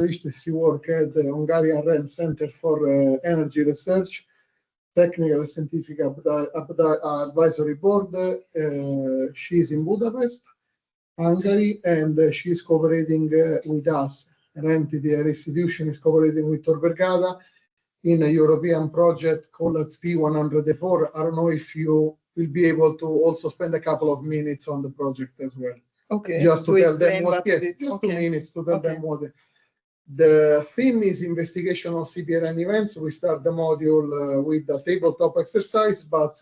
She worked at the Hungarian REN Center for Energy Research, Technical and Scientific Advisory Board. She is in Budapest, Hungary, and she is cooperating with us. An entity, a institution, is cooperating with Tor Vergata in a European project called P104. I don't know if you will be able to also spend a couple of minutes on the project as well. Okay. Just to tell them what, yes, just okay. 2 minutes to tell them what. The theme is investigation of CBRN events. We start the module with the tabletop exercise, but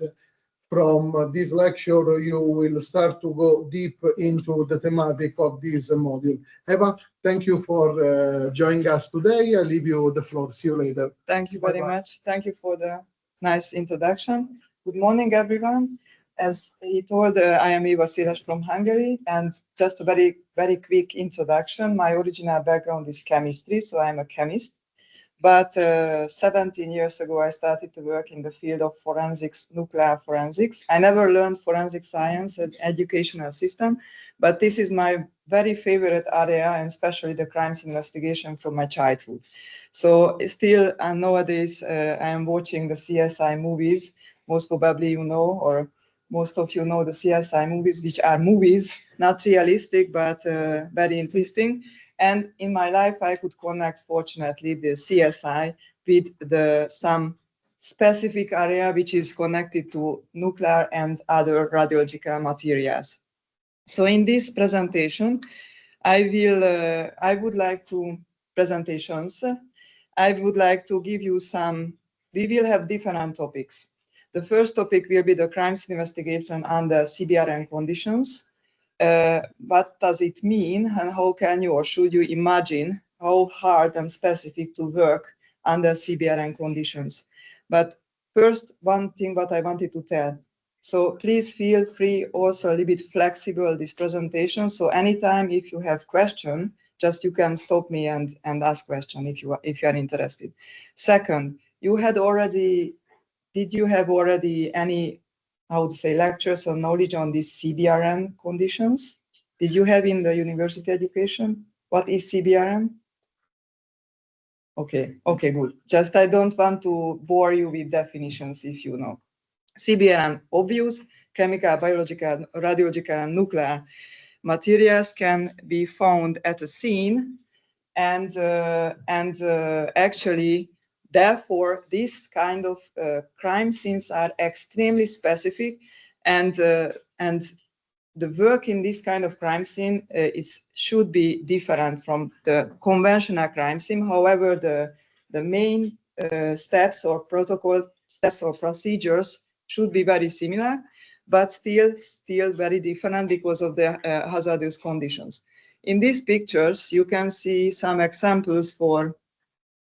from this lecture, you will start to go deep into the thematic of this module. Eva, thank you for joining us today. I leave you the floor. See you later. Thank you very much. Thank you for the nice introduction. Good morning, everyone. As he told, I am Eva Szeles from Hungary, and just a very, very quick introduction. My original background is chemistry, so I'm a chemist. But 17 years ago, I started to work in the field of forensics, nuclear forensics. I never learned forensic science and educational system, but this is my very favorite area, and especially the crimes investigation from my childhood. So still, nowadays, I am watching the CSI movies. Most probably you know, or most of you know the CSI movies, which are movies, not realistic, but very interesting. And in my life, I could connect, fortunately, the CSI with some specific area which is connected to nuclear and other radiological materials. So in this presentation, I would like to give you some, we will have different topics. The first topic will be the crimes investigation under CBRN conditions. What does it mean, and how can you or should you imagine how hard and specific to work under CBRN conditions? But first, one thing what I wanted to tell. So please feel free, also a little bit flexible this presentation. So anytime if you have question, just you can stop me and ask question if you are interested. Second, did you have already any, how to say, lectures or knowledge on these CBRN conditions? Did you have in the university education? What is CBRN? Okay, good. Just I don't want to bore you with definitions if you know. CBRN, obvious, chemical, biological, radiological, and nuclear materials can be found at a scene, and actually, therefore, this kind of crime scenes are extremely specific, and the work in this kind of crime scene should be different from the conventional crime scene. However, the main steps or protocol steps or procedures should be very similar, but still very different because of the hazardous conditions. In these pictures, you can see some examples for,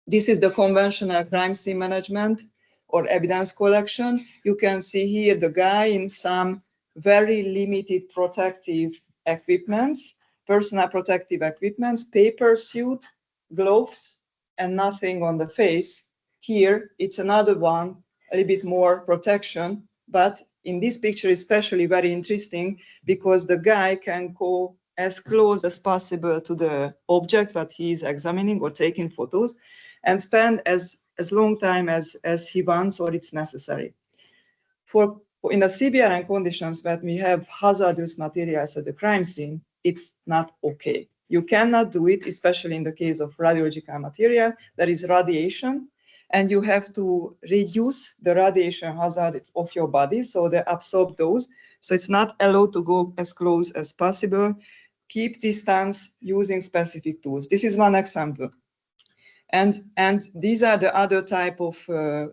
this is the conventional crime scene management or evidence collection. You can see here the guy in some very limited protective equipments, personal protective equipments, paper suit, gloves, and nothing on the face. Here, it's another one, a little bit more protection, but in this picture, especially very interesting because the guy can go as close as possible to the object that he is examining or taking photos and spend as long time as he wants or it's necessary. In the CBRN conditions that we have hazardous materials at the crime scene, it's not okay. You cannot do it, especially in the case of radiological material. There is radiation, and you have to reduce the radiation hazard of your body, so they absorb those. So it's not allowed to go as close as possible. Keep distance using specific tools. This is one example. And these are the other type of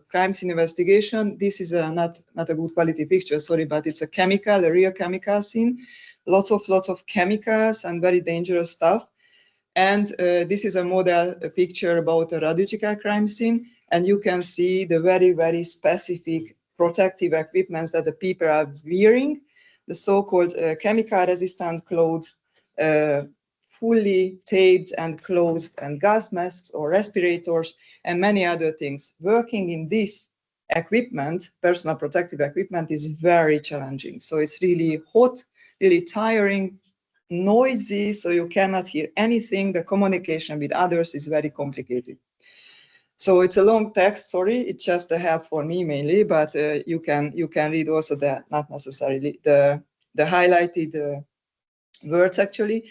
crime scene investigation. This is not a good quality picture, sorry, but it's a real chemical scene. Lots of chemicals and very dangerous stuff. And this is a model picture about a radiological crime scene. And you can see the very, very specific protective equipments that the people are wearing, the so-called chemical resistant clothes, fully taped and closed, and gas masks or respirators and many other things. Working in this equipment, personal protective equipment, is very challenging. So it's really hot, really tiring, noisy, so you cannot hear anything. The communication with others is very complicated. So it's a long text, sorry, it's just a help for me mainly, but you can read also the, not necessarily, the highlighted words actually.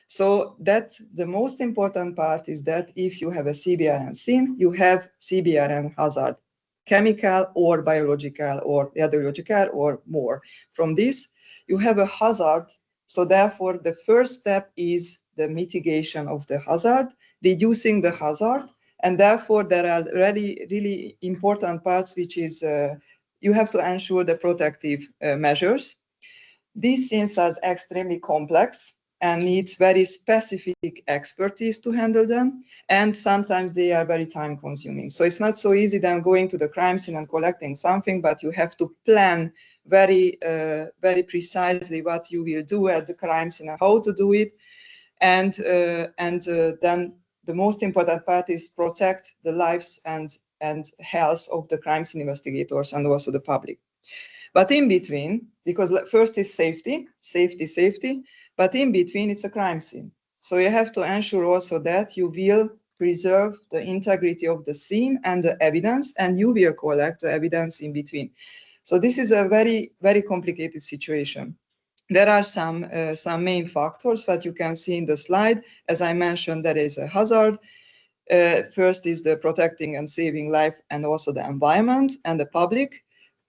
So that the most important part is that if you have a CBRN scene, you have CBRN hazard, chemical or biological or radiological or more. From this, you have a hazard. So therefore, the first step is the mitigation of the hazard, reducing the hazard. And therefore, there are really important parts, which is you have to ensure the protective measures. These scenes are extremely complex and needs very specific expertise to handle them. And sometimes they are very time consuming. So it's not so easy then going to the crime scene and collecting something, but you have to plan very precisely what you will do at the crime scene and how to do it. And then the most important part is protect the lives and health of the crime scene investigators and also the public. But in between, because first is safety, but in between it's a crime scene. So you have to ensure also that you will preserve the integrity of the scene and the evidence, and you will collect the evidence in between. So this is a very complicated situation. There are some main factors that you can see in the slide. As I mentioned, there is a hazard. First is the protecting and saving life and also the environment and the public.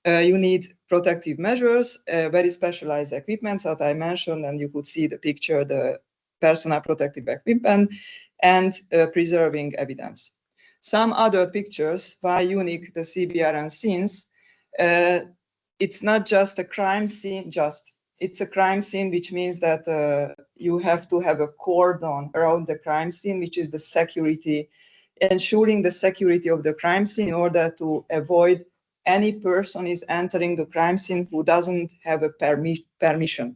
You need protective measures, very specialized equipment that I mentioned, and you could see the picture, the personal protective equipment, and preserving evidence. Some other pictures, why unique the CBRN scenes, it's not just a crime scene, it's a crime scene, which means that you have to have a cordon around the crime scene, which is the security, ensuring the security of the crime scene in order to avoid any person is entering the crime scene who doesn't have a permission.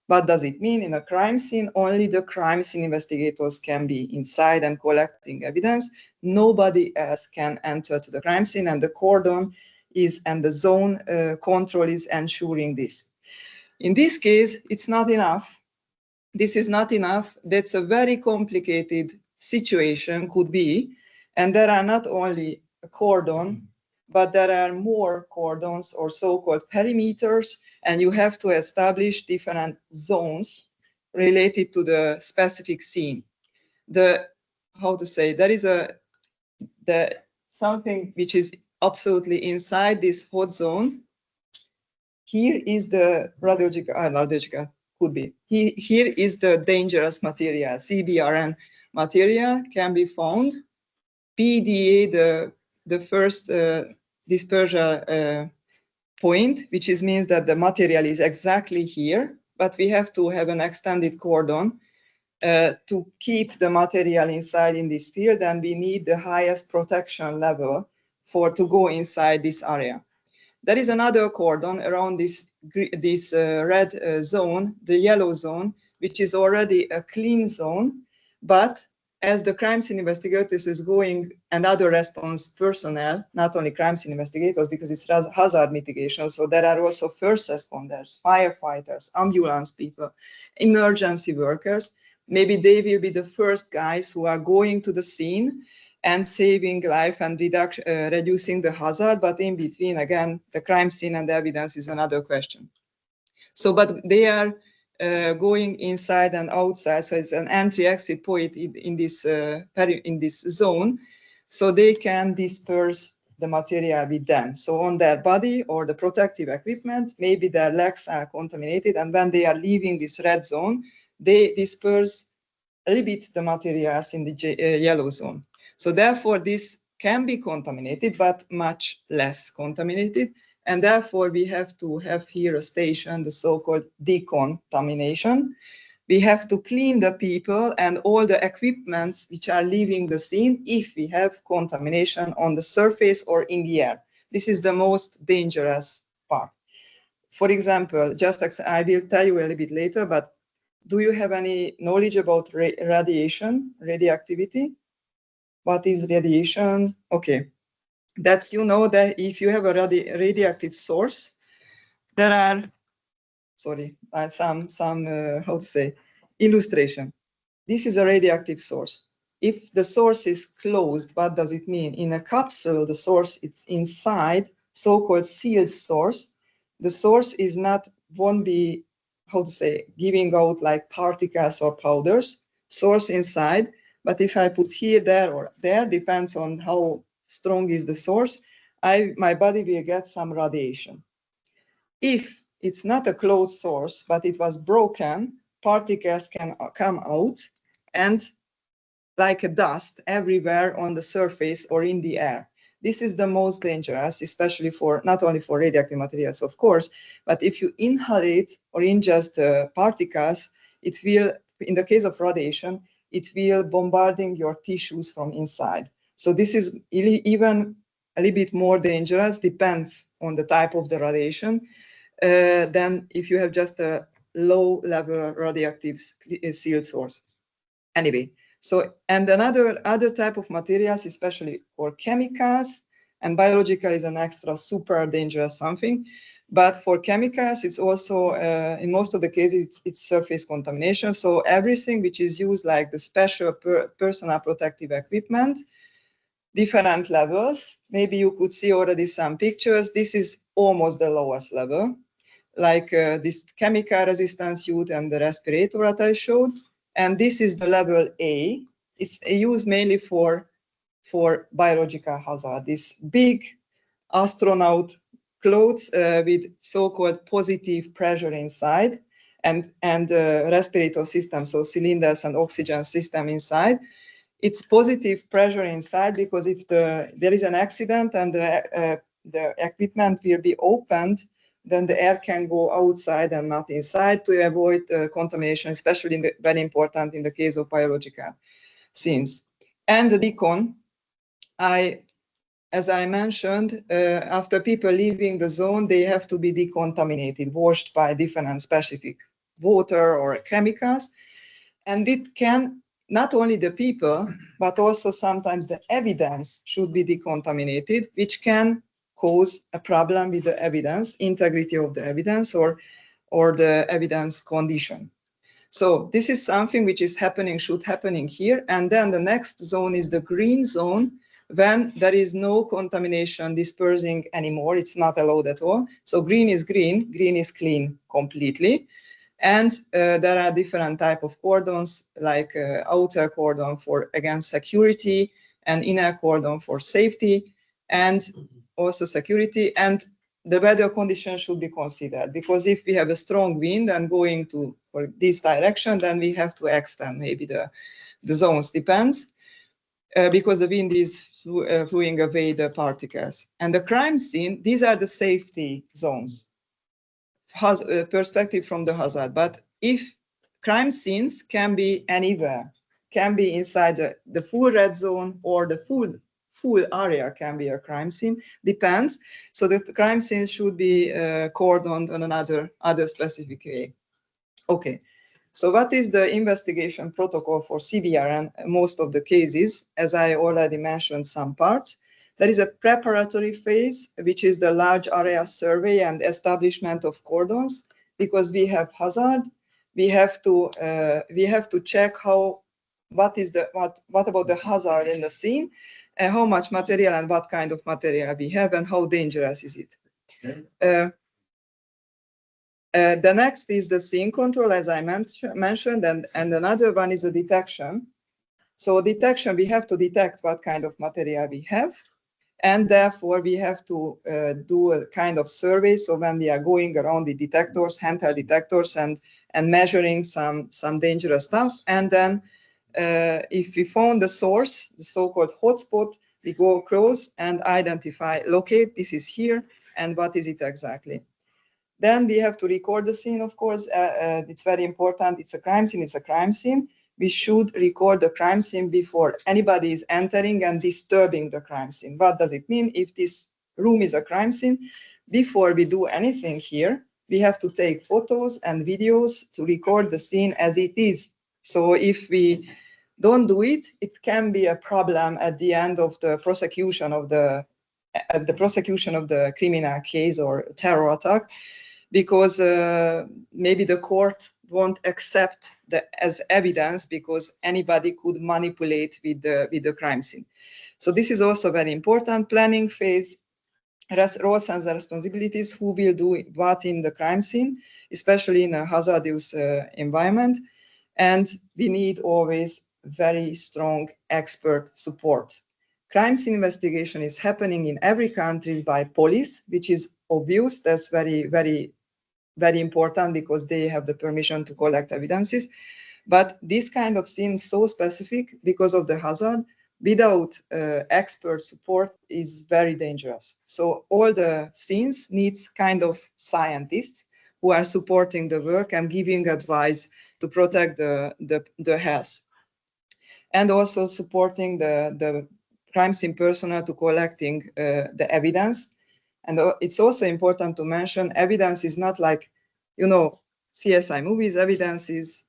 What does it mean? In a crime scene, only the crime scene investigators can be inside and collecting evidence. Nobody else can enter to the crime scene, and the cordon is and the zone control is ensuring this. In this case, it's not enough. This is not enough. That's a very complicated situation, could be, and there are not only a cordon, but there are more cordons or so-called perimeters, and you have to establish different zones related to the specific scene. There is something which is absolutely inside this hot zone. Here is the radiological could be. Here is the dangerous material, CBRN material can be found. PDA, the first dispersal point, which means that the material is exactly here, but we have to have an extended cordon to keep the material inside in this field, and we need the highest protection level to go inside this area. There is another cordon around this red zone, the yellow zone, which is already a clean zone, but as the crime scene investigators is going and other response personnel, not only crime scene investigators, because it's hazard mitigation, so there are also first responders, firefighters, ambulance people, emergency workers. Maybe they will be the first guys who are going to the scene and saving life and reducing the hazard, but in between, again, the crime scene and the evidence is another question. So, but they are going inside and outside, so it's an entry-exit point in this zone, so they can disperse the material with them. So on their body or the protective equipment, maybe their legs are contaminated, and when they are leaving this red zone, they disperse a little bit the materials in the yellow zone. So therefore, this can be contaminated, but much less contaminated. And therefore, we have to have here a station, the so-called decontamination. We have to clean the people and all the equipments which are leaving the scene if we have contamination on the surface or in the air. This is the most dangerous part. For example, I will tell you a little bit later, but do you have any knowledge about radiation, radioactivity? What is radiation? Okay, that's, you know, that if you have a radioactive source, there are, some how to say, illustration. This is a radioactive source. If the source is closed, what does it mean? In a capsule, the source is inside, so-called sealed source. The source won't be, how to say, giving out like particles or powders. Source inside, but if I put here, there, or there, depends on how strong is the source, my body will get some radiation. If it's not a closed source, but it was broken, particles can come out and like a dust everywhere on the surface or in the air. This is the most dangerous, especially for not only for radioactive materials, of course, but if you inhale it or ingest particles, it will, in the case of radiation, it will bombarding your tissues from inside. So this is even a little bit more dangerous, depends on the type of the radiation, than if you have just a low level radioactive sealed source. Anyway, so, and other type of materials, especially for chemicals, and biological is an extra super dangerous something, but for chemicals, it's also, in most of the cases, it's surface contamination. So everything which is used like the special personal protective equipment, different levels, maybe you could see already some pictures. This is almost the lowest level, like this chemical resistance suit and the respirator that I showed. And this is the level A. It's used mainly for biological hazard. This big astronaut clothes with so-called positive pressure inside and respirator system, so cylinders and oxygen system inside. It's positive pressure inside because if there is an accident and the equipment will be opened, then the air can go outside and not inside to avoid contamination, especially very important in the case of biological scenes. And the decon, as I mentioned, after people leaving the zone, they have to be decontaminated, washed by different specific water or chemicals. And it can, not only the people, but also sometimes the evidence should be decontaminated, which can cause a problem with the evidence, integrity of the evidence, or the evidence condition. So this is something which is happening, should happening here. And then the next zone is the green zone, when there is no contamination dispersing anymore. It's not allowed at all. So green is clean completely. And there are different type of cordons, like outer cordon for, again, security, and inner cordon for safety, and also security. And the weather conditions should be considered, because if we have a strong wind and going to for this direction, then we have to extend maybe the zones, depends, because the wind is flowing away the particles. And the crime scene, these are the safety zones. Has a perspective from the hazard, but if crime scenes can be anywhere, can be inside the full red zone, or the full area can be a crime scene, depends. So the crime scenes should be cordoned on other specific way. Okay, so what is the investigation protocol for CBRN? Most of the cases, as I already mentioned some parts, there is a preparatory phase, which is the large area survey and establishment of cordons, because we have hazard. We have to check what about the hazard in the scene, and how much material and what kind of material we have, and how dangerous is it. Okay. The next is the scene control, as I mentioned, and another one is the detection. So detection, we have to detect what kind of material we have. And therefore, we have to do a kind of survey. So when we are going around with detectors, handheld detectors, and measuring some dangerous stuff, and then if we found the source, the so-called hotspot, we go close and identify, locate, this is here, and what is it exactly. Then we have to record the scene, of course. It's very important. It's a crime scene. It's a crime scene. We should record the crime scene before anybody is entering and disturbing the crime scene. What does it mean? If this room is a crime scene, before we do anything here, we have to take photos and videos to record the scene as it is. So if we don't do it, it can be a problem at the end of the prosecution of the criminal case or terror attack, because maybe the court won't accept as evidence because anybody could manipulate with the crime scene. So this is also very important. Planning phase, roles and responsibilities, who will do what in the crime scene, especially in a hazardous environment. And we need always very strong expert support. Crime scene investigation is happening in every country by police, which is obvious. That's very, very, very important because they have the permission to collect evidences. But this kind of scene is so specific because of the hazard, without expert support is very dangerous. So all the scenes needs kind of scientists who are supporting the work and giving advice to protect the health. And also supporting the crime scene personnel to collecting the evidence. And it's also important to mention evidence is not like, you know, CSI movies, evidence is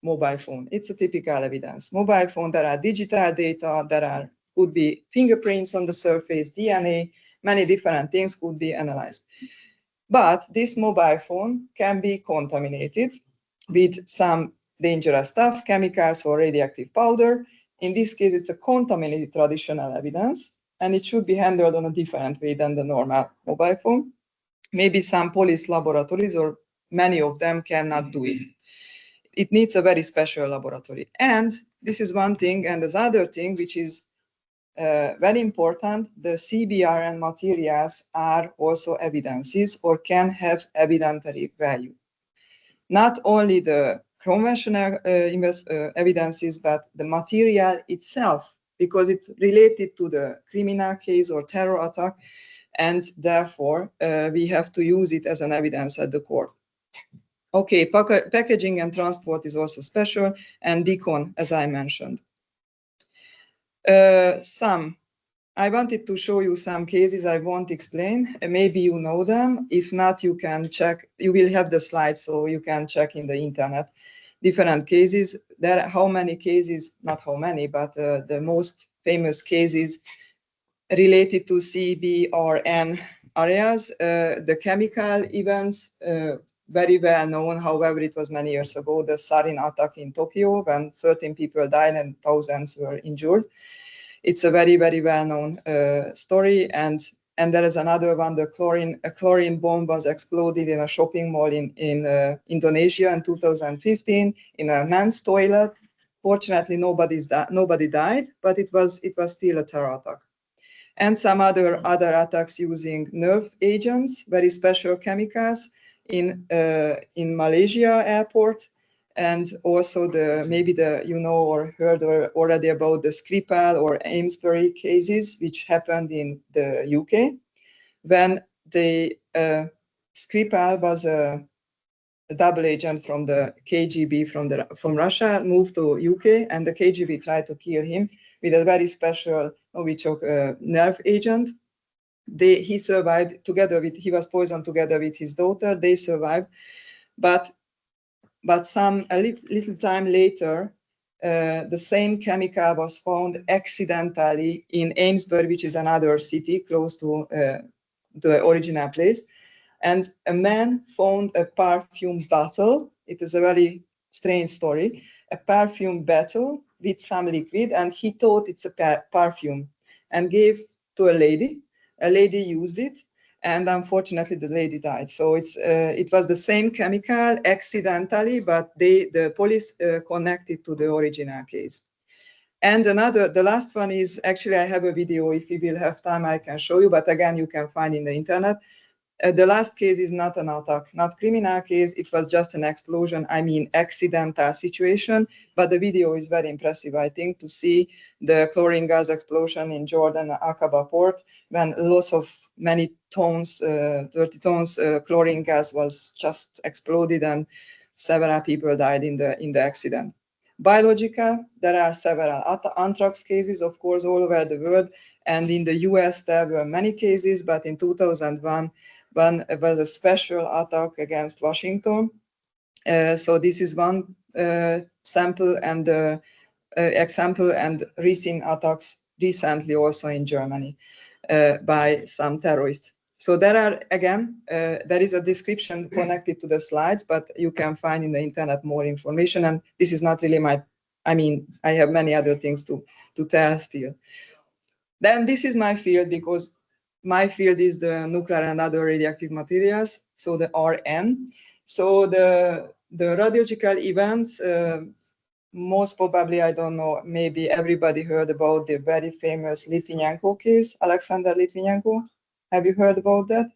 mobile phone. It's a typical evidence. Mobile phone, there are digital data, could be fingerprints on the surface, DNA, many different things could be analyzed. But this mobile phone can be contaminated with some dangerous stuff, chemicals or radioactive powder. In this case, it's a contaminated traditional evidence, and it should be handled on a different way than the normal mobile phone. Maybe some police laboratories or many of them cannot do it. It needs a very special laboratory. And this is one thing. And this other thing, which is very important, the CBRN materials are also evidences or can have evidentiary value. Not only the conventional evidences, but the material itself, because it's related to the criminal case or terror attack, and therefore we have to use it as an evidence at the court. Okay, packaging and transport is also special, and decon, as I mentioned. I wanted to show you some cases I won't explain. Maybe you know them. If not, you can check. You will have the slides, so you can check in the internet different cases. There are how many cases, not how many, but the most famous cases related to CBRN areas. The chemical events, very well known. However, it was many years ago, the sarin attack in Tokyo, when 13 people died and thousands were injured. It's a very, very well-known story. And there is another one, a chlorine bomb was exploded in a shopping mall in Indonesia in 2015 in a men's toilet. Fortunately, nobody died, but it was still a terror attack. And some other attacks using nerve agents, very special chemicals in Malaysia airport. And also maybe you know or heard already about the Skripal or Amesbury cases, which happened in the UK, when the Skripal was a double agent from the KGB from Russia, moved to UK, and the KGB tried to kill him with a very special Novichok nerve agent. He survived he was poisoned together with his daughter. They survived, but a little time later, the same chemical was found accidentally in Amesbury, which is another city close to the original place. And a man found a perfume bottle. It is a very strange story. A perfume bottle with some liquid, and he thought it's a perfume, and gave to a lady. A lady used it, and unfortunately the lady died. So it was the same chemical accidentally, but the police connected to the original case. And the last one is, actually I have a video. If we will have time, I can show you, but again, you can find in the internet. The last case is not an attack, not criminal case. It was just an explosion. I mean, accidental situation. But the video is very impressive, I think, to see the chlorine gas explosion in Jordan Aqaba port, when lots of many tons, 30 tons chlorine gas was just exploded, and several people died in the accident. Biological, there are several anthrax cases, of course, all over the world. And in the US, there were many cases, but in 2001, it was a special attack against Washington. So this is one sample and example, and recent attacks recently also in Germany by some terrorists. So there are, again, there is a description connected to the slides, but you can find in the internet more information. And this is not really I have many other things to tell still. Then this is my field, because my field is the nuclear and other radioactive materials, so the RN. So the radiological events, most probably, I don't know, maybe everybody heard about the very famous Litvinenko case, Alexander Litvinenko. Have you heard about that?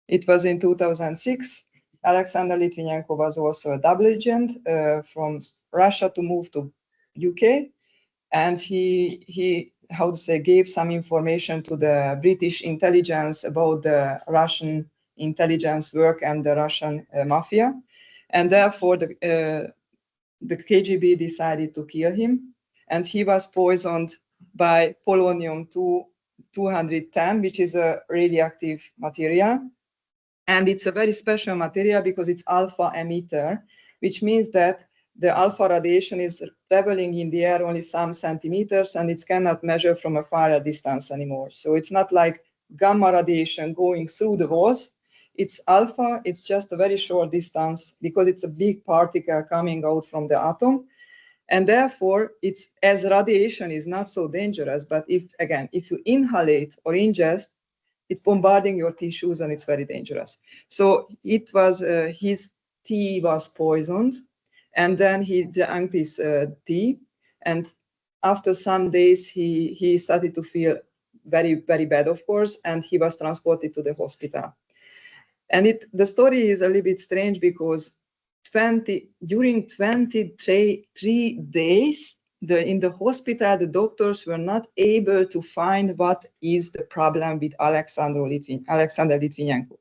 It was in 2006. Alexander Litvinenko was also a double agent from Russia to move to UK. And he how to say, gave some information to the British intelligence about the Russian intelligence work and the Russian mafia. And therefore, the KGB decided to kill him. And he was poisoned by polonium-210, which is a radioactive material. And it's a very special material because it's alpha emitter, which means that the alpha radiation is traveling in the air only some centimeters, and it cannot measure from a far distance anymore. So it's not like gamma radiation going through the walls. It's alpha, it's just a very short distance because it's a big particle coming out from the atom. And therefore, it's, as radiation is not so dangerous, but if you inhale it or ingest, it's bombarding your tissues and it's very dangerous. So it was, his tea was poisoned, and then he drank this tea, and after some days he started to feel very, very bad, of course, and he was transported to the hospital. And the story is a little bit strange because during 23 days, in the hospital, the doctors were not able to find what is the problem with Alexander Litvinenko.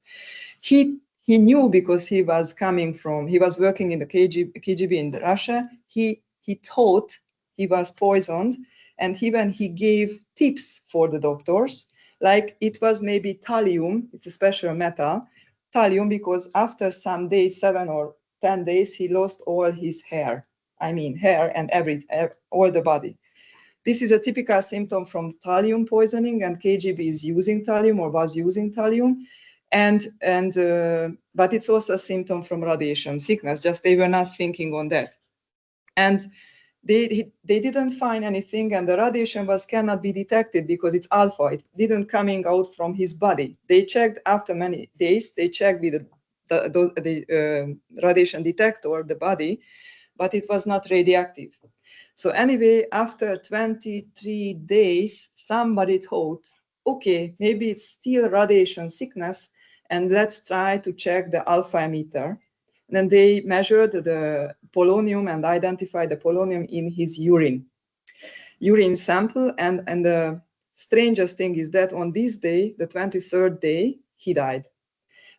He knew, because he was working in the KGB in Russia. He thought he was poisoned, and when he gave tips for the doctors, like it was maybe thallium, it's a special metal, thallium, because after some days, 7 or 10 days, he lost all his hair. I mean, hair and all the body. This is a typical symptom from thallium poisoning, and KGB is using thallium or was using thallium. But it's also a symptom from radiation sickness, just they were not thinking on that. And they didn't find anything, and the radiation cannot be detected because it's alpha. It didn't coming out from his body. They checked after many days. They checked with the radiation detector, the body, but it was not radioactive. So anyway, after 23 days, somebody thought, okay, maybe it's still radiation sickness, and let's try to check the alpha emitter. And then they measured the polonium and identified the polonium in his urine sample. And the strangest thing is that on this day, the 23rd day, he died.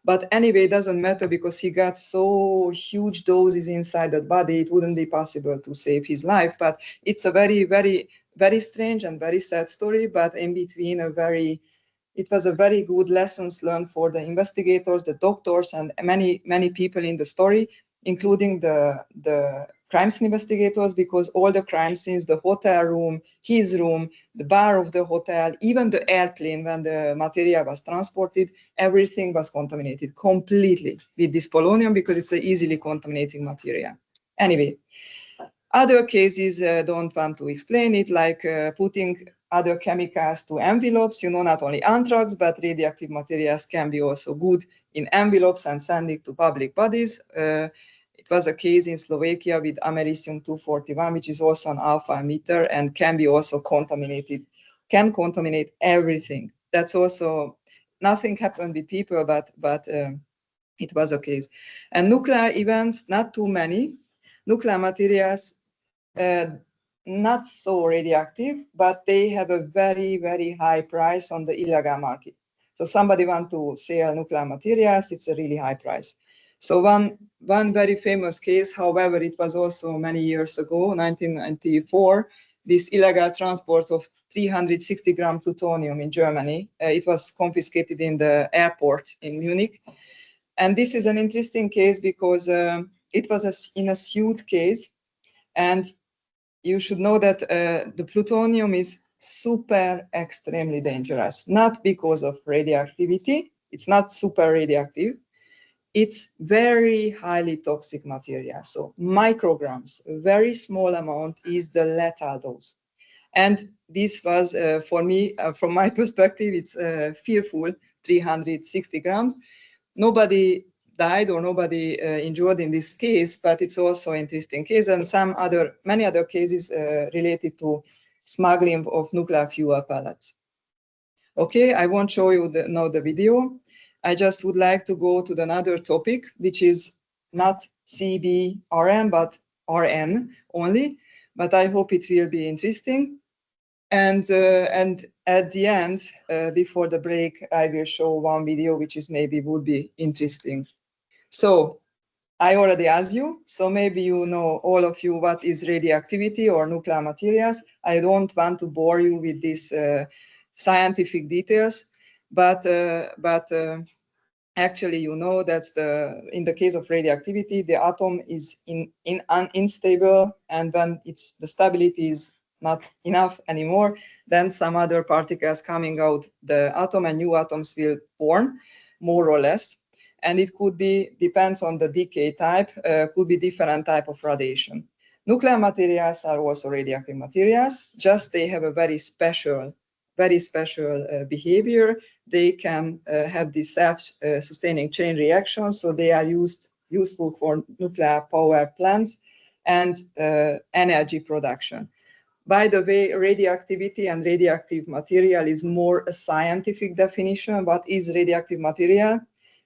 But anyway, it doesn't matter because he got so huge doses inside that body, it wouldn't be possible to save his life. But it's a very, very, very strange and very sad story. But in between, it was a very good lessons learned for the investigators, the doctors, and many, many people in the story, including the crime scene investigators, because all the crime scenes, the hotel room, his room, the bar of the hotel, even the airplane when the material was transported, everything was contaminated completely with this polonium because it's an easily contaminating material. Anyway, other cases don't want to explain it, like putting other chemicals to envelopes. Not only anthrax, but radioactive materials can be also good in envelopes and sending to public bodies. It was a case in Slovakia with americium-241, which is also an alpha emitter and can be also contaminated, can contaminate everything. That's also, nothing happened with people, but it was a case. And nuclear events, not too many. Nuclear materials, not so radioactive, but they have a very, very high price on the illegal market. So somebody want to sell nuclear materials, it's a really high price. So one very famous case, however, it was also many years ago, 1994, this illegal transport of 360 gram plutonium in Germany. It was confiscated in the airport in Munich. And this is an interesting case because it was in a suit case. And you should know that the plutonium is super extremely dangerous, not because of radioactivity. It's not super radioactive. It's very highly toxic material. So micrograms, a very small amount is the lethal dose. And this was, for me, from my perspective, it's fearful, 360 grams. Nobody died or nobody injured in this case, but it's also an interesting case, and many other cases related to smuggling of nuclear fuel pellets. Okay, I won't show you now the video. I just would like to go to another topic, which is not CBRN, but RN only, but I hope it will be interesting. And at the end, before the break, I will show one video which is maybe would be interesting. So I already asked you, so maybe you know, all of you, what is radioactivity or nuclear materials. I don't want to bore you with these scientific details, but actually, you know that in the case of radioactivity, the atom is unstable, and when the stability is not enough anymore, then some other particles coming out the atom and new atoms will form, more or less. And it could be, depends on the decay type, could be different type of radiation. Nuclear materials are also radioactive materials, just they have a very special behavior. They can have this self-sustaining chain reaction, so they are useful for nuclear power plants and energy production. By the way, radioactivity and radioactive material is more a scientific definition. What is radioactive material?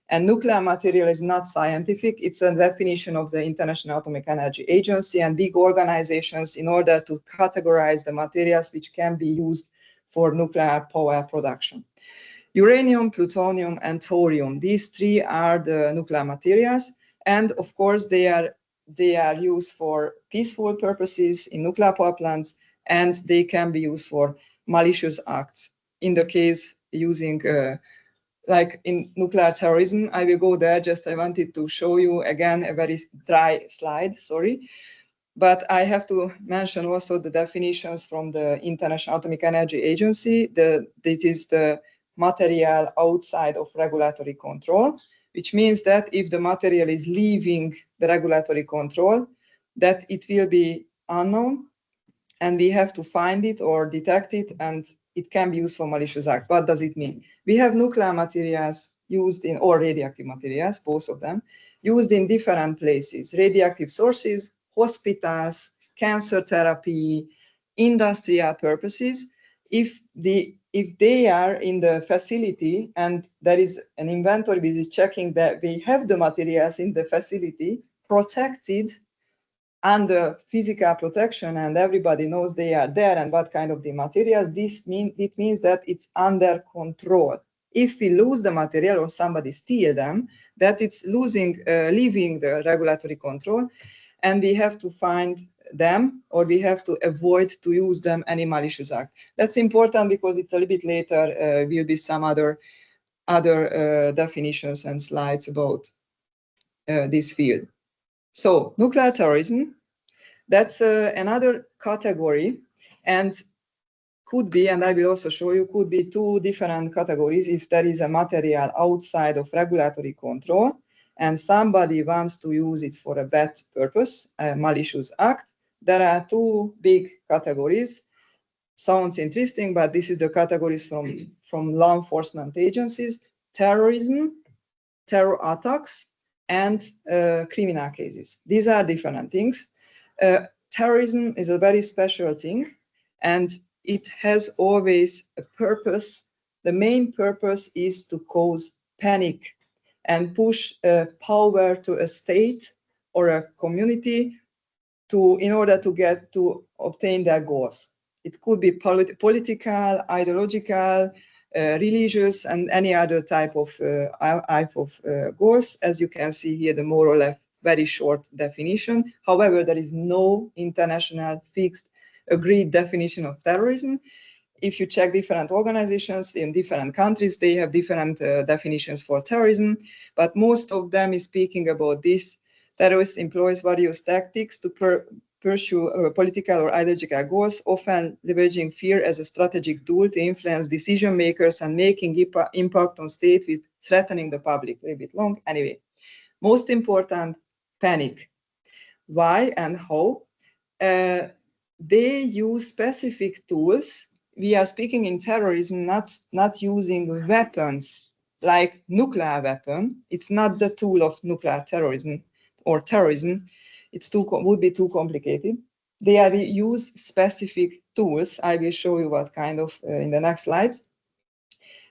And nuclear material is not scientific. It's a definition of the International Atomic Energy Agency and big organizations in order to categorize the materials which can be used for nuclear power production. Uranium, plutonium, and thorium, these three are the nuclear materials. And of course, they are used for peaceful purposes in nuclear power plants, and they can be used for malicious acts. In the case using like in nuclear terrorism, I will go there, just I wanted to show you again a very dry slide, sorry. But I have to mention also the definitions from the International Atomic Energy Agency. That is the material outside of regulatory control, which means that if the material is leaving the regulatory control, that it will be unknown, and we have to find it or detect it, and it can be used for malicious acts. What does it mean? We have nuclear materials used in, or radioactive materials, both of them, used in different places, radioactive sources, hospitals, cancer therapy, industrial purposes. If they are in the facility and there is an inventory visit checking that we have the materials in the facility protected under physical protection, and everybody knows they are there and what kind of the materials, it means that it's under control. If we lose the material or somebody steal them, that it's leaving the regulatory control, and we have to find them, or we have to avoid to use them any malicious act. That's important because it's a little bit later will be some other definitions and slides about this field. So nuclear terrorism, that's another category, and could be, and I will also show you, could be two different categories. If there is a material outside of regulatory control and somebody wants to use it for a bad purpose, a malicious act, there are two big categories. Sounds interesting, but this is the categories from law enforcement agencies: terrorism, terror attacks, and criminal cases. These are different things. Terrorism is a very special thing, and it has always a purpose. The main purpose is to cause panic and push power to a state or a community in order to obtain their goals. It could be political, ideological, religious, and any other type of goals. As you can see here, the more or less very short definition. However, there is no international fixed agreed definition of terrorism. If you check different organizations in different countries, they have different definitions for terrorism, but most of them is speaking about this. Terrorists employs various tactics to pursue political or ideological goals, often leveraging fear as a strategic tool to influence decision makers and making impact on state with threatening the public. A bit long. Anyway, most important, panic. Why and how? They use specific tools. We are speaking in terrorism, not using weapons like nuclear weapon. It's not the tool of nuclear terrorism or terrorism. Would be too complicated. They are use specific tools. I will show you what kind of in the next slides.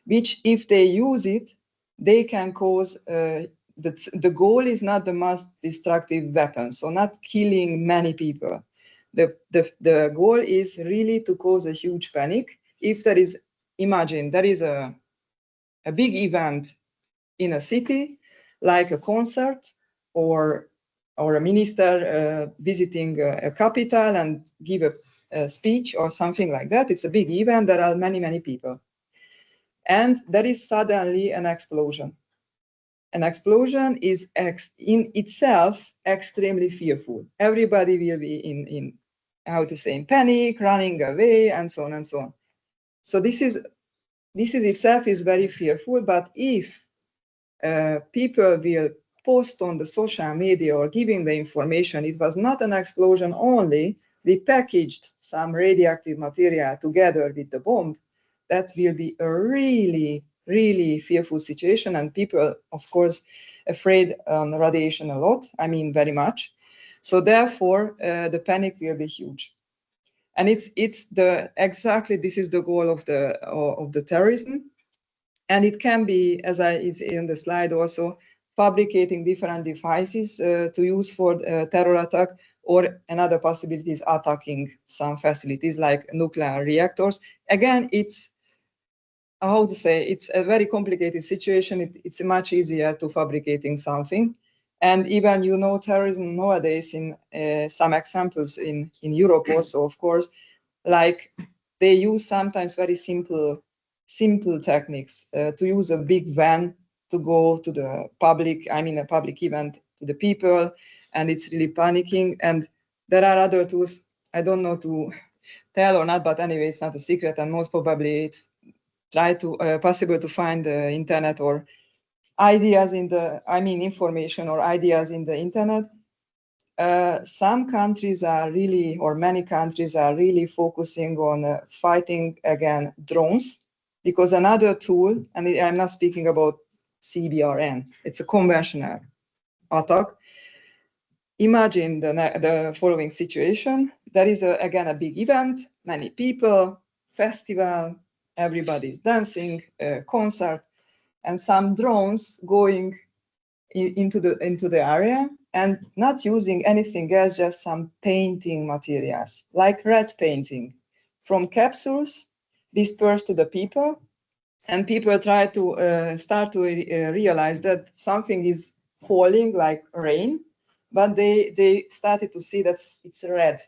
Which, if they use it, they can cause. The goal is not the most destructive weapon, so not killing many people. The goal is really to cause a huge panic. If there is, imagine there is a big event in a city, like a concert or a minister visiting a capital and give a speech or something like that. It's a big event. There are many people. And there is suddenly an explosion. An explosion is in itself extremely fearful. Everybody will be in panic, running away, and so on and so on. So this is itself is very fearful. But if people will post on the social media or giving the information, it was not an explosion only, we packaged some radioactive material together with the bomb, that will be a really fearful situation, and people, of course, afraid radiation a lot. I mean, very much. So therefore, the panic will be huge, and this is the goal of the terrorism, and it can be, as is in the slide also, fabricating different devices to use for terror attack, or another possibility is attacking some facilities like nuclear reactors. Again, it's it's a very complicated situation. It's much easier to fabricating something. And even, terrorism nowadays, in some examples in Europe also, of course, like they use sometimes very simple techniques to use a big van to go to the public, a public event, to the people, and it's really panicking. And there are other tools, I don't know to tell or not, but anyway, it's not a secret, and most probably it try to possible to find the internet or ideas in the, information or ideas in the internet. Some countries are really, or many countries are really focusing on fighting against drones, because another tool, and I'm not speaking about CBRN, it's a conventional attack. Imagine the following situation. There is, again, a big event, many people, festival, everybody's dancing, concert, and some drones going into the area and not using anything else, just some painting materials, like red painting, from capsules dispersed to the people, and people try to start to realize that something is falling like rain, but they started to see that it's red.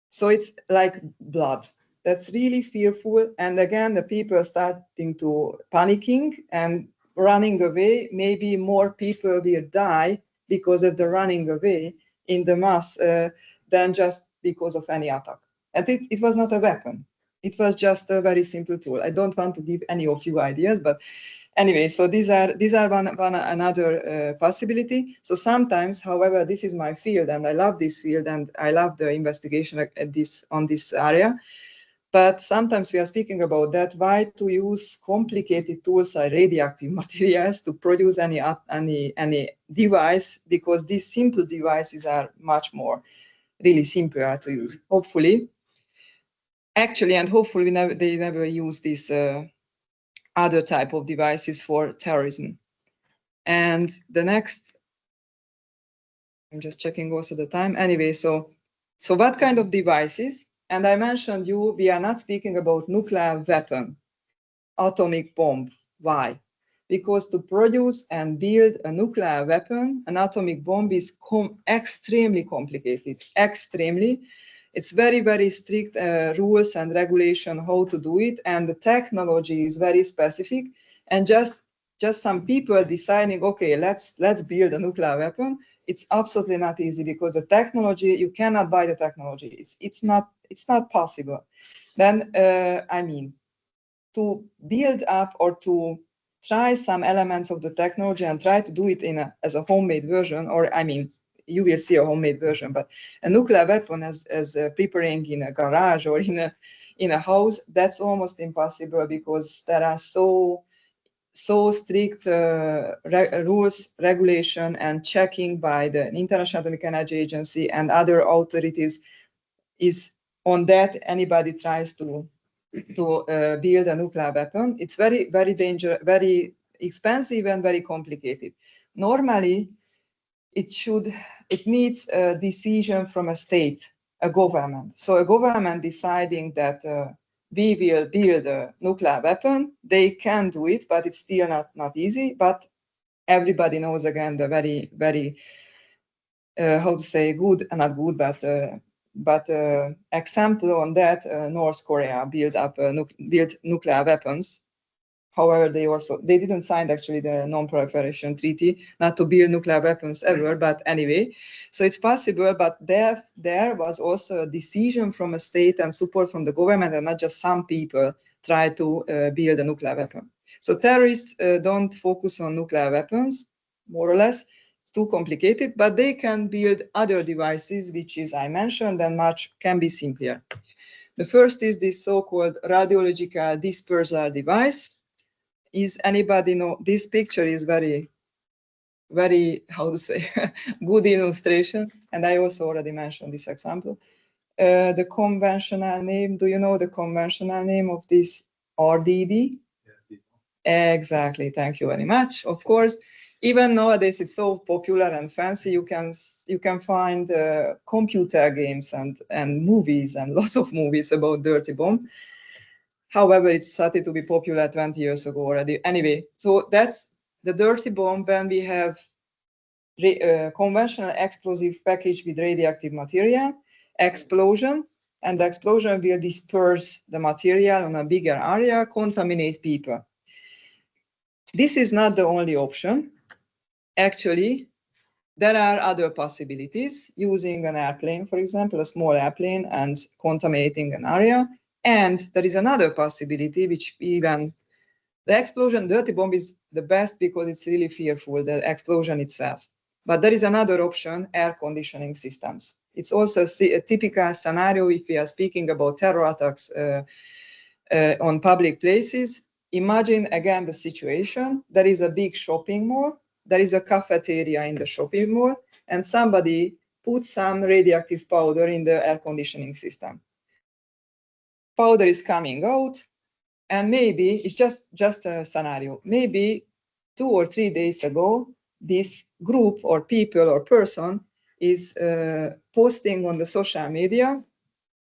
So it's like blood. That's really fearful. And again, the people starting to panicking and running away. Maybe more people will die because of the running away in the mass than just because of any attack. And it was not a weapon. It was just a very simple tool. I don't want to give any of you ideas, but anyway, so these are another possibility. So sometimes, however, this is my field, and I love this field, and I love the investigation on this area. But sometimes we are speaking about that, why to use complicated tools like radioactive materials to produce any device, because these simple devices are much more really simpler to use. Hopefully, actually, and hopefully they never use these other type of devices for terrorism. And the next, I'm just checking also the time. Anyway, so what kind of devices? And I mentioned we are not speaking about nuclear weapon, atomic bomb. Why? Because to produce and build a nuclear weapon, an atomic bomb is extremely complicated, extremely. It's very strict rules and regulation how to do it, and the technology is very specific. And just some people deciding, okay, let's build a nuclear weapon, it's absolutely not easy because the technology, you cannot buy the technology. It's not possible. Then I mean, to build up or to try some elements of the technology and try to do it as a homemade version, or I mean, you will see a homemade version, but a nuclear weapon as preparing in a garage or in a house, that's almost impossible because there are so strict rules, regulation, and checking by the International Atomic Energy Agency and other authorities is on that anybody tries to build a nuclear weapon. It's very, very dangerous, very expensive, and very complicated. Normally, it needs a decision from a state, a government. So a government deciding that we will build a nuclear weapon, they can do it, but it's still not easy. But everybody knows, again, the very, very, how to say, good, not good, but example on that, North Korea built nuclear weapons. However, they didn't sign actually the non-proliferation treaty, not to build nuclear weapons ever, but anyway. So it's possible, but there was also a decision from a state and support from the government, and not just some people try to build a nuclear weapon. So terrorists don't focus on nuclear weapons, more or less. It's too complicated, but they can build other devices, which is, I mentioned, and much can be simpler. The first is this so-called radiological dispersal device. Is anybody know? This picture is very, very, how to say, good illustration. And I also already mentioned this example. The conventional name, do you know the conventional name of this RDD? Yeah. Exactly, thank you very much. Of course, even nowadays it's so popular and fancy, you can find computer games and movies and lots of movies about dirty bomb. However, it started to be popular 20 years ago already. Anyway, so that's the dirty bomb when we have conventional explosive package with radioactive material, explosion, and the explosion will disperse the material on a bigger area, contaminate people. This is not the only option. Actually, there are other possibilities, using an airplane, for example, a small airplane, and contaminating an area. And there is another possibility, which even the explosion, dirty bomb is the best because it's really fearful, the explosion itself. But there is another option, air conditioning systems. It's also a typical scenario if we are speaking about terror attacks on public places. Imagine again the situation. There is a big shopping mall. There is a cafeteria in the shopping mall, and somebody puts some radioactive powder in the air conditioning system. Powder is coming out, and maybe it's just a scenario. Maybe 2 or 3 days ago, this group or people or person is posting on the social media,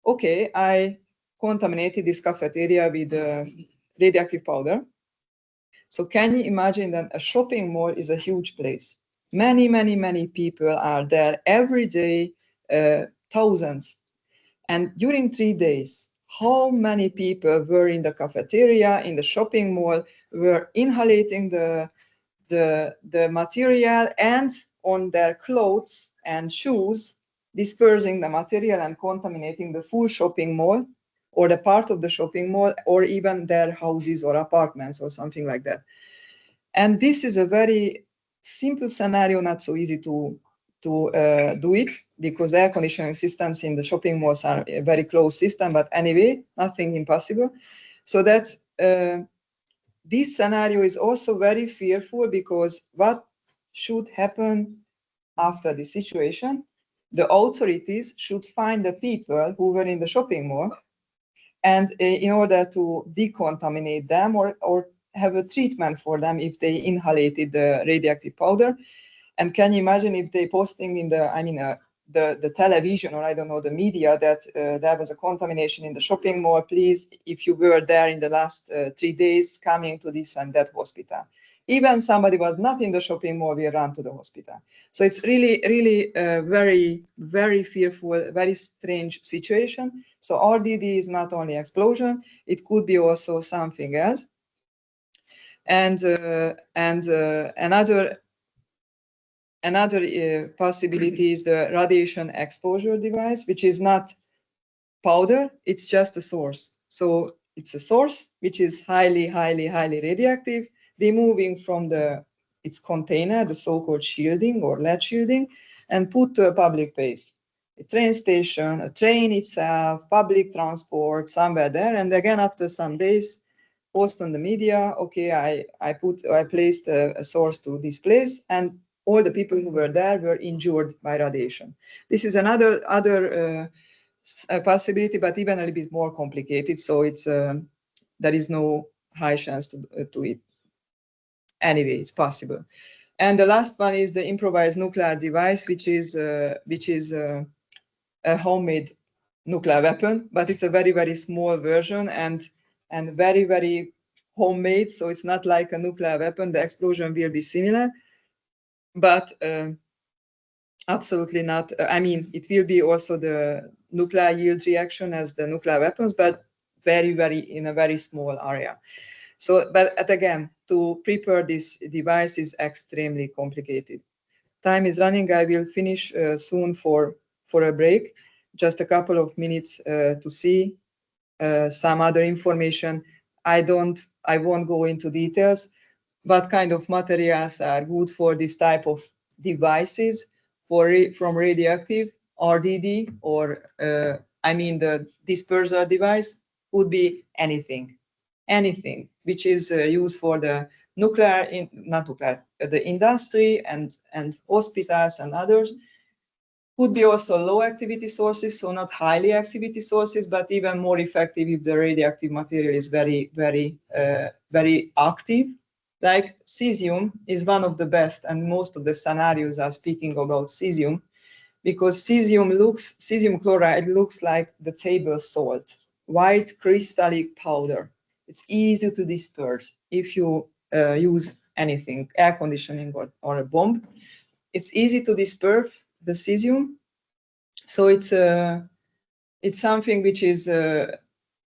okay, I contaminated this cafeteria with radioactive powder. So can you imagine that a shopping mall is a huge place? Many, many, many people are there every day, thousands. And during 3 days, how many people were in the cafeteria, in the shopping mall, were inhaling the material and on their clothes and shoes, dispersing the material and contaminating the full shopping mall or the part of the shopping mall or even their houses or apartments or something like that. And this is a very simple scenario, not so easy to do it because air conditioning systems in the shopping malls are a very closed system, but anyway, nothing impossible. So that's this scenario is also very fearful because what should happen after this situation? The authorities should find the people who were in the shopping mall and in order to decontaminate them or have a treatment for them if they inhaled the radioactive powder. And can you imagine if they posting in the television or I don't know, the media that there was a contamination in the shopping mall, please, if you were there in the last 3 days, coming to this and that hospital. Even somebody was not in the shopping mall, we run to the hospital. So it's really, really very, very fearful, very strange situation. So RDD is not only explosion, it could be also something else. And another Another possibility is the radiation exposure device, which is not powder, it's just a source. So it's a source which is highly radioactive, removing from its container the so-called shielding or lead shielding, and put to a public place. A train station, a train itself, public transport, somewhere there, and again after some days, post on the media, okay, I placed a source to this place, and all the people who were there were injured by radiation. This is another a possibility, but even a little bit more complicated. So it's there is no high chance to it. Anyway, it's possible. And the last one is the improvised nuclear device, which is a homemade nuclear weapon, but it's a very small version and very homemade. So it's not like a nuclear weapon. The explosion will be similar, but absolutely not. I mean, it will be also the nuclear yield reaction as the nuclear weapons, but very in a very small area. So, but again, to prepare this device is extremely complicated. Time is running. I will finish soon for a break. Just a couple of minutes to see some other information. I won't go into details. What kind of materials are good for this type of devices from radioactive RDD, or I mean the disperser device would be anything which is used for the the industry and hospitals and others. Could be also low activity sources, so not highly activity sources, but even more effective if the radioactive material is very active. Like cesium is one of the best, and most of the scenarios are speaking about cesium, because cesium chloride looks like the table salt, white crystallic powder. It's easy to disperse if you use anything, air conditioning or a bomb. It's easy to disperse the cesium. So it's something which is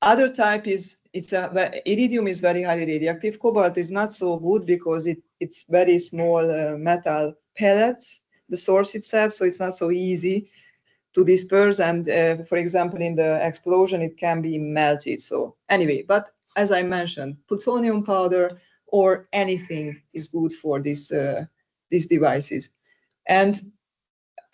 other type is iridium is very highly radioactive. Cobalt is not so good because it's very small metal pellets, the source itself, so it's not so easy to disperse. And for example, in the explosion, it can be melted. So anyway, but as I mentioned, plutonium powder or anything is good for these devices. And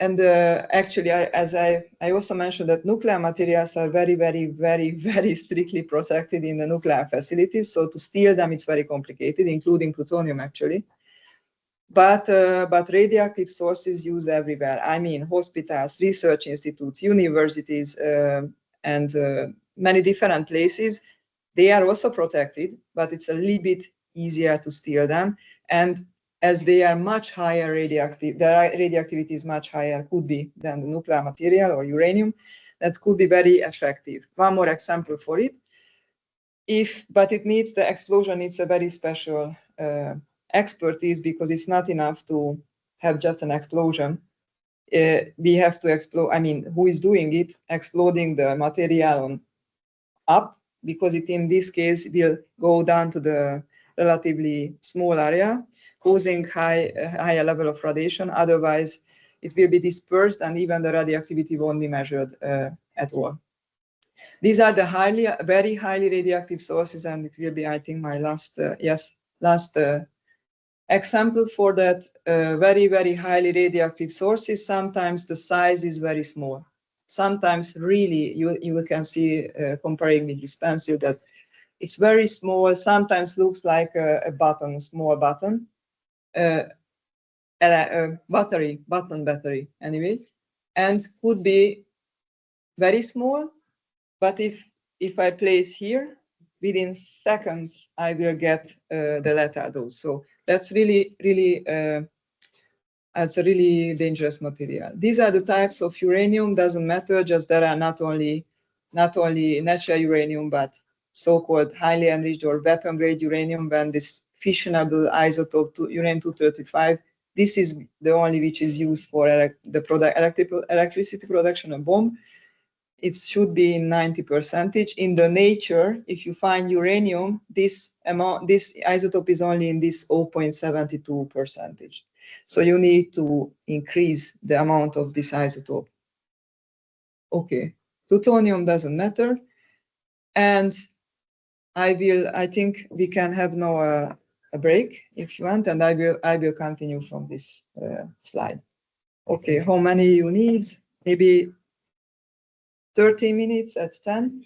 actually, as I also mentioned that nuclear materials are very strictly protected in the nuclear facilities. So to steal them, it's very complicated, including plutonium actually. But radioactive sources used everywhere. I mean, hospitals, research institutes, universities, and many different places. They are also protected, but it's a little bit easier to steal them. And as they are much higher radioactive, the radioactivity is much higher, could be, than the nuclear material or uranium, that could be very effective. One more example for it. But it needs, the explosion needs a very special expertise, because it's not enough to have just an explosion. We have to explode, I mean, who is doing it? Exploding the material up, because it in this case will go down to the relatively small area, causing higher level of radiation. Otherwise, it will be dispersed, and even the radioactivity won't be measured at all. These are the very highly radioactive sources, and it will be, I think, my last example for that. Very highly radioactive sources. Sometimes the size is very small. Sometimes really you can see comparing with this pencil that it's very small. Sometimes looks like a button, a small button, battery anyway, and could be very small. But if I place here, within seconds I will get the lethal dose. So that's really it's a really dangerous material. These are the types of uranium. Doesn't matter, just there are not only natural uranium, but so-called highly enriched or weapon-grade uranium. When this fissionable isotope to uranium-235, this is the only which is used for electricity production of bomb. It should be in 90%. In the nature, if you find uranium, this isotope is only in this 0.72%. So you need to increase the amount of this isotope. Okay, plutonium doesn't matter. And I think we can have now a break if you want, and I will continue from this slide. Okay, how many you need? Maybe 30 minutes at 10?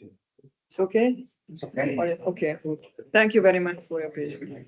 It's okay? It's okay. Okay, thank you very much for your patience.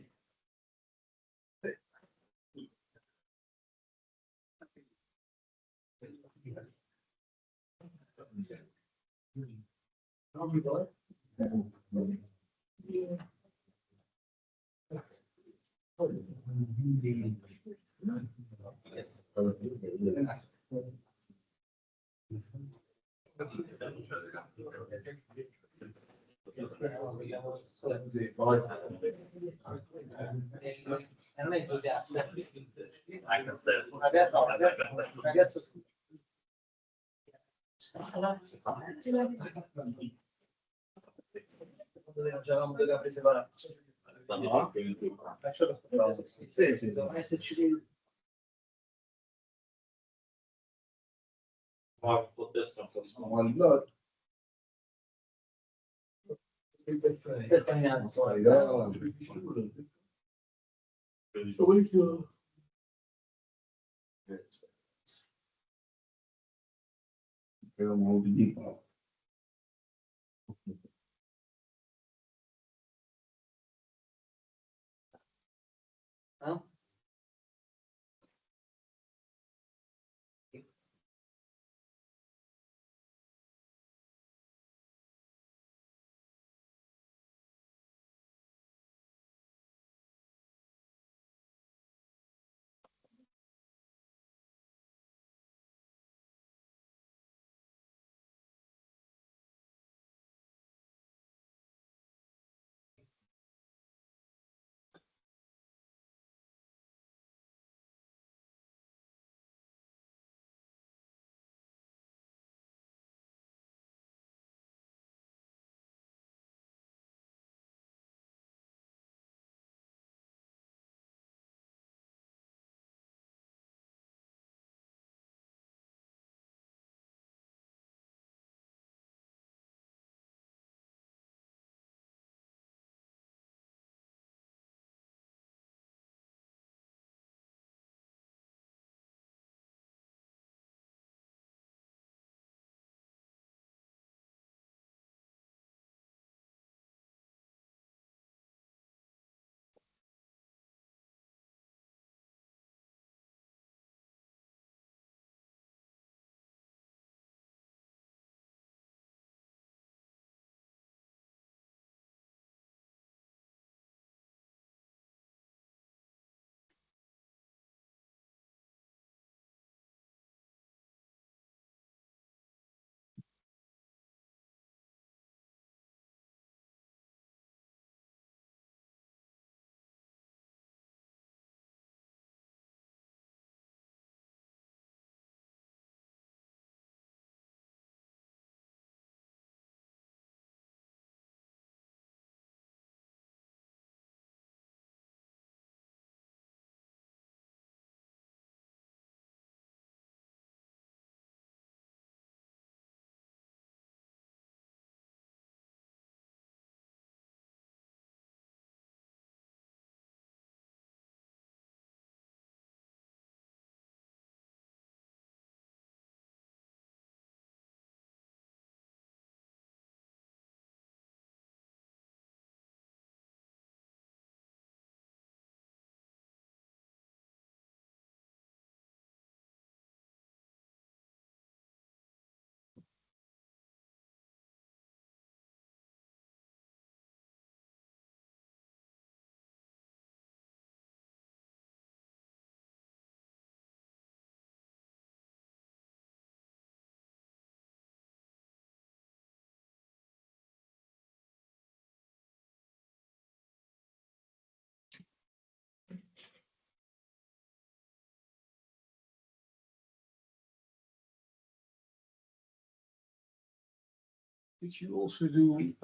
Did you also do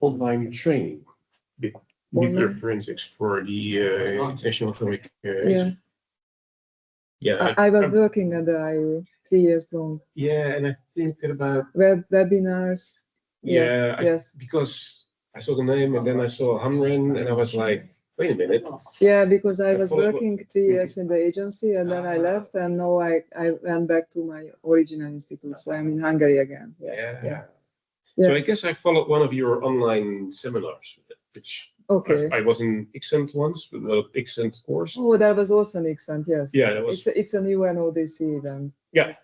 online training with nuclear Online? forensics for the International Atomic Yeah. Yeah, I was working at the IE 3 years long. yeah, and I think that about Webinars. yeah, Yes. because I saw the name and then I saw Hamren and I was like, wait a minute. Yeah, because I was follow- working 3 years in the agency and then I left and now I went back to my original institute. So I'm in Hungary again. Yeah. Yeah. So I guess I followed one of your online seminars, which Okay. I was in Ixent once, with the Ixent course. Oh, that was also an Ixent, yes. Yeah, that was. It's an UNODC event. Yeah.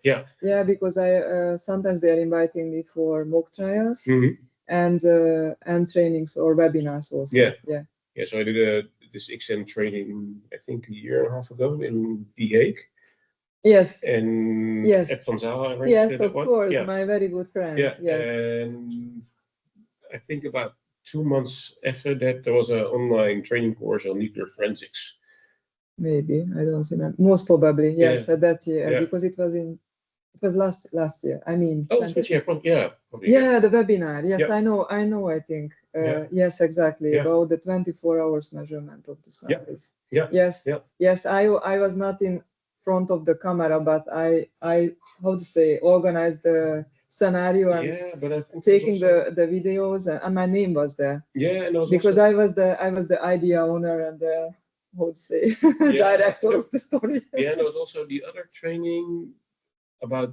Yeah, because I sometimes they are inviting me for mock trials Mhm. and trainings or webinars also. Yeah. Yeah. So I did this Ixent training, I think a year and a half ago in The Hague. Yes. And Yes. Ed van Zaal arranged Yes, that of one. course, Yeah. my very good friend. Yeah. Yes. And I think about 2 months after that, there was an online training course on nuclear forensics. Maybe I don't remember. Most probably, yes, Yeah. at that year Yeah. because it was last year. I mean, Oh, it's actually, probably. Yeah, the webinar. Yes, Yeah. I know. I think. Yeah. Yes, exactly. Yeah. About the 24 hours measurement of the surface. Yeah. Yes. Yeah. Yes, I was not in front of the camera, but I how to say organized the scenario and Yeah, but I think taking also, the videos and my name was there yeah, and because also, I was the idea owner and the how to say Yeah. director of the story. yeah, and there was also the other training about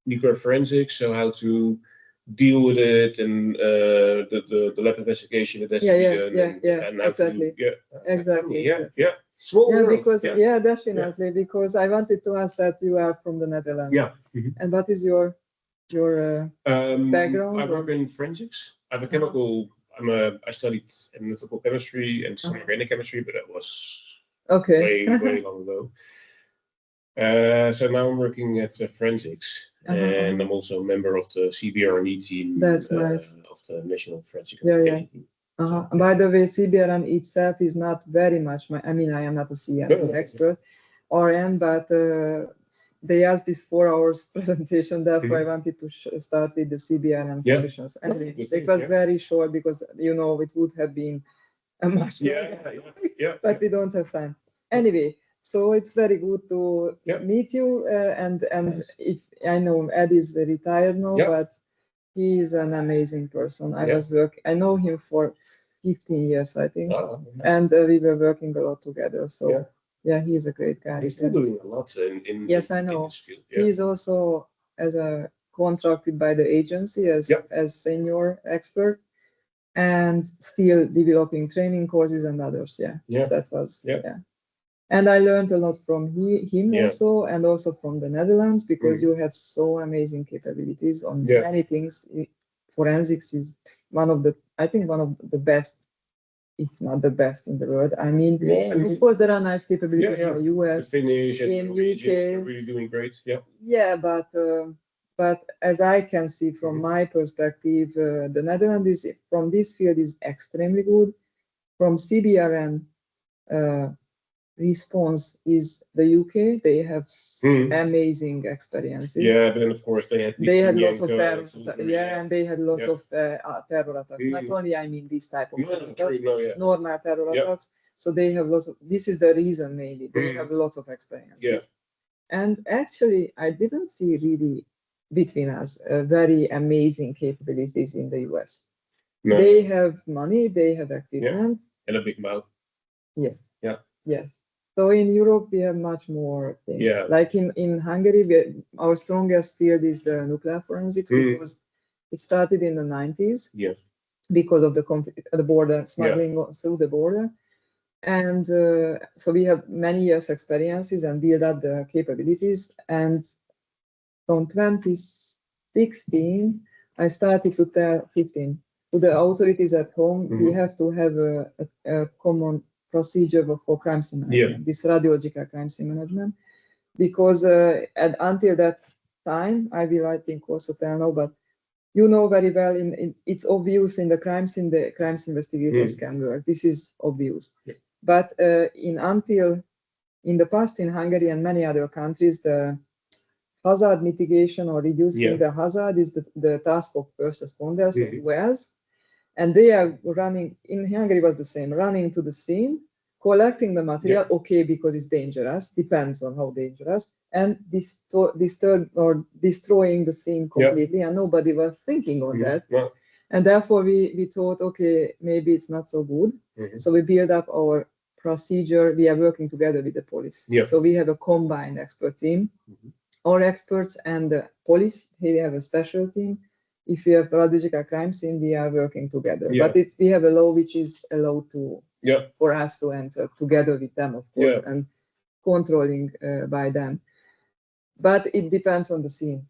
nuclear forensics, so how to deal with it and the lab investigation that has to be done. And how exactly. to do, Exactly. Yeah. Small Yeah, world. because definitely because I wanted to ask that you are from the Netherlands. Yeah. Mhm. And what is your background? I work in forensics. I studied analytical chemistry and some organic chemistry, but that was Okay. way long ago. So now I'm working at forensics, and I'm also a member of the CBRNE team. That's nice. Of the National Forensic Yeah, Investigation Team. By the way, CBRN itself is not very much I mean, I am not a CMP expert, RN, but they asked this 4 hours presentation, therefore I wanted to start with the CBRN conditions. Anyway, it was very short because, it would have been a much longer, but we don't have time. Anyway, so it's very good to meet you, and Nice. if I know Ed is retired now, Yeah. but he is an amazing person. Yeah. I know him for 15 years, I think, Yeah. and we were working a lot together. So yeah, he's a great guy. He's still doing a lot in Yes, I know. in this field. Yeah. He is also as a contracted by the agency as senior expert, and still developing training courses and others. Yeah. That was And I learned a lot from him also, and also from the Netherlands, because you have so amazing capabilities on many things. Forensics is one of the best, if not the best in the world. I mean, of course, there are nice capabilities in the US, the Finnish and in Norwegians UK. are really doing great. Yeah. Yeah, but as I can see from my perspective, the Netherlands from this field is extremely good. From CBRN response is the UK. They have amazing experiences. Yeah, but then of course they had lots of terror, and they had lots of terror attacks. Not only I mean this type of attacks, normal terror attacks. So they have lots of. This is the reason maybe they have lots of experiences. Yeah. And actually, I didn't see really between us very amazing capabilities in the US. No. They have money, they have equipment, and a big mouth. Yes. Yeah. Yes. So in Europe, we have much more things. Yeah. Like in Hungary, our strongest field is the nuclear forensics because it started in the 90s. Yeah. Because of the border smuggling through the border. And so we have many years experiences and build up the capabilities. And from 2016, I started to tell 15 to the authorities at home, we have to have a common procedure for crime scene management, this radiological crime scene management, because until that time, I will, I think, also tell now, but you know very well, it's obvious in the crime scene, the crimes investigators can work. This is obvious. Yeah. But in the past in Hungary and many other countries, the hazard mitigation or reducing the hazard is the task of first responders or wells. And they are running, in Hungary was the same, running to the scene, collecting the material, okay, because it's dangerous, depends on how dangerous, and disturb or destroying the scene completely, and nobody was thinking on that. Well, And therefore we thought, okay, maybe it's not so good. So we build up our procedure. We are working together with the police. So we have a combined expert team. Our experts and the police, they have a special team. If we have pathological crime scene, we are working together. But we have a law which is allowed to for us to enter together with them, of course, and controlling by them. But it depends on the scene.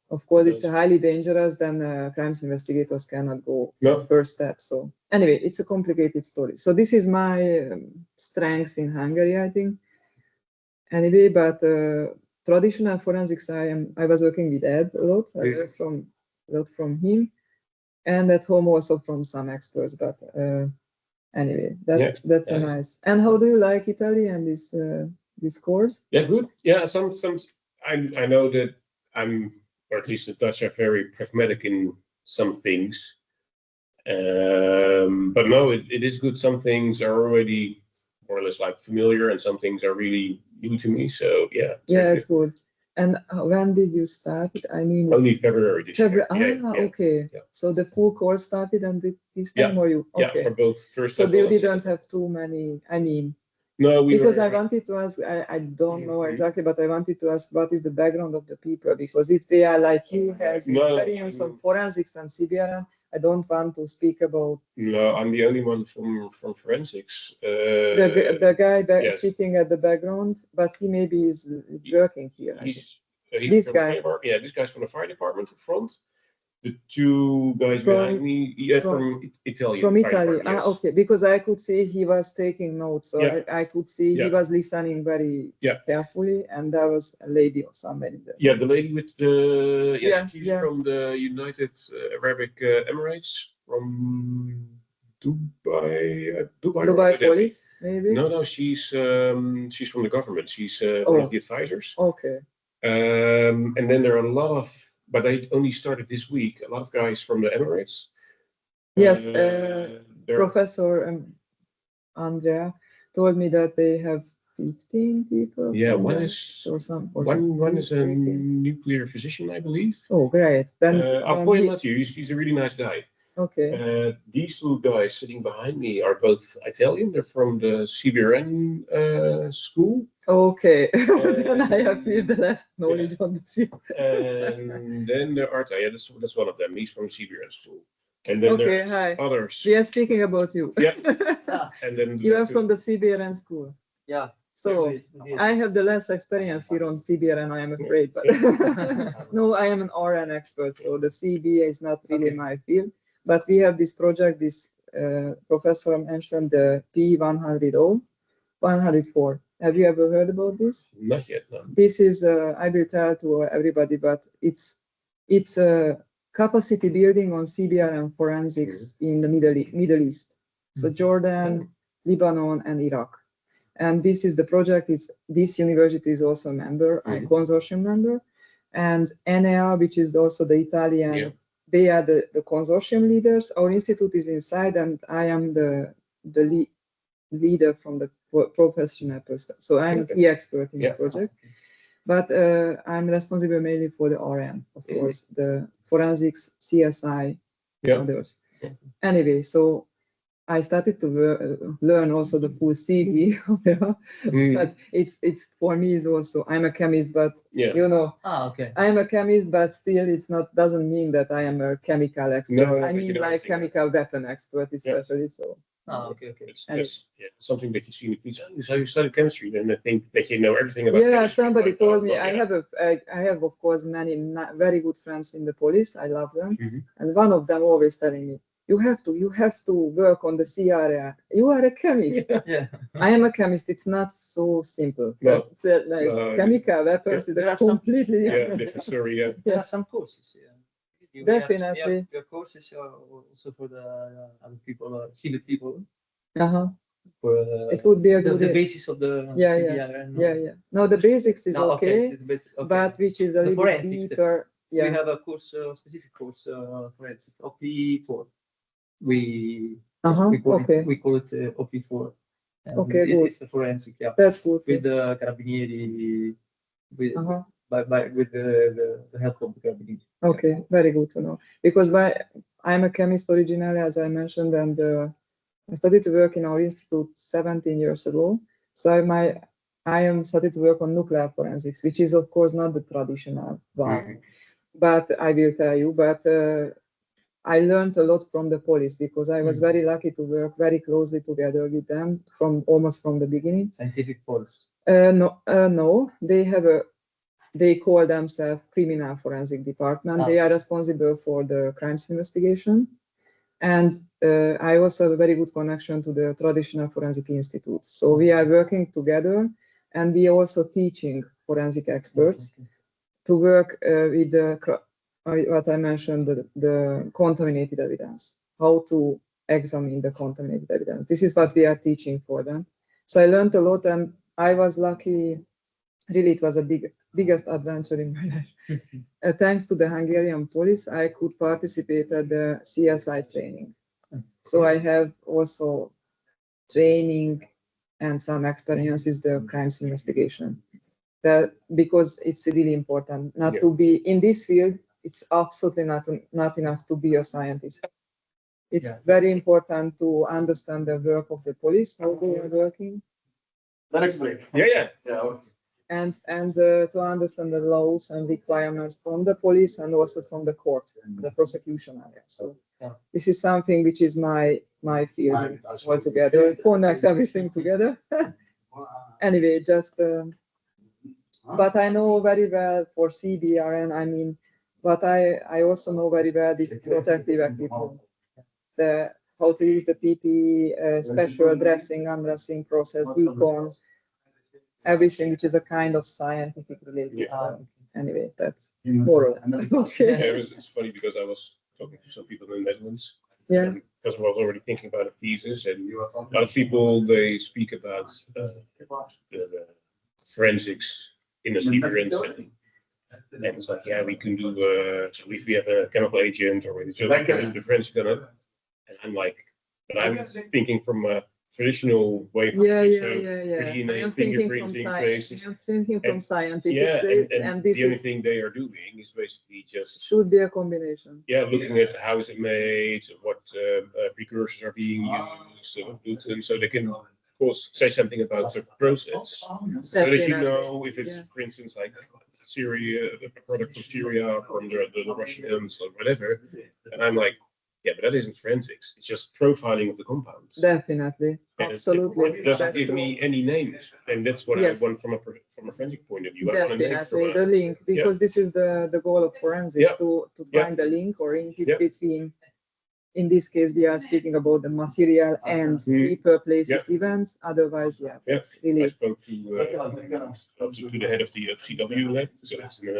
Of course, it's highly dangerous. Then crimes investigators cannot go first step. So anyway, it's a complicated story. So this is my strength in Hungary, I think. Anyway, but traditional forensics, I was working with Ed a lot. I learned a lot from him, and at home also from some experts. But anyway, that's nice. And how do you like Italy and this course? Yeah, good. Yeah, some I know that I'm, or at least the Dutch are very pragmatic in some things. But no, it is good. Some things are already more or less like familiar, and some things are really new to me. So yeah. It's good. And when did you start? I mean, only February this year. Okay. Yeah. So the full course started and this time, or you? Okay. Yeah, for both first. So you didn't have too many. I mean. No, because I wanted to ask, I don't know exactly, but I wanted to ask what is the background of the people, because if they are like you, has experience of forensics and CBRN, I don't want to speak about. No, I'm the only one from forensics. The guy sitting at the background, but he maybe is working here. He's this guy. This guy's from the fire department in front. The two guys behind me, from Italy. From Italy, okay, because I could see he was taking notes, so I could see he was listening very carefully, and there was a lady or somebody there. Yeah, the lady with the she's from the United Arab Emirates, from Dubai. Dubai police, maybe. No, she's from the government. She's one of the advisors. Okay. And then there are a lot of. But I only started this week. A lot of guys from the Emirates. Yes, Professor Andrea told me that they have 15 people. Yeah, one is a nuclear physician, I believe. Oh, great! Then I'll point him out to you. He's a really nice guy. Okay. These two guys sitting behind me are both Italian. They're from the CBRN school. Okay, then I have the last knowledge on the field. And then there are that's one of them. He's from CBRN school. And then there are others. We are speaking about you. Yeah. And then you are from the CBRN school. Yeah. So I have the less experience here on CBRN, I am afraid, but no, I am an RN expert, so the CB is not really my field. But we have this project, this professor mentioned the P100, 104. Have you ever heard about this? Not yet, no. This is, I will tell to everybody, but it's a capacity building on CBRN forensics in the Middle East. So Jordan, Lebanon, and Iraq. And this is the project. This university is also a member, a consortium member. And NEA, which is also the Italian, they are the consortium leaders. Our institute is inside, and I am the leader from the professional perspective. So I'm the expert in the project. But I'm responsible mainly for the RM, of course, the forensics, CSI, others. Anyway, so I started to learn also the full CV, but it's for me is also, I'm a chemist, but you know, I'm a chemist, but still doesn't mean that I am a chemical expert. No, I mean like chemical weapon expert, especially. So. It's something that you see. So you study chemistry, then I think that you know everything about. Yeah, somebody told me. I have of course many very good friends in the police. I love them, and one of them always telling me, you have to work on the C area. You are a chemist. I am a chemist. It's not so simple. No. Chemical weapons is a completely different story. There are some courses. Definitely. Your courses are also for the other people, civil people. It would be a good the basis of the CBRN. No, the basics is okay, but which is a little bit deeper. We have a course, specific course for it, OP4. We call it OP4. And Okay, good. It's the forensic, yeah. That's good. With the Carabinieri, with Uh-huh. with the help of the Carabinieri. Okay, very good to know. Because I'm a chemist originally, as I mentioned, and I started to work in our institute 17 years ago. So I am started to work on nuclear forensics, which is of course not the traditional one. But I will tell you. But I learned a lot from the police because I was very lucky to work very closely together with them from almost from the beginning. Scientific police. No, they call themselves criminal forensic department. They are responsible for the crimes investigation. And I also have a very good connection to the traditional forensic institute. So we are working together, and we are also teaching forensic experts to work with what I mentioned, the contaminated evidence, how to examine the contaminated evidence. This is what we are teaching for them. So I learned a lot, and I was lucky. Really, it was a biggest adventure in my life. Thanks to the Hungarian police, I could participate at the CSI training. So I have also training and some experiences the crimes investigation. Because it's really important not to be in this field. It's absolutely not enough to be a scientist. It's very important to understand the work of the police, how they are working. That explains. Yeah. And to understand the laws and requirements from the police and also from the court, the prosecution area. So this is something which is my field altogether, connect everything together. Anyway, but I know very well for CBRN, I mean, but I also know very well this protective equipment, how to use the PPE, special dressing, undressing process, beacon, everything which is a kind of scientific related. Anyway, that's more or less. Okay. It's funny because I was talking to some people in the Netherlands. Yeah. Because I was already thinking about the thesis, and a lot of people they speak about the forensics in a CBRN setting. And it's like, yeah, we can do so if we have a chemical agent or we can do the forensic on it. And I'm like, but I'm thinking from a traditional way. Yeah. DNA, I'm thinking from faces. I'm thinking from scientific. Yeah, and this the only thing they are doing is basically just should be a combination. Yeah, looking at how is it made, what precursors are being used, what gluten, so they can, of course, say something about the process, so that you know if it's, for instance, like Syria, a product from Syria, or from the Russians or whatever. And I'm like, yeah, but that isn't forensics. It's just profiling of the compounds. Definitely, And absolutely. It doesn't give me any names, and that's what I want from a forensic point of view. Definitely, the link, because this is the goal of forensics, to find the link or linkage between. In this case, we are speaking about the material and people, places, events. Otherwise, it's really. I spoke to the head of the CW lab.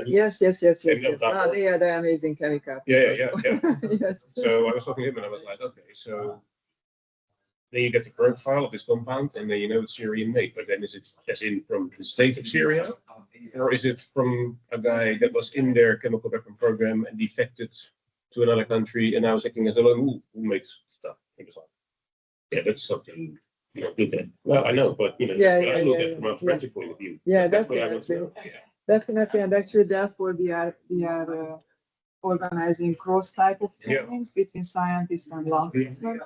Yes. They are the amazing chemical. Yeah. Yes. So I was talking to him, and I was like, okay, so then you get the profile of this compound, and then you know it's Syrian made. But then is it as in from the state of Syria, or is it from a guy that was in their chemical weapon program and defected to another country, and I was thinking as a who makes stuff? He was like, yeah, that's something you don't look at. Well, I know, but that's what I look at from a forensic point of view. Yeah, definitely. Definitely, and actually, therefore, we are organizing cross type of trainings between scientists and law enforcement.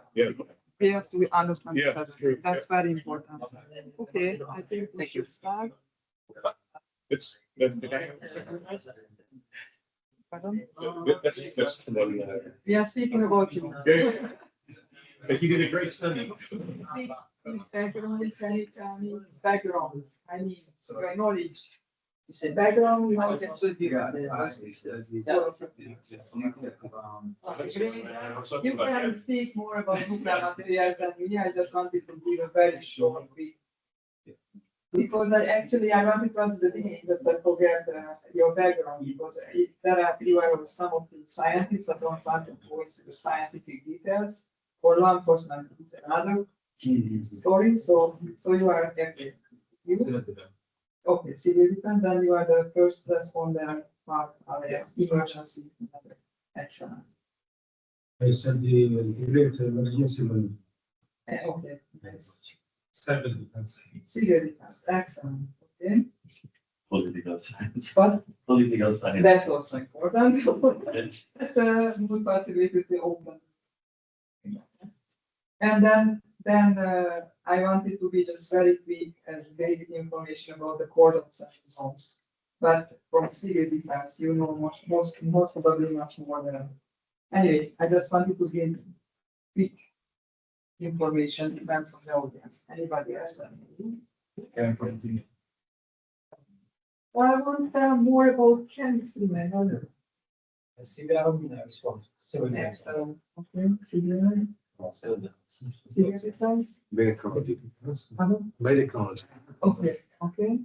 We have to understand each other. That's very important. Okay, I think we should start. Pardon? We are speaking about you. But you did a great study. Background, background. I mean, your knowledge. You said background, knowledge. You can speak more about nuclear materials than me. I just wanted to give a very short brief. Because I wanted to answer the beginning that I forget your background, because you are some of the scientists that don't want to go into the scientific details, or law enforcement is another story. So you are okay, civil defense, then you are the first responder part of emergency. Excellent. I said the emergency. Okay, nice. Civil defense, excellent. Okay. Political science. But Political science. that's also important. That's a good possibility to open. And then I wanted to be just very quick as basic information about the coordinates and zones. But from civil defense, you know most probably much more than. Anyways, I just wanted to give quick information depends on the audience. Anybody else? Well, I want to tell more about chemistry, my brother. Excellent. Okay, civil. Civil defense. Biotechnology. Pardon? Biotechnology. Okay, okay.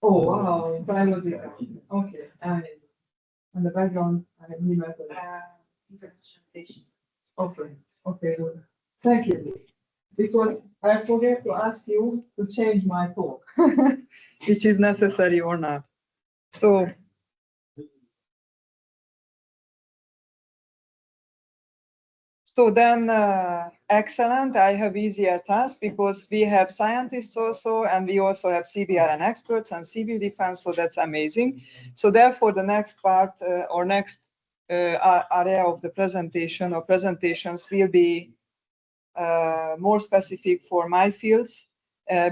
Oh, wow, biology. Okay, and on the background, I have new method. International relations. Okay, okay, good. Thank you. Because I forget to ask you to change my talk, which is necessary or not. So then, excellent, I have easier task because we have scientists also, and we also have CBRN experts and civil defense, so that's amazing. So therefore, the next part or next area of the presentation or presentations will be more specific for my fields,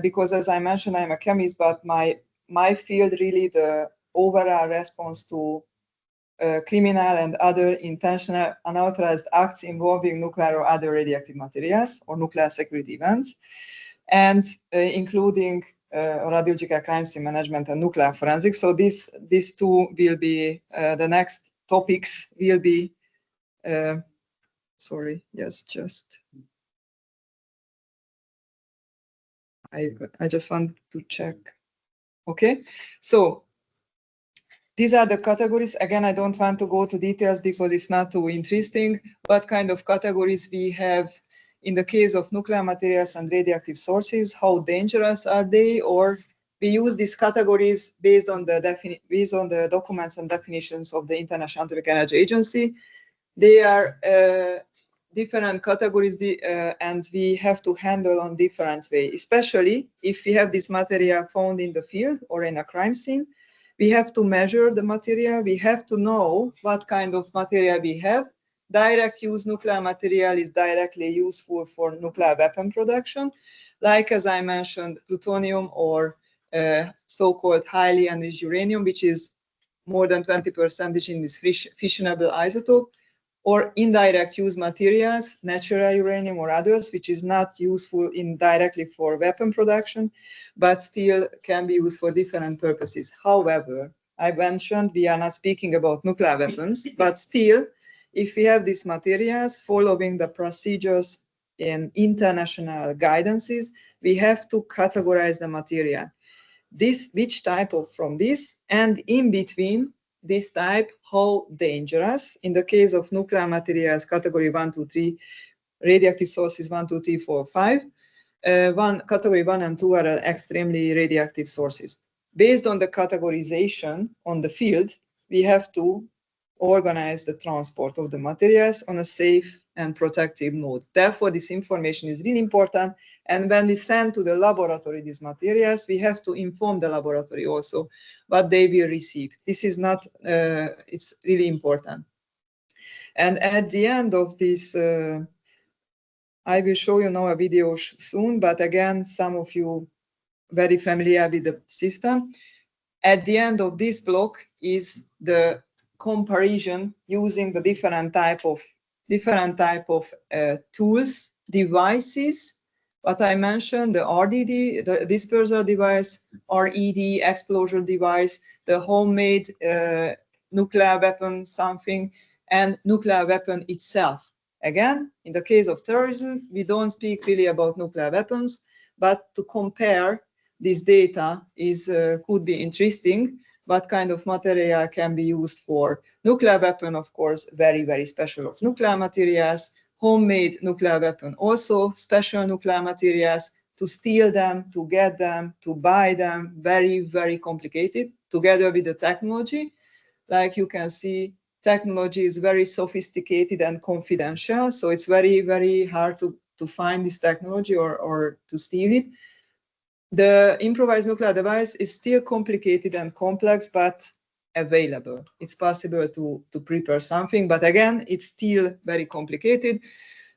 because as I mentioned, I'm a chemist, but my field really the overall response to criminal and other intentional unauthorized acts involving nuclear or other radioactive materials or nuclear security events, and including radiological crime scene management and nuclear forensics. So these two will be the next topics will be, sorry, yes, just, I just want to check. Okay, so these are the categories. Again, I don't want to go to details because it's not too interesting. What kind of categories we have in the case of nuclear materials and radioactive sources? How dangerous are they? Or we use these categories based on the documents and definitions of the International Atomic Energy Agency. They are different categories, and we have to handle on different way. Especially if we have this material found in the field or in a crime scene. We have to measure the material. We have to know what kind of material we have. Direct use nuclear material is directly useful for nuclear weapon production, like as I mentioned, plutonium or so-called highly enriched uranium, which is more than 20% in this fissionable isotope, or indirect use materials, natural uranium or others, which is not useful directly for weapon production, but still can be used for different purposes. However, I mentioned we are not speaking about nuclear weapons, but still, if we have these materials following the procedures in international guidances, we have to categorize the material. Which type of from this, and in between this type, how dangerous. In the case of nuclear materials, category 1, 2, 3, radioactive sources 1, 2, 3, 4, 5. Category 1 and 2 are extremely radioactive sources. Based on the categorization on the field, we have to organize the transport of the materials on a safe and protective mode. Therefore, this information is really important. And when we send to the laboratory these materials, we have to inform the laboratory also what they will receive. This is not, it's really important. And at the end of this, I will show you now a video soon, but again, some of you very familiar with the system. At the end of this block is the comparison using the different type of tools, devices. What I mentioned, the RDD, the dispersal device, RED, explosion device, the homemade nuclear weapon something, and nuclear weapon itself. Again, in the case of terrorism, we don't speak really about nuclear weapons, but to compare this data could be interesting. What kind of material can be used for nuclear weapon? Of course, very, very special of nuclear materials. Homemade nuclear weapon, also special nuclear materials. To steal them, to get them, to buy them, very, very complicated. Together with the technology, like you can see, technology is very sophisticated and confidential. So it's very, very hard to to find this technology or to steal it. The improvised nuclear device is still complicated and complex, but available. It's possible to prepare something, but again, it's still very complicated.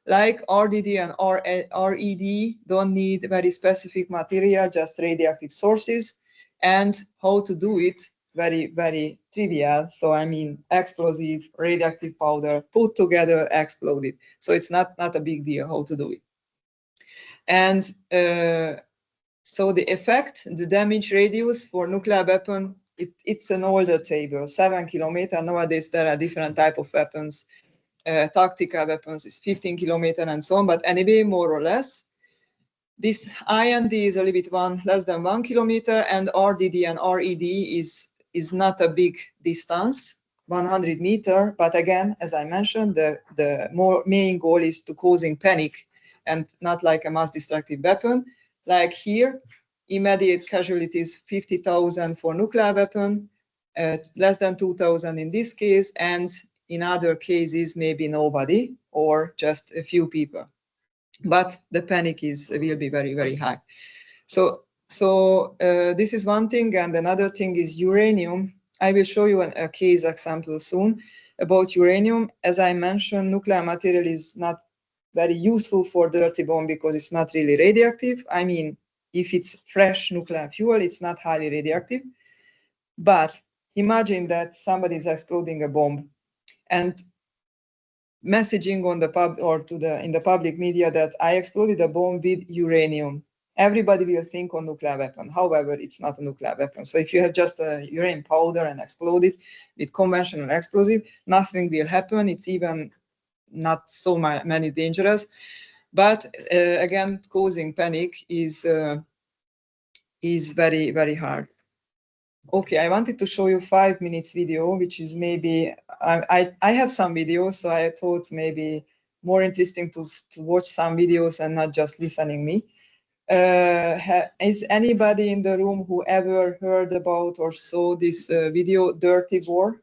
Like RDD and RED don't need very specific material, just radioactive sources. And how to do it, very, very trivial. So I mean, explosive, radioactive powder, put together, exploded. So it's not a big deal how to do it. And so the effect, the damage radius for nuclear weapon, it's an older table, 7 kilometers. Nowadays, there are different type of weapons. Tactical weapons is 15 kilometers and so on. But anyway, more or less, this IND is a little bit less than 1 kilometer, and RDD and RED is not a big distance, 100 meters. But again, as I mentioned, the main goal is to causing panic and not like a mass destructive weapon. Like here, immediate casualties 50,000 for nuclear weapon, less than 2,000 in this case, and in other cases maybe nobody or just a few people. But the panic will be very, very high. So this is one thing, and another thing is uranium. I will show you a case example soon about uranium. As I mentioned, nuclear material is not very useful for dirty bomb because it's not really radioactive. I mean, if it's fresh nuclear fuel, it's not highly radioactive. But imagine that somebody is exploding a bomb and messaging on the pub or in the public media that I exploded a bomb with uranium. Everybody will think on nuclear weapon. However, it's not a nuclear weapon. So if you have just a uranium powder and explode it with conventional explosive, nothing will happen. It's even not so many dangerous. But again, causing panic is very, very hard. Okay, I wanted to show you 5 minutes video, which is maybe, I have some videos, so I thought maybe more interesting to watch some videos and not just listening me. Is anybody in the room who ever heard about or saw this video, Dirty War?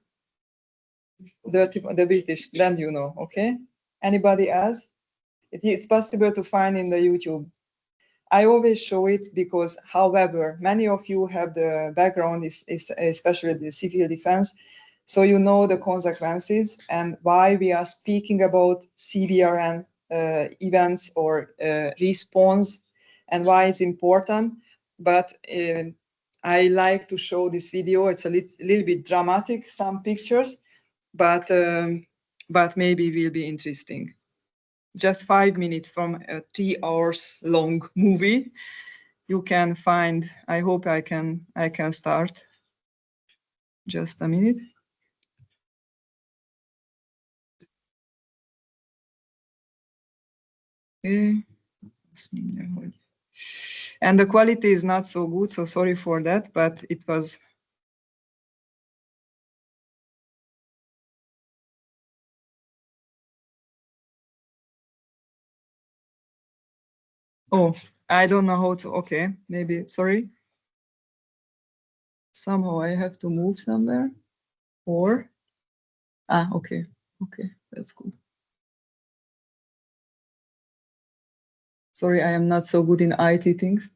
The British, then you know, okay? Anybody else? It's possible to find in the YouTube. I always show it because, however, many of you have the background, especially the civil defense, so you know the consequences and why we are speaking about CBRN events or response and why it's important. But I like to show this video. It's a little bit dramatic, some pictures, but maybe it will be interesting. Just 5 minutes from a 3 hours long movie. You can find, I hope I can start. Just a minute. Okay. And the quality is not so good, so sorry for that, but it was. Oh, I don't know how to, okay, maybe, sorry. Somehow I have to move somewhere or, okay, that's good. Sorry, I am not so good in IT things.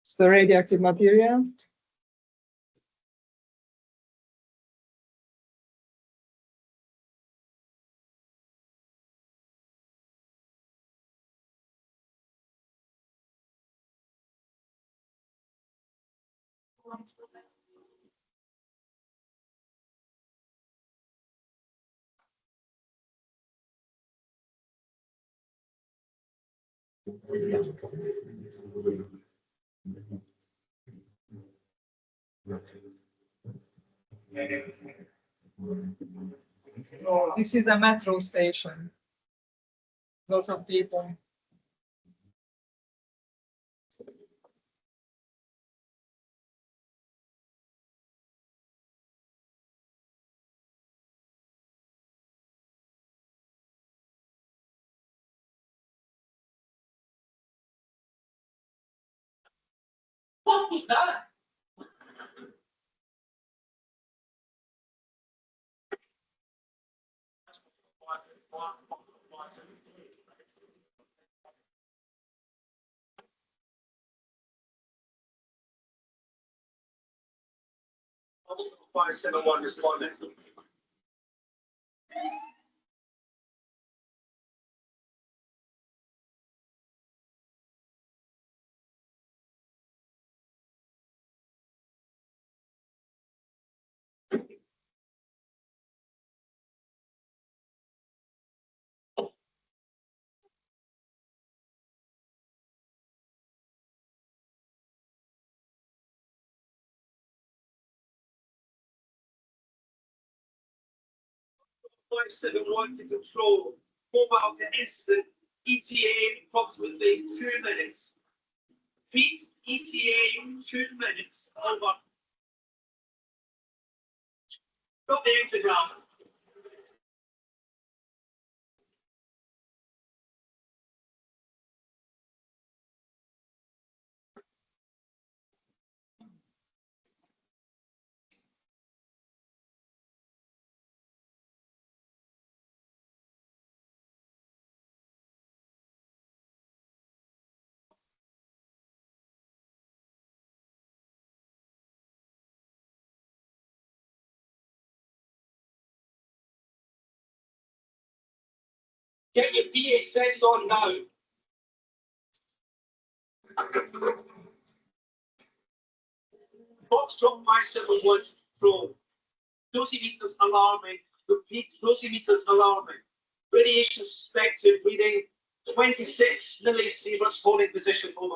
It's the radioactive material. Oh, this is a metro station. lots of people. Responding. Flight 71 to control. Mobile to incident. ETA approximately 2 minutes. Repeat, ETA 2 minutes. Over. Got the intergram. Get your BA sets on now. Foxtrot 571 control. Dosimeters alarming. Repeat, dosimeters alarming. Radiation suspected, reading 26 millisieverts, holding position. Over.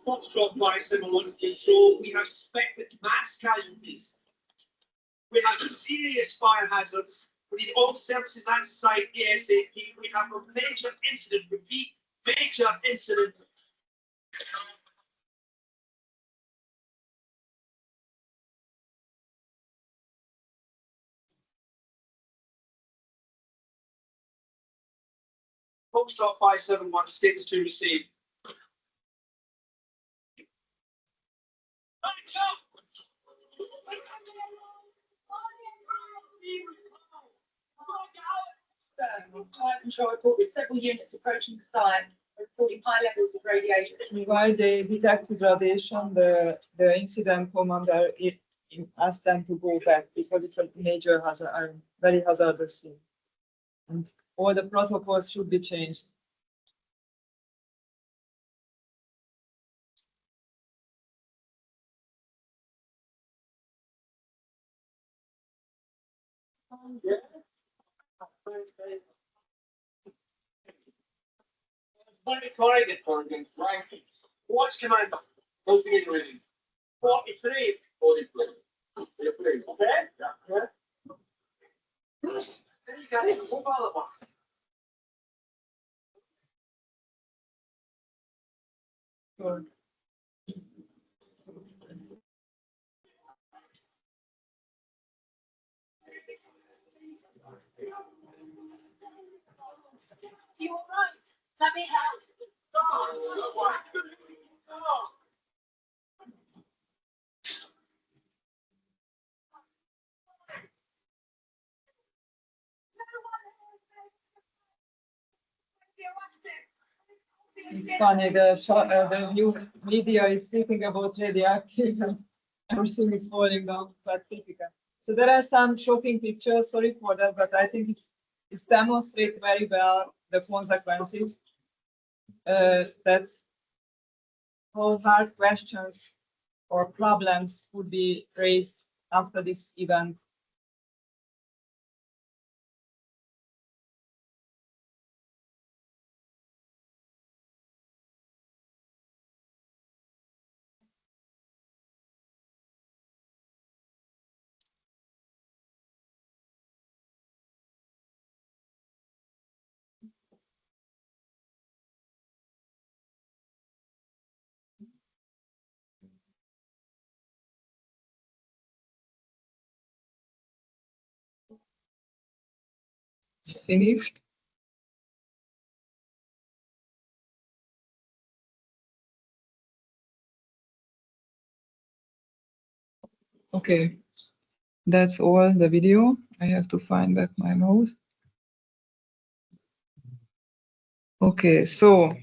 Foxtrot 571 control. We have suspected mass casualties. We have serious fire hazards. We need all services at site ASAP. We have a major incident. Repeat, major incident. Foxtrot 571, status to receive. Fire control report with several units approaching the site, reporting high levels of radiation. While they detected radiation, the incident commander asked them to go back because it's a major hazard, very hazardous thing. And all the protocols should be changed. Watch commander. Posting in ready. 43. 43. Okay? Yeah. There you go. Mobile one. So, You all right? Let me help. it's funny, the new media is speaking about radioactive and everything is falling down, but typical. So there are some shocking pictures, sorry for that, but I think it's demonstrate very well the consequences. That's how hard questions or problems could be raised after this event. It's finished. Okay, that's all the video. I have to find back my mouse. Okay, so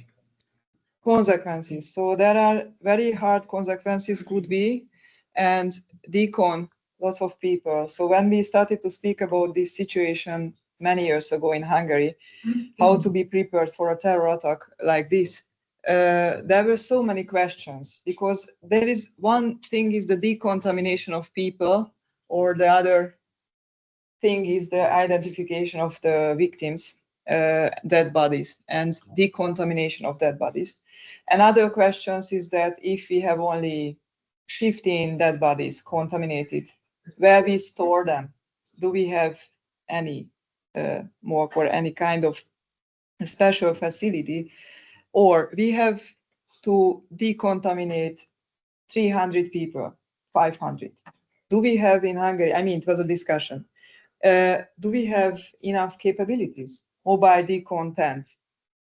consequences. So there are very hard consequences could be, and decon lots of people. So when we started to speak about this situation many years ago in Hungary, how to be prepared for a terror attack like this, there were so many questions, because there is one thing is the decontamination of people, or the other thing is the identification of the victims, dead bodies, and decontamination of dead bodies. Another question is that if we have only 15 dead bodies contaminated, where we store them? Do we have any more or any kind of special facility? Or we have to decontaminate 300 people, 500. Do we have in Hungary, I mean, it was a discussion. Do we have enough capabilities? Mobile decontent.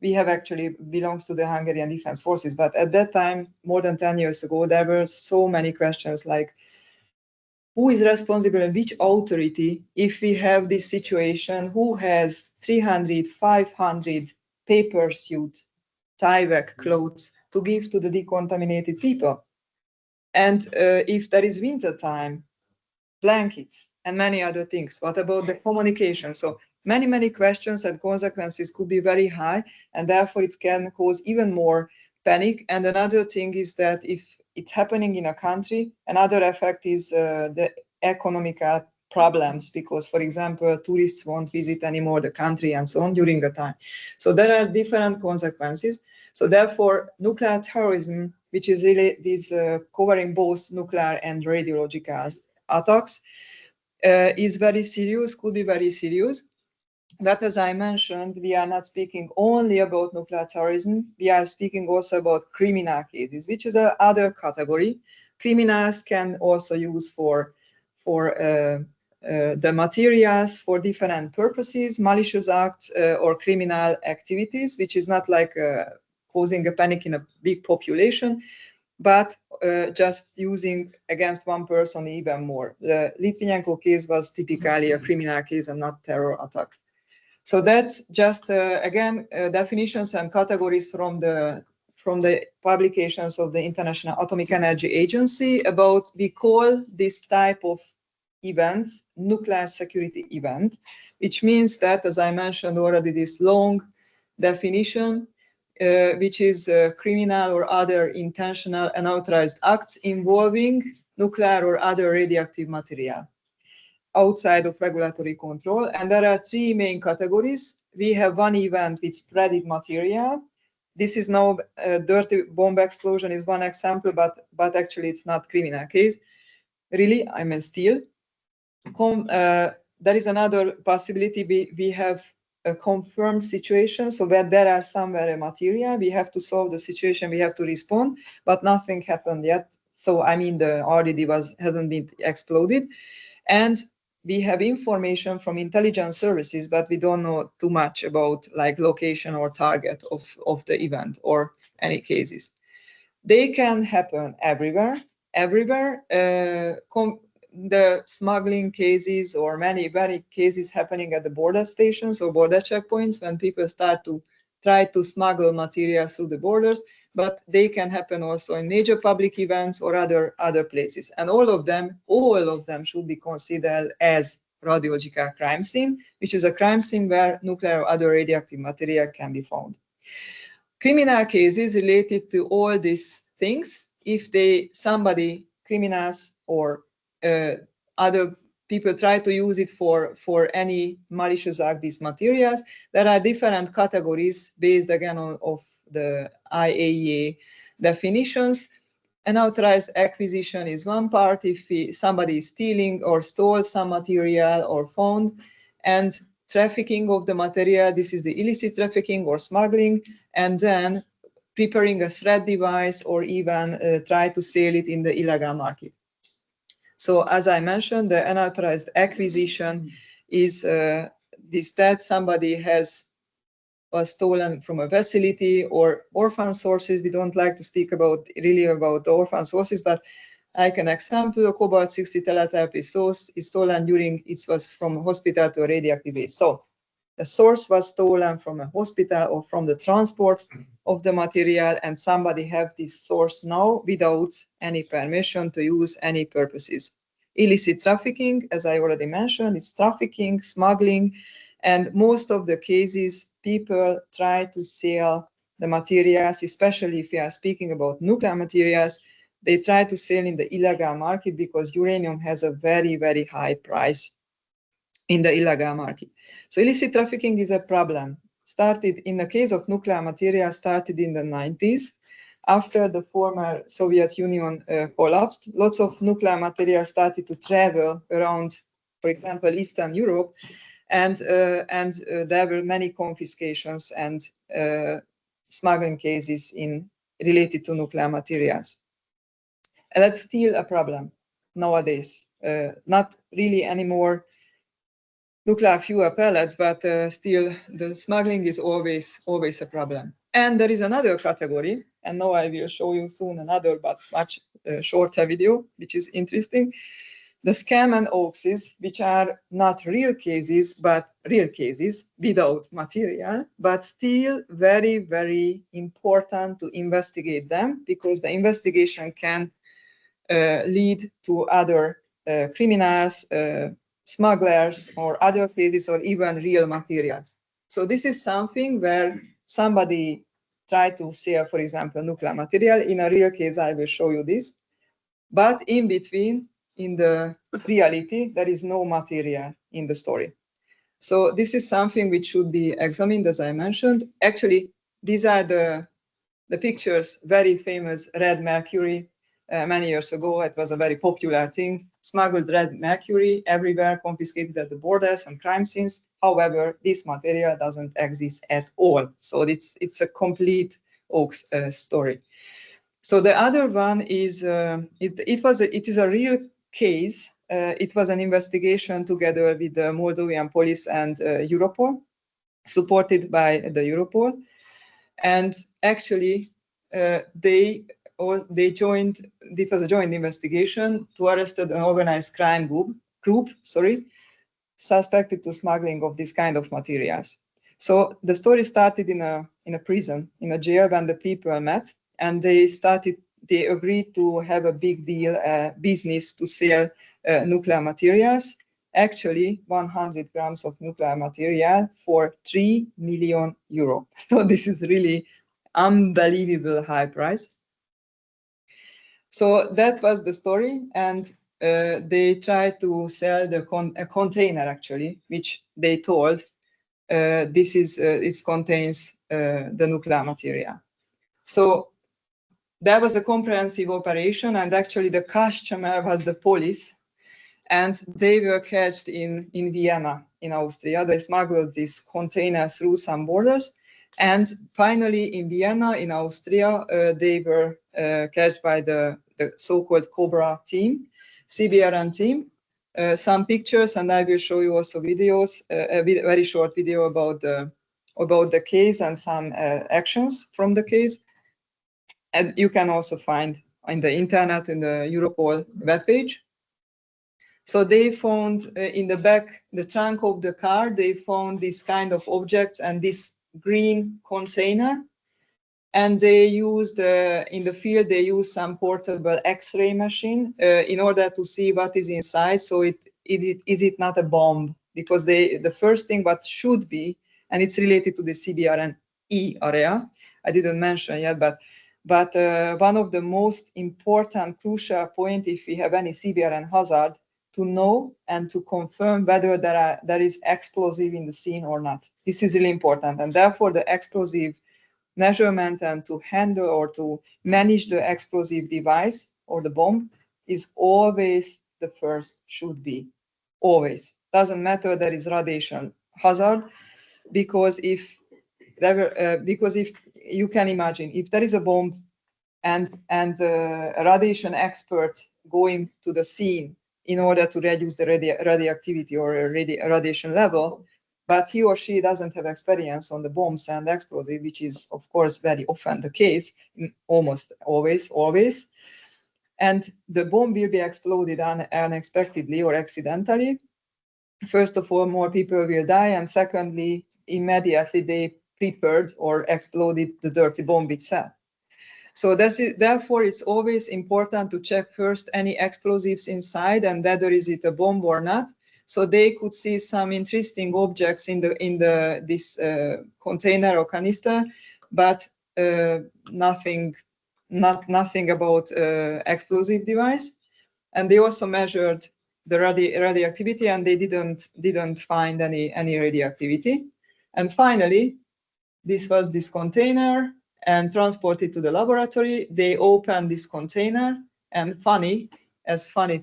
We have actually belongs to the Hungarian Defense Forces, but at that time, more than 10 years ago, there were so many questions like, who is responsible and which authority, if we have this situation, who has 300, 500 paper suit, Tyvek clothes to give to the decontaminated people? And if there is winter time, blankets and many other things. What about the communication? So many questions and consequences could be very high, and therefore it can cause even more panic. And another thing is that if it's happening in a country, another effect is the economical problems, because, for example, tourists won't visit anymore the country and so on during the time. So there are different consequences. So therefore, nuclear terrorism, which is really this covering both nuclear and radiological attacks, is very serious, could be very serious. But as I mentioned, we are not speaking only about nuclear terrorism. We are speaking also about criminal cases, which is another category. Criminals can also use for the materials for different purposes, malicious acts or criminal activities, which is not like causing a panic in a big population, but just using against one person even more. The Litvinenko case was typically a criminal case and not terror attack. So that's just again definitions and categories from the publications of the International Atomic Energy Agency about, we call this type of event nuclear security event, which means that, as I mentioned already, this long definition, which is criminal or other intentional unauthorized acts involving nuclear or other radioactive material outside of regulatory control. And there are three main categories. We have one event with spreaded material. This is now a dirty bomb explosion is one example, but actually it's not criminal case. Really, I mean still. There is another possibility. We have a confirmed situation, so where there are somewhere material, we have to solve the situation, we have to respond, but nothing happened yet. So I mean the RDD hasn't been exploded. And we have information from intelligence services, but we don't know too much about like location or target of the event or any cases. They can happen everywhere. The smuggling cases or many cases happening at the border stations or border checkpoints when people start to try to smuggle material through the borders, but they can happen also in major public events or other places. And all of them should be considered as radiological crime scene, which is a crime scene where nuclear or other radioactive material can be found. Criminal cases related to all these things, if somebody, criminals or other people try to use it for any malicious act, these materials, there are different categories based again of the IAEA definitions. Unauthorized acquisition is one part, if somebody is stealing or stole some material or found, and trafficking of the material, this is the illicit trafficking or smuggling, and then preparing a threat device or even try to sell it in the illegal market. So as I mentioned, the unauthorized acquisition is this death, somebody was stolen from a facility or orphan sources. We don't like to speak about the orphan sources, but like an example, a cobalt-60 teletherapy source is stolen during it was from a hospital to a radioactive waste. So the source was stolen from a hospital or from the transport of the material, and somebody have this source now without any permission to use any purposes. Illicit trafficking, as I already mentioned, it's trafficking, smuggling, and most of the cases, people try to sell the materials, especially if we are speaking about nuclear materials, they try to sell in the illegal market because uranium has a very, very high price in the illegal market. So illicit trafficking is a problem. Started in the case of nuclear material, started in the 90s. After the former Soviet Union collapsed, lots of nuclear material started to travel around, for example, Eastern Europe, and there were many confiscations and smuggling cases related to nuclear materials. And that's still a problem nowadays. Not really anymore nuclear fuel pellets, but still the smuggling is always a problem. And there is another category, and now I will show you soon another but much shorter video, which is interesting. The scam and hoaxes, which are not real cases, but real cases without material, but still very, very important to investigate them, because the investigation can lead to other criminals, smugglers, or other cases, or even real material. So this is something where somebody tried to sell, for example, nuclear material. In a real case, I will show you this. But in between, in the reality, there is no material in the story. So this is something which should be examined, as I mentioned. Actually, these are the pictures, very famous red mercury. Many years ago, it was a very popular thing. Smuggled red mercury everywhere, confiscated at the borders and crime scenes. However, this material doesn't exist at all. So it's a complete hoax story. So the other one is it is a real case. It was an investigation together with the Moldovan police and Europol, supported by the Europol, and actually they joined. It was a joint investigation to arrest an organized crime group, suspected to smuggling of this kind of materials. So the story started in a prison, in a jail, when the people met, and they agreed to have a big deal business to sell nuclear materials. Actually, 100 grams of nuclear material for 3 million euro. So this is really unbelievable high price. So that was the story, and they tried to sell a container, actually, which they told it contains the nuclear material. So that was a comprehensive operation, and actually the customer was the police, and they were catched in Vienna, in Austria. They smuggled this container through some borders, and finally in Vienna, in Austria, they were catched by the so-called Cobra team, CBRN team. Some pictures, and I will show you also videos, a very short video about the case and some actions from the case. And you can also find on the internet, in the Europol webpage. So they found in the back, the trunk of the car, they found this kind of objects and this green container. And they used, in the field, they used some portable X-ray machine in order to see what is inside. So is it not a bomb? Because the first thing what should be, and it's related to the CBRNE area, I didn't mention yet, but one of the most important, crucial point, if we have any CBRN hazard, to know and to confirm whether there is explosive in the scene or not. This is really important, and therefore the explosive measurement and to handle or to manage the explosive device or the bomb is always the first, should be, always. Doesn't matter there is radiation hazard, because if you can imagine, if there is a bomb and a radiation expert going to the scene in order to reduce the radioactivity or radiation level, but he or she doesn't have experience on the bombs and explosive, which is of course very often the case, almost always. And the bomb will be exploded unexpectedly or accidentally. First of all, more people will die, and secondly, immediately they prepared or exploded the dirty bomb itself. So therefore, it's always important to check first any explosives inside and whether is it a bomb or not. So they could see some interesting objects in this container or canister, but nothing about explosive device. And they also measured the radioactivity, and they didn't find any radioactivity. And finally, this was this container and transported to the laboratory. They opened this container, and funny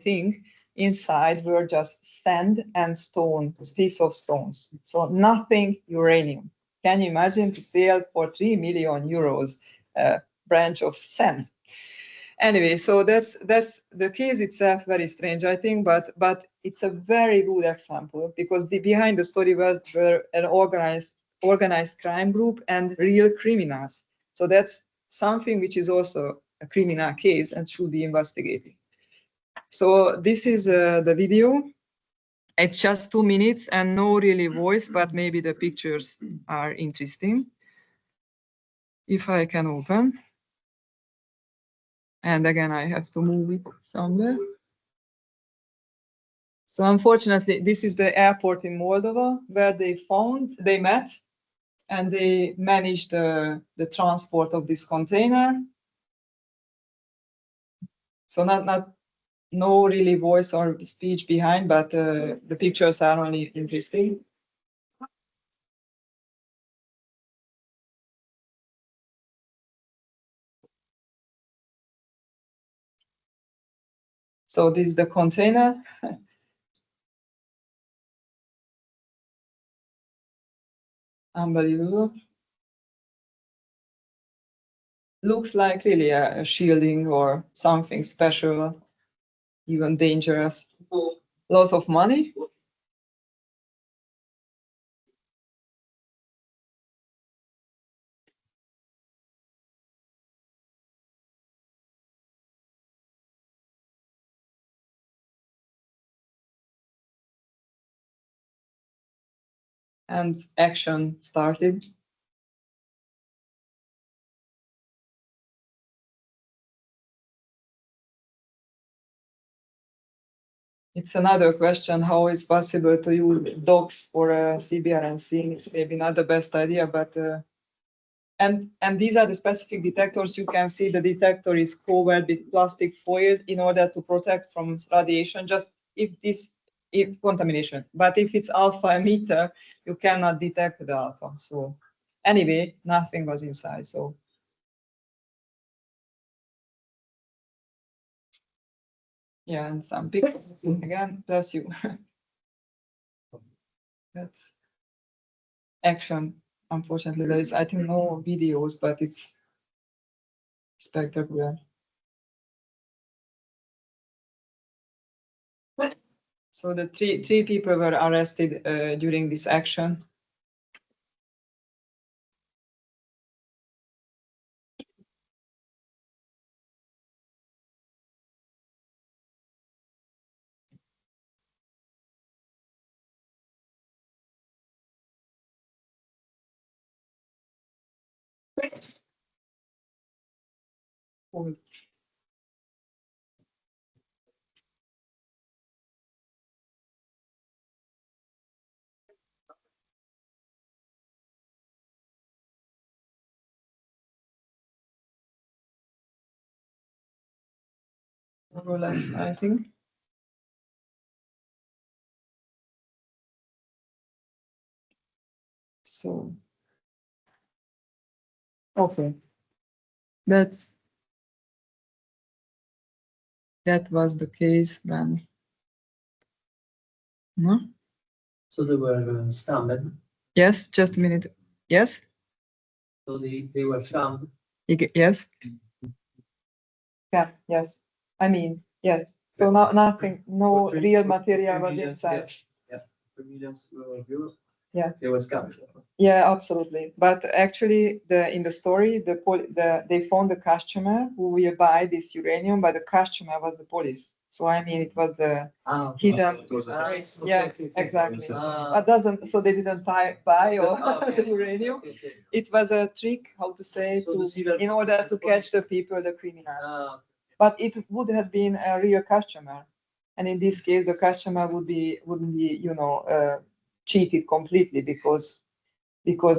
thing, inside were just sand and stone, piece of stones. So nothing uranium. Can you imagine to sell for 3 million euros a branch of sand? Anyway, so that's the case itself very strange, I think, but it's a very good example because behind the story were an organized crime group and real criminals. So that's something which is also a criminal case and should be investigated. So this is the video. It's just 2 minutes and no really voice, but maybe the pictures are interesting. If I can open. And again, I have to move it somewhere. So unfortunately, this is the airport in Moldova where they met, and they managed the transport of this container. So no really voice or speech behind, but the pictures are only interesting. So this is the container. Unbelievable. Looks like really a shielding or something special, even dangerous. Lots of money. And action started. It's another question, how is possible to use dogs for a CBRNC? It's maybe not the best idea, but and these are the specific detectors. You can see the detector is covered with plastic foil in order to protect from radiation, just if contamination. But if it's alpha emitter, you cannot detect the alpha. So anyway, nothing was inside. So yeah, and some pictures again, bless you. That's action. Unfortunately, there is, I think, no videos, but it's spectacular. So the three people were arrested during this action. More or less, I think. So, okay, that was the case when. No? So they were scammed. Yes, just a minute. Yes. So they were scammed. Yes. Yeah. Yes. I mean, yes. So nothing, no real material was inside. Yeah. For millions of euros. It was captured. Yeah, absolutely. But actually, in the story, they found the customer who will buy this uranium, but the customer was the police. So I mean, it was the hidden. It was a Yeah, exactly. But doesn't so they didn't buy or the uranium. It was a trick, how to say, in order to catch the people, the criminals. But it would have been a real customer, and in this case, the customer wouldn't be cheated completely because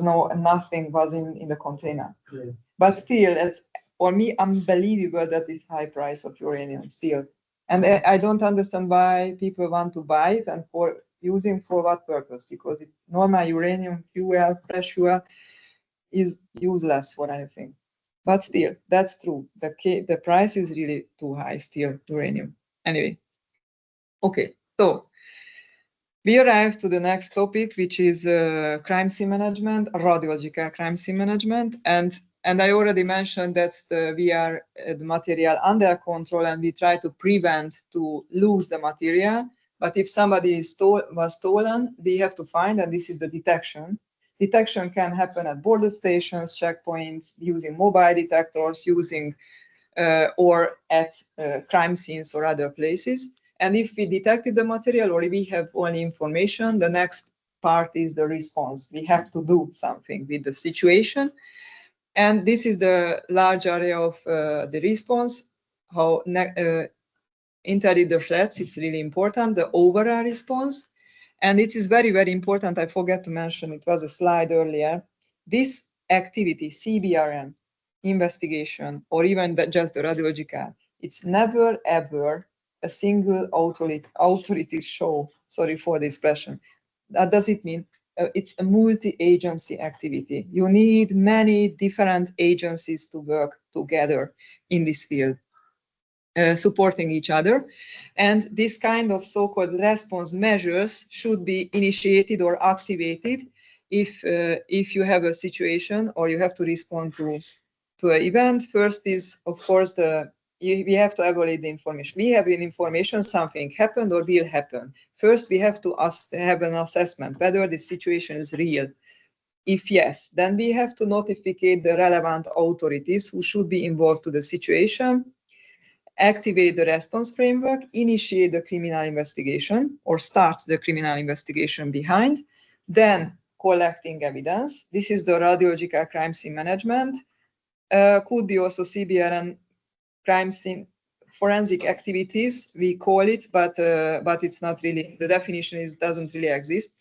nothing was in the container. Yeah. But still, it's for me unbelievable that this high price of uranium still. And I don't understand why people want to buy it and for what purpose? Because normal uranium fuel, fresh fuel, is useless for anything. But still, that's true. The price is really too high still, uranium. Anyway, okay, so we arrive to the next topic, which is crime scene management, radiological crime scene management, and I already mentioned that we are the material under control, and we try to prevent to lose the material. But if somebody was stolen, we have to find, and this is the detection. Detection can happen at border stations, checkpoints, using mobile detectors, or at crime scenes or other places. And if we detected the material or we have only information, the next part is the response. We have to do something with the situation. And this is the large area of the response, how entered the threats, it's really important, the overall response. And it is very, very important, I forgot to mention, it was a slide earlier, this activity, CBRN, investigation, or even just the radiological, it's never ever a single authority show, sorry for the expression. That does it mean? It's a multi-agency activity. You need many different agencies to work together in this field. Supporting each other, and this kind of so-called response measures should be initiated or activated if you have a situation or you have to respond to an event. First is, of course, we have to evaluate the information. We have information something happened or will happen. First, we have to have an assessment whether the situation is real. If yes, then we have to notify the relevant authorities who should be involved to the situation, activate the response framework, initiate the criminal investigation or start the criminal investigation behind, then collecting evidence. This is the radiological crime scene management. Could be also CBRN crime scene forensic activities, we call it, but it's not really, the definition doesn't really exist.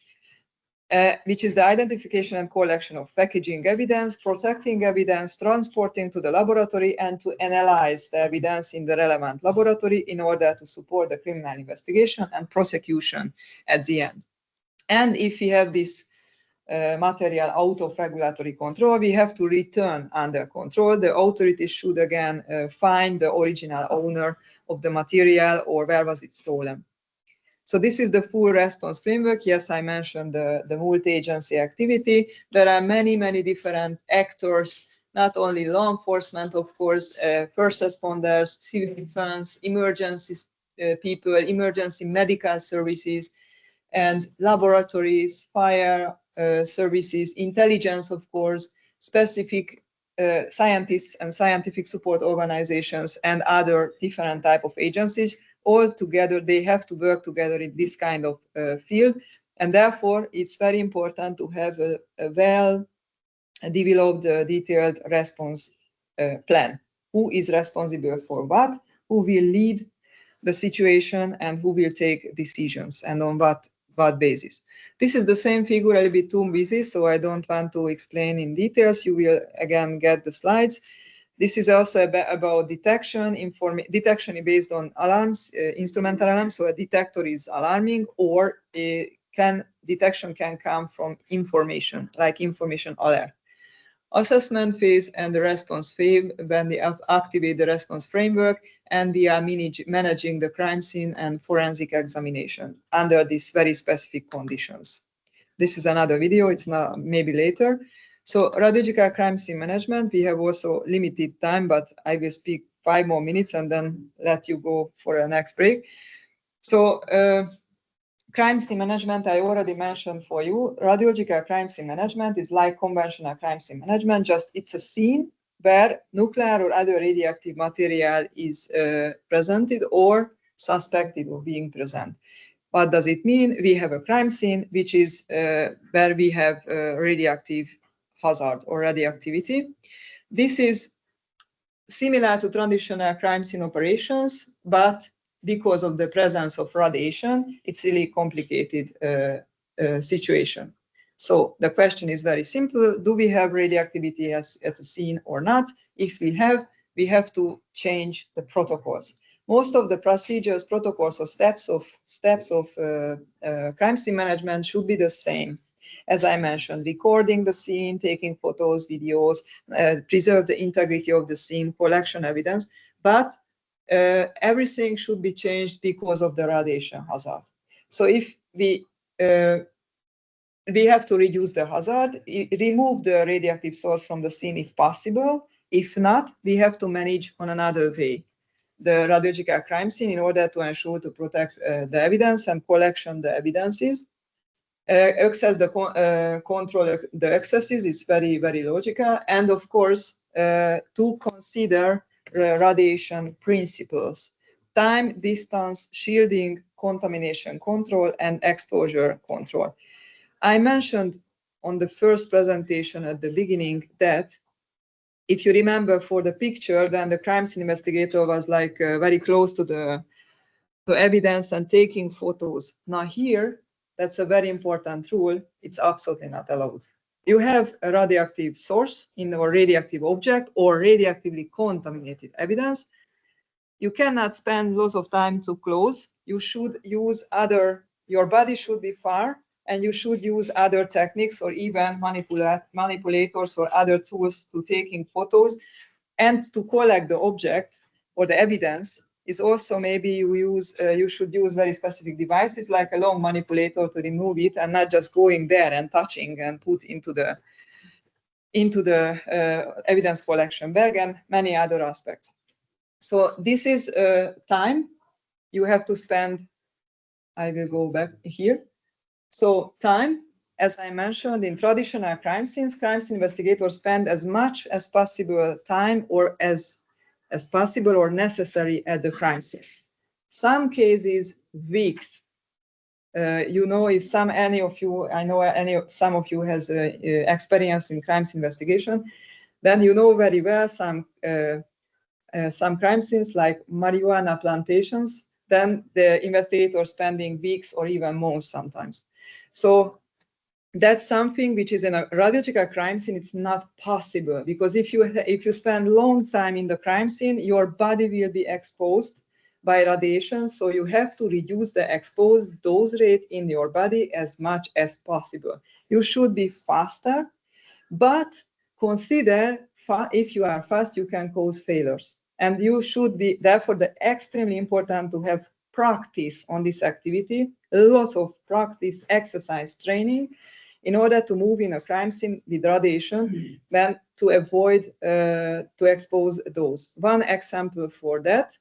Which is the identification and collection of packaging evidence, protecting evidence, transporting to the laboratory, and to analyze the evidence in the relevant laboratory in order to support the criminal investigation and prosecution at the end. And if we have this material out of regulatory control, we have to return under control. The authorities should again find the original owner of the material or where was it stolen. So this is the full response framework. Yes, I mentioned the multi-agency activity. There are many, many different actors, not only law enforcement, of course, first responders, civil defense, emergency people, emergency medical services, and laboratories, fire services, intelligence, of course, specific scientists and scientific support organizations, and other different type of agencies. All together, they have to work together in this kind of field. And therefore, it's very important to have a well-developed, detailed response plan. Who is responsible for what? Who will lead the situation? And who will take decisions? And on what basis? This is the same figure, a little bit too busy, so I don't want to explain in details. You will, again, get the slides. This is also about detection. Detection is based on alarms, instrumental alarms. So a detector is alarming, or detection can come from information, like information alert. Assessment phase and the response phase, when they activate the response framework, and we are managing the crime scene and forensic examination under these very specific conditions. This is another video. It's not, maybe later. So radiological crime scene management, we have also limited time, but I will speak 5 more minutes and then let you go for a next break. So Crime scene management, I already mentioned for you. Radiological crime scene management is like conventional crime scene management, just it's a scene where nuclear or other radioactive material is presented or suspected of being present. What does it mean? We have a crime scene, which is where we have radioactive hazard or radioactivity. This is similar to traditional crime scene operations, but because of the presence of radiation, it's really complicated situation. So the question is very simple. Do we have radioactivity at a scene or not? If we have to change the protocols. Most of the procedures, protocols, or steps of crime scene management should be the same. As I mentioned, recording the scene, taking photos, videos, preserve the integrity of the scene, collection evidence, but everything should be changed because of the radiation hazard. So if we have to reduce the hazard, remove the radioactive source from the scene if possible. If not, we have to manage on another way the radiological crime scene in order to ensure to protect the evidence and collection the evidences. Access the control the excesses is very, very logical, and of course to consider radiation principles: time, distance, shielding, contamination control, and exposure control. I mentioned on the first presentation at the beginning that if you remember for the picture, then the crime scene investigator was like very close to the evidence and taking photos. Now here, that's a very important rule. It's absolutely not allowed. You have a radioactive source in or radioactive object or radioactively contaminated evidence. You cannot spend lots of time too close. You should use your body should be far, and you should use other techniques or even manipulators or other tools to taking photos and to collect the object or the evidence. Is also maybe you should use very specific devices like a long manipulator to remove it and not just going there and touching and put into the evidence collection bag and many other aspects. So this is time you have to spend. I will go back here. So time, as I mentioned, in traditional crime scene investigators spend as much as possible time or as possible or necessary at the crime scenes. Some cases, weeks. If some of you has experience in crimes investigation, then you know very well some crime scenes like marijuana plantations, then the investigator spending weeks or even months sometimes. So that's something which is in a radiological crime scene, it's not possible, because if you spend long time in the crime scene, your body will be exposed by radiation. So you have to reduce the exposed dose rate in your body as much as possible. You should be faster, but consider if you are fast, you can cause failures. And you should be, therefore, extremely important to have practice on this activity, lots of practice, exercise, training, in order to move in a crime scene with radiation, then to avoid to expose those. One example for that,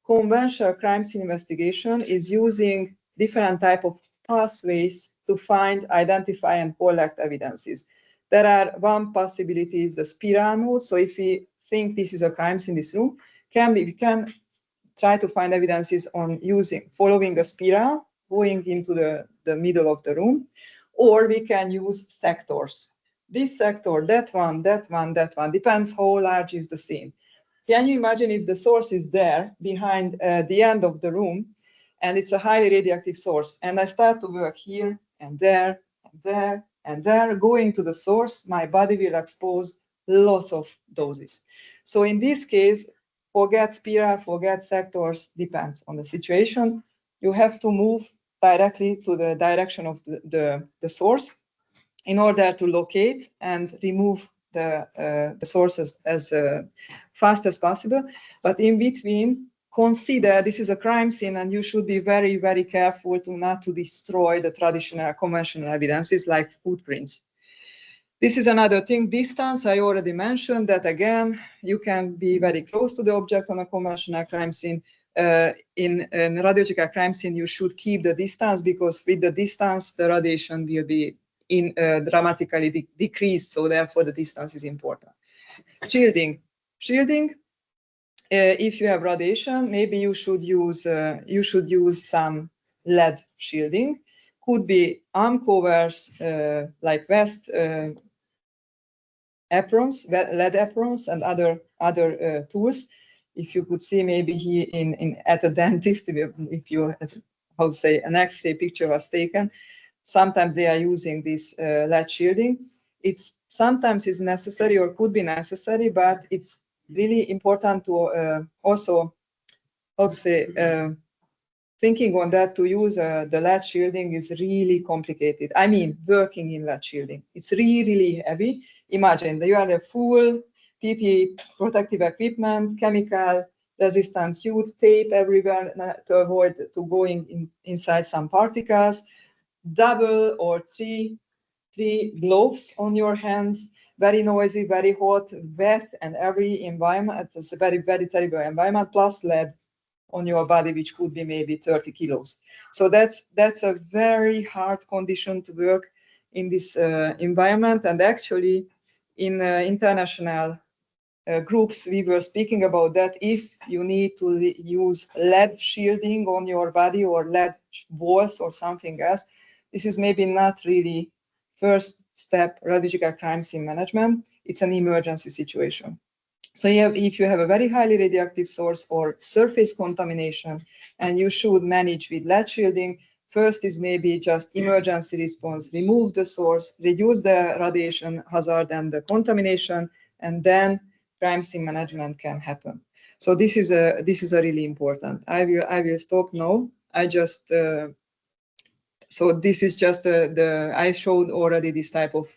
conventional crime scene investigation is using different type of pathways to find, identify, and collect evidences. There are one possibility is the spiral mode. So if we think this is a crime scene in this room, we can try to find evidences on following a spiral, going into the middle of the room, or we can use sectors. This sector, that one, depends how large is the scene. Can you imagine if the source is there behind the end of the room, and it's a highly radioactive source, and I start to work here and there and there and there, going to the source, my body will expose lots of doses. So in this case, forget spiral, forget sectors, depends on the situation. You have to move directly to the direction of the source in order to locate and remove the sources as fast as possible. But in between, consider this is a crime scene, and you should be very, very careful not to destroy the traditional conventional evidences like footprints. This is another thing, distance. I already mentioned that again, you can be very close to the object on a conventional crime scene, in radiological crime scene, you should keep the distance, because with the distance, the radiation will be dramatically decreased. So therefore, the distance is important. Shielding. If you have radiation, maybe you should use some lead shielding. Could be arm covers like vest, aprons, lead aprons, and other tools. If you could see maybe here at a dentist, if you how to say an X-ray picture was taken, sometimes they are using this lead shielding. It's sometimes is necessary or could be necessary, but it's really important to also how to say thinking on that, to use the lead shielding is really complicated. I mean, working in lead shielding, it's really heavy. Imagine that you are a full PPE protective equipment, chemical resistant suit, tape everywhere to avoid to going inside some particles, double or three gloves on your hands, very noisy, very hot, wet, and every environment. It's a very terrible environment, plus lead on your body, which could be maybe 30 kilos. So that's a very hard condition to work in this environment. And actually, in international groups, we were speaking about that. If you need to use lead shielding on your body or lead walls or something else, this is maybe not really first step radiological crime scene management. It's an emergency situation. So if you have a very highly radioactive source or surface contamination, and you should manage with lead shielding, first is maybe just emergency response, remove the source, reduce the radiation hazard and the contamination, and then crime scene management can happen. So this is a really important. I will stop now. I just so this is just I showed already this type of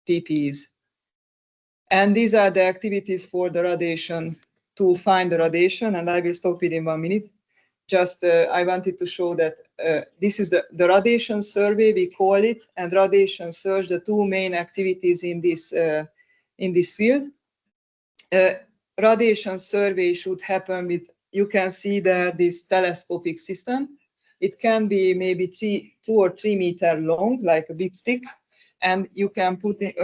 PPEs. And these are the activities for the radiation, to find the radiation, and I will stop it in 1 minute. Just I wanted to show that this is the radiation survey, we call it, and radiation search, the two main activities in this field. Radiation survey should happen with, you can see that this telescopic system. It can be maybe 2 or 3 meter long, like a big stick. And you can put it,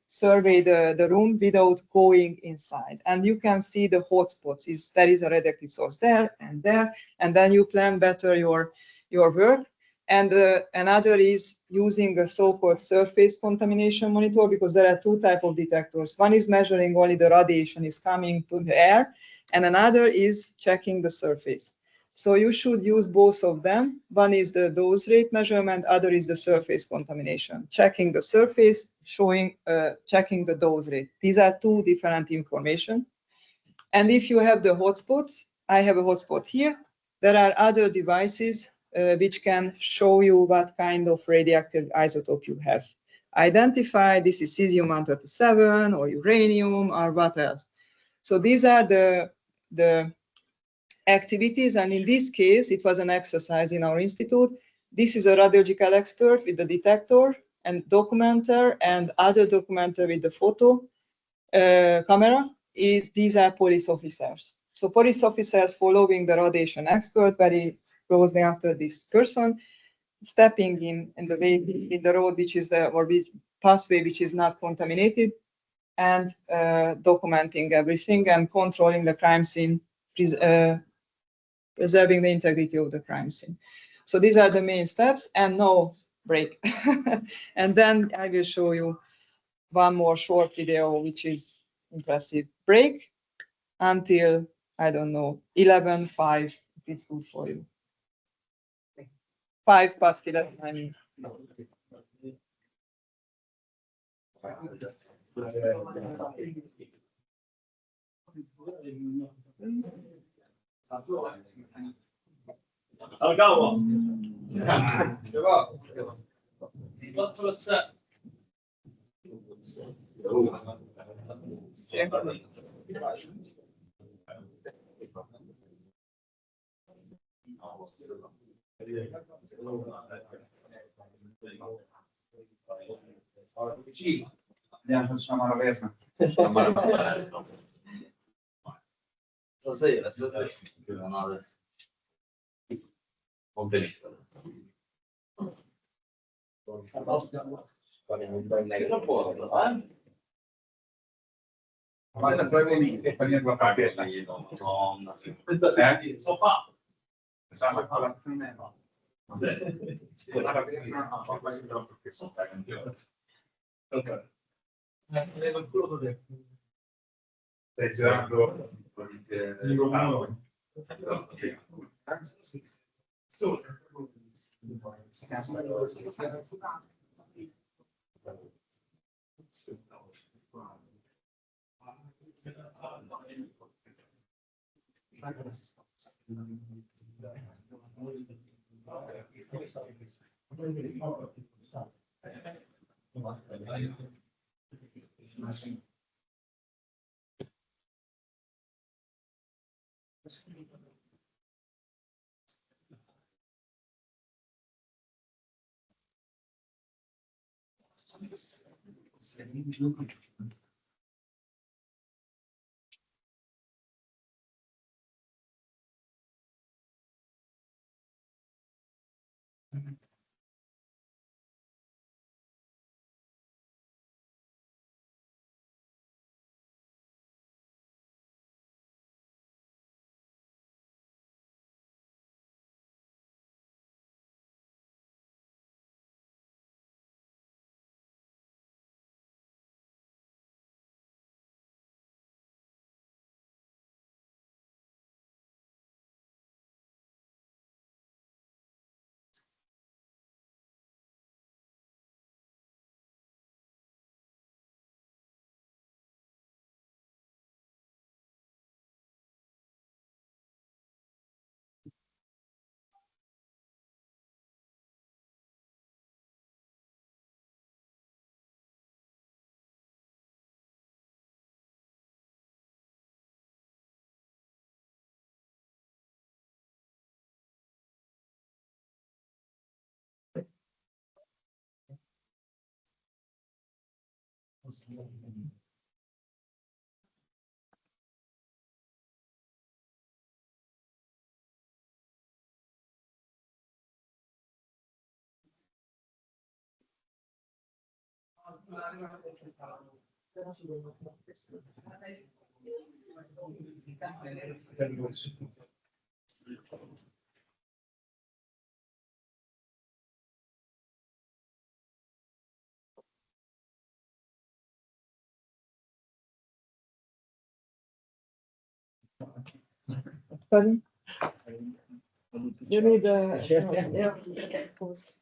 survey the room without going inside. And you can see the hotspots. There is a radioactive source there, and then you plan better your work. And another is using a so-called surface contamination monitor, because there are two types of detectors. One is measuring only the radiation is coming to the air, and another is checking the surface. So you should use both of them. One is the dose rate measurement, other is the surface contamination. Checking the surface, checking the dose rate. These are two different information. And if you have the hotspots, I have a hotspot here. There are other devices which can show you what kind of radioactive isotope you have identified. This is cesium-137 or uranium or what else. So these are the activities, and in this case, it was an exercise in our institute. This is a radiological expert with the detector and documenter, and other documenter with the photo camera. These are police officers. So police officers following the radiation expert very closely after this person, stepping in the way in the road which is which pathway which is not contaminated, and documenting everything and controlling the crime scene, preserving the integrity of the crime scene. So these are the main steps, and no break. And then I will show you one more short video, which is impressive. Break until, I don't know, 11:05, if it's good for you. 11:05, I mean. Stasera. adesso. Molto difficile. Non può, eh? Ma la trovo lì e poi la pagella. Il sofà. Pensavo a la fine no. Ok. Levo il culo da te. Esatto. Pardon? You need a. Yeah. Pause.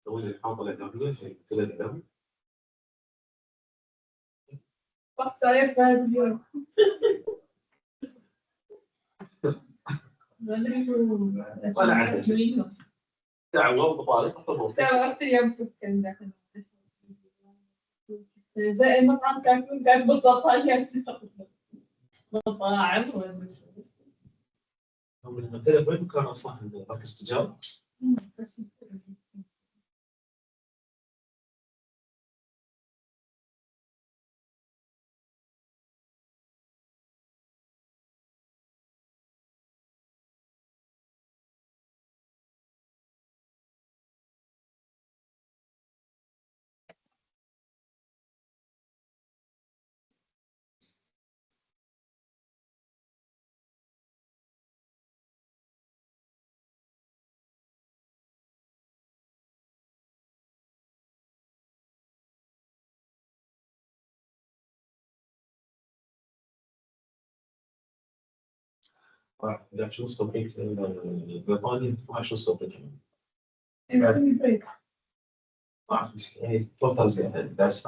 سوي لي الحلقة الأولية في كل الدم. رحت عليك بعد اليوم. ولا عندي. دعوة وطالب طبوع. رحت يوم سكن داخل. زي المطعم كان بالضبط هاي مطاعم هم المنتدى وين كان أصلا عند مركز تجارة؟ بس إذا شو استوبيت البريطاني ما شو استوبيت ما أعرف بس يعني توتال زين بس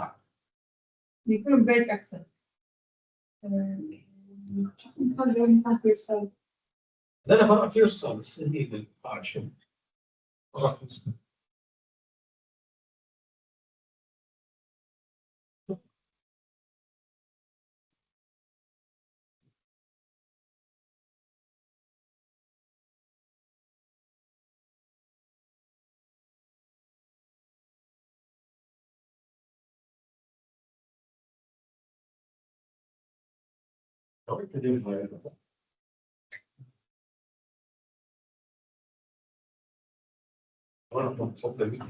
يكون بيت أحسن. لا لا ما في إرسال بس هي ما أعرف شو وأنا متصدق بيه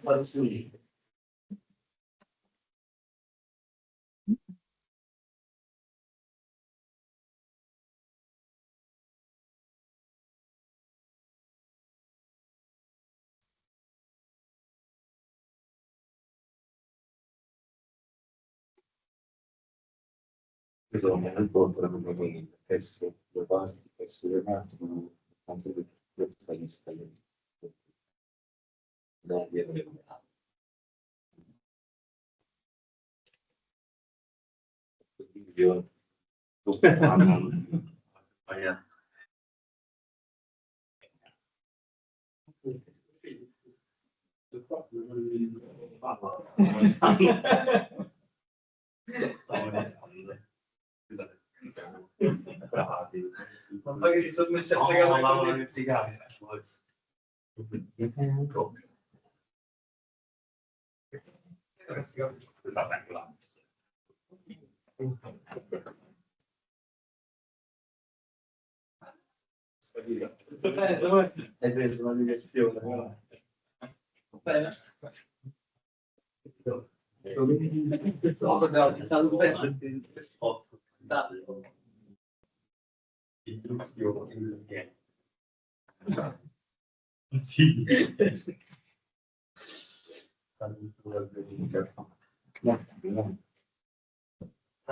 Let's see. Bisogna ancora un testo, le basi, testo del attimo, anche per questa lista. No, io Ma che si sono messi a pagare Hai preso una direzione. Bene. Sì.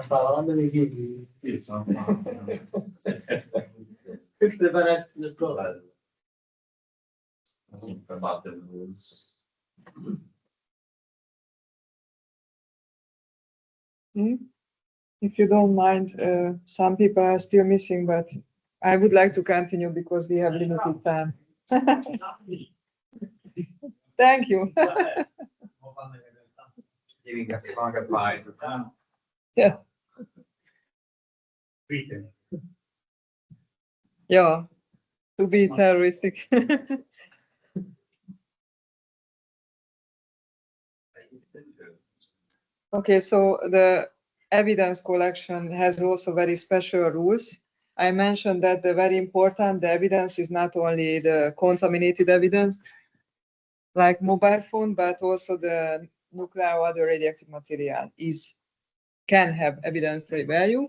Parlando dei figli. Questo è per essere il problema. If you don't mind, some people are still missing, but I would like to continue because we have limited time. Thank you. Giving us strong advice. Yeah. Yeah, to be terroristic. Okay, so the evidence collection has also very special rules. I mentioned that the very important, the evidence is not only the contaminated evidence, like mobile phone, but also the nuclear or other radioactive material can have evidentiary value.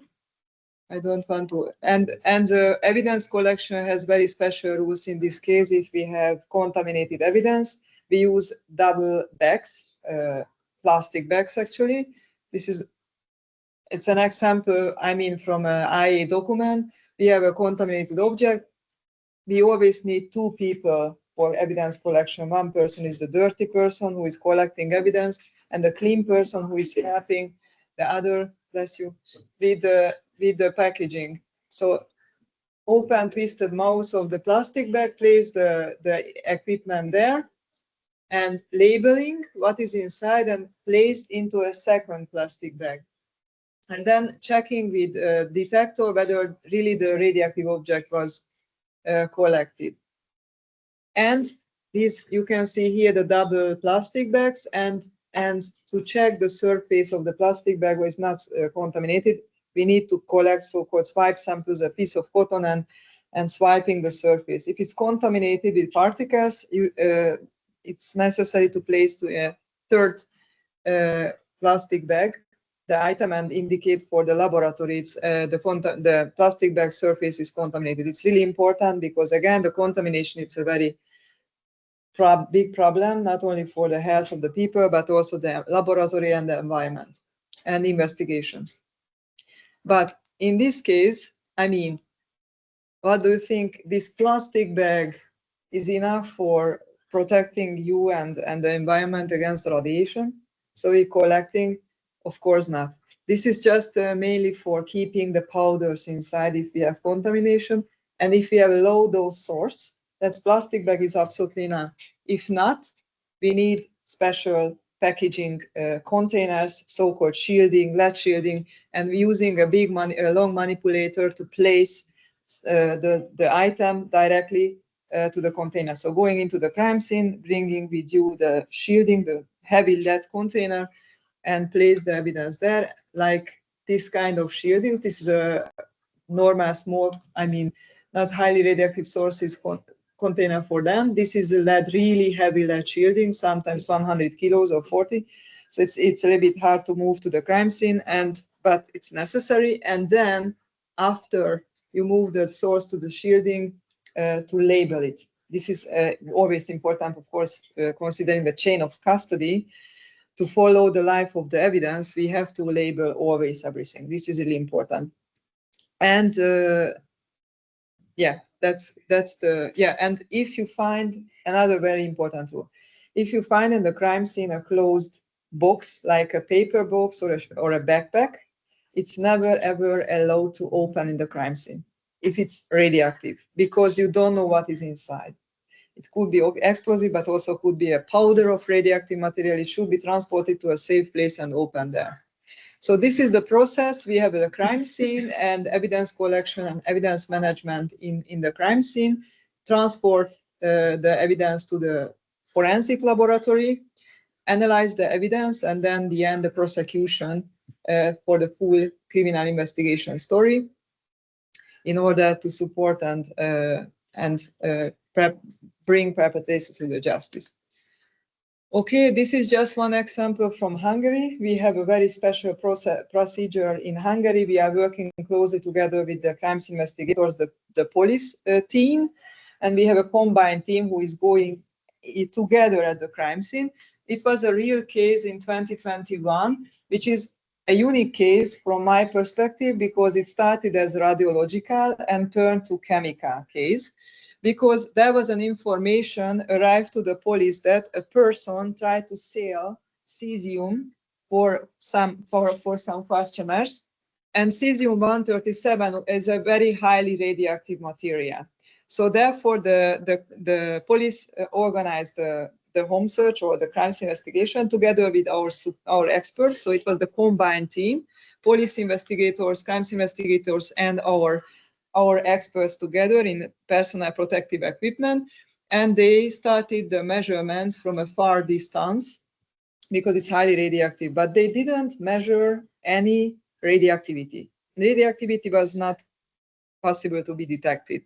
I don't want to, and the evidence collection has very special rules in this case. If we have contaminated evidence, we use double bags, plastic bags actually. It's an example, I mean, from an IA document. We have a contaminated object. We always need two people for evidence collection. One person is the dirty person who is collecting evidence, and the clean person who is helping the other, bless you, with the packaging. So open twisted mouth of the plastic bag, place the equipment there, and labeling what is inside and placed into a second plastic bag. And then checking with a detector whether really the radioactive object was collected. And this, you can see here the double plastic bags, and to check the surface of the plastic bag was not contaminated, we need to collect so-called swipe samples, a piece of cotton, and swiping the surface. If it's contaminated with particles, it's necessary to place to a third plastic bag the item and indicate for the laboratory it's the plastic bag surface is contaminated. It's really important because again the contamination, it's a very big problem, not only for the health of the people but also the laboratory and the environment and investigation. But in this case, I mean, what do you think? This plastic bag is enough for protecting you and the environment against radiation? So we're collecting? Of course not. This is just mainly for keeping the powders inside if we have contamination. And if we have a low dose source, that plastic bag is absolutely enough. If not, we need special packaging containers, so-called shielding, lead shielding, and using a big long manipulator to place the item directly to the container. So going into the crime scene, bringing with you the shielding, the heavy lead container, and place the evidence there, like this kind of shielding. This is a normal, small, I mean, not highly radioactive sources container for them. This is the lead, really heavy lead shielding, sometimes 100 kilos or 40. So it's a little bit hard to move to the crime scene, but it's necessary. And then after you move the source to the shielding, to label it. This is always important, of course, considering the chain of custody. To follow the life of the evidence, we have to label always everything. This is really important. And yeah, that's the, yeah. And if you find another very important rule, if you find in the crime scene a closed box, like a paper box or a backpack, it's never ever allowed to open in the crime scene if it's radioactive, because you don't know what is inside. It could be explosive, but also could be a powder of radioactive material. It should be transported to a safe place and opened there. So this is the process. We have the crime scene and evidence collection and evidence management in the crime scene, transport the evidence to the forensic laboratory, analyze the evidence, and then the prosecution for the full criminal investigation story in order to support and bring perpetrators to the justice. Okay, this is just one example from Hungary. We have a very special procedure in Hungary. We are working closely together with the crimes investigators, the police team, and we have a combined team who is going together at the crime scene. It was a real case in 2021, which is a unique case from my perspective because it started as radiological and turned to chemical case. Because there was an information arrived to the police that a person tried to sell cesium for some customers, and cesium-137 is a very highly radioactive material. So therefore, the police organized the home search or the crimes investigation together with our experts. So it was the combined team, police investigators, crimes investigators, and our experts together in personal protective equipment, and they started the measurements from a far distance because it's highly radioactive, but they didn't measure any radioactivity. Radioactivity was not possible to be detected.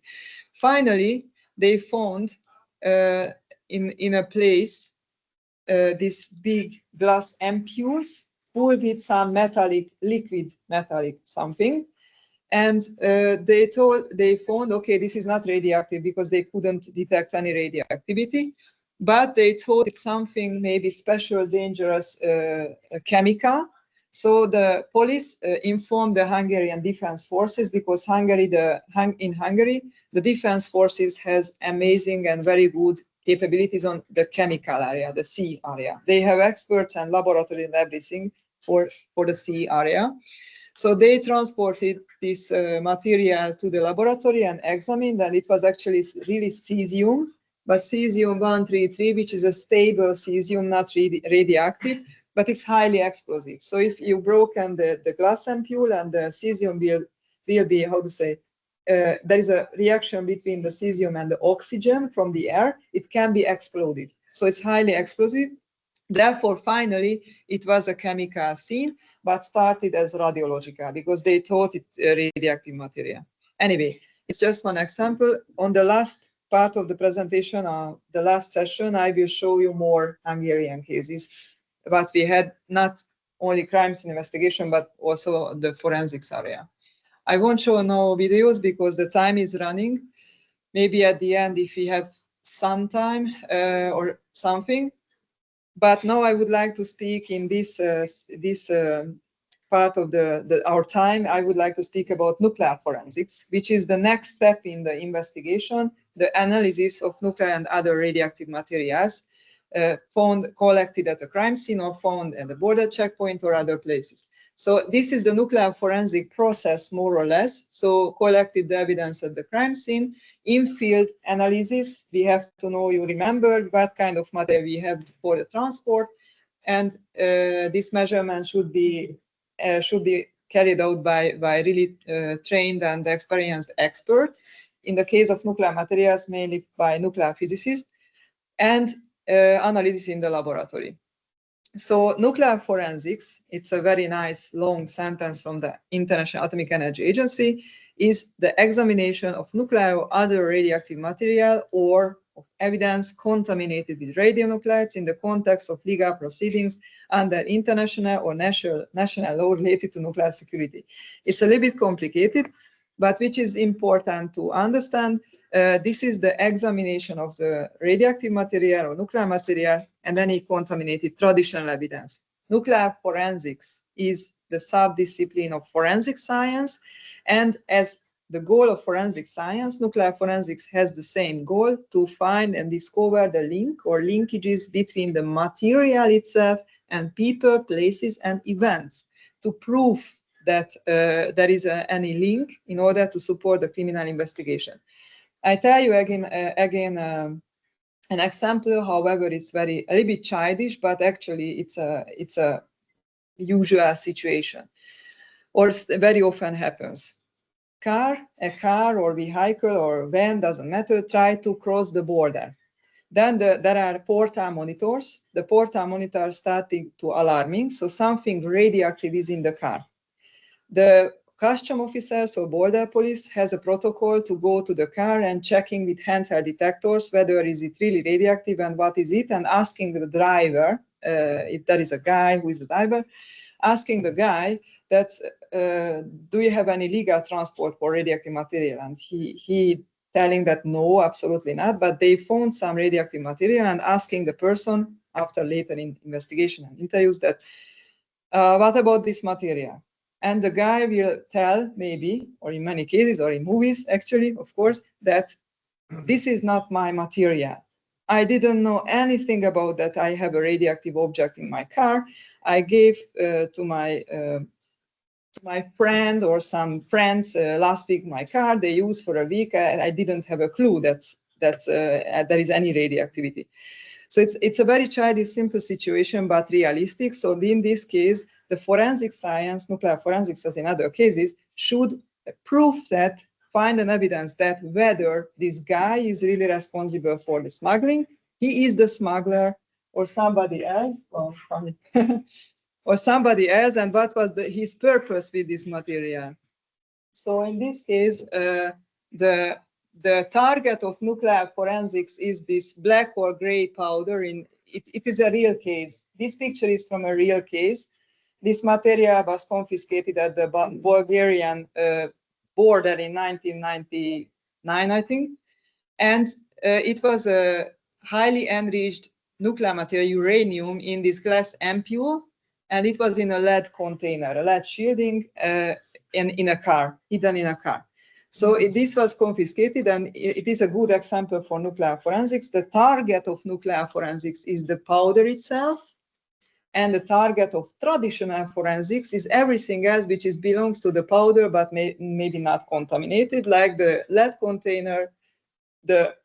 Finally, they found in a place these big glass ampoules full with some liquid metallic something. And they found, okay, this is not radioactive because they couldn't detect any radioactivity, but they thought it's something maybe special, dangerous chemical. So the police informed the Hungarian defense forces because in Hungary, the defense forces has amazing and very good capabilities on the chemical area, the sea area. They have experts and laboratory and everything for the sea area. So they transported this material to the laboratory and examined, and it was actually really cesium, but cesium-133, which is a stable cesium, not radioactive, but it's highly explosive. So if you broken the glass ampoule and the cesium will be, how to say, there is a reaction between the cesium and the oxygen from the air, it can be exploded. So it's highly explosive. Therefore, finally, it was a chemical scene, but started as radiological because they thought it radioactive material. Anyway, it's just one example. On the last part of the presentation, the last session, I will show you more Hungarian cases, but we had not only crime scene investigation, but also the forensics area. I won't show no videos because the time is running. Maybe at the end, if we have some time or something. But now I would like to speak in this part of our time. I would like to speak about nuclear forensics, which is the next step in the investigation, the analysis of nuclear and other radioactive materials found collected at a crime scene or found at the border checkpoint or other places. So this is the nuclear forensic process, more or less. So collected the evidence at the crime scene. In field analysis, we have to know, you remember, what kind of material we have for the transport. And this measurement should be carried out by really trained and experienced expert. In the case of nuclear materials, mainly by nuclear physicists, and analysis in the laboratory. So nuclear forensics, it's a very nice long sentence from the International Atomic Energy Agency, is the examination of nuclear or other radioactive material or of evidence contaminated with radionuclides in the context of legal proceedings under international or national law related to nuclear security. It's a little bit complicated, but which is important to understand. This is the examination of the radioactive material or nuclear material and any contaminated traditional evidence. Nuclear forensics is the subdiscipline of forensic science, and as the goal of forensic science, nuclear forensics has the same goal: to find and discover the link or linkages between the material itself and people, places, and events, to prove that there is any link in order to support the criminal investigation. I tell you again an example. However, it's a little bit childish, but actually it's a usual situation, or very often happens. A car or vehicle or van, doesn't matter, try to cross the border. Then there are portal monitors. The portal monitors starting to alarming, so something radioactive is in the car. The custom officers or border police has a protocol to go to the car and checking with handheld detectors whether is it really radioactive and what is it, and asking the driver, if there is a guy who is the driver, asking the guy that do you have any legal transport for radioactive material, and he telling that no, absolutely not, but they found some radioactive material, and asking the person after later in investigation and interviews that what about this material? And the guy will tell, maybe, or in many cases, or in movies, actually, of course, that this is not my material. I didn't know anything about that. I have a radioactive object in my car. I gave to my friend or some friends last week my car. They used for a week. I didn't have a clue that there is any radioactivity. So it's a very childish, simple situation, but realistic. So in this case, the forensic science, nuclear forensics, as in other cases, should prove that, find an evidence that whether this guy is really responsible for the smuggling, he is the smuggler, or somebody else, well, funny, or somebody else, and what was his purpose with this material. So in this case, the target of nuclear forensics is this black or gray powder. It is a real case. This picture is from a real case. This material was confiscated at the Bulgarian border in 1999, I think. And it was a highly enriched nuclear material, uranium, in this glass ampule. And it was in a lead container, a lead shielding in a car, hidden in a car. So this was confiscated, and it is a good example for nuclear forensics. The target of nuclear forensics is the powder itself, and the target of traditional forensics is everything else which belongs to the powder but maybe not contaminated, like the lead container, the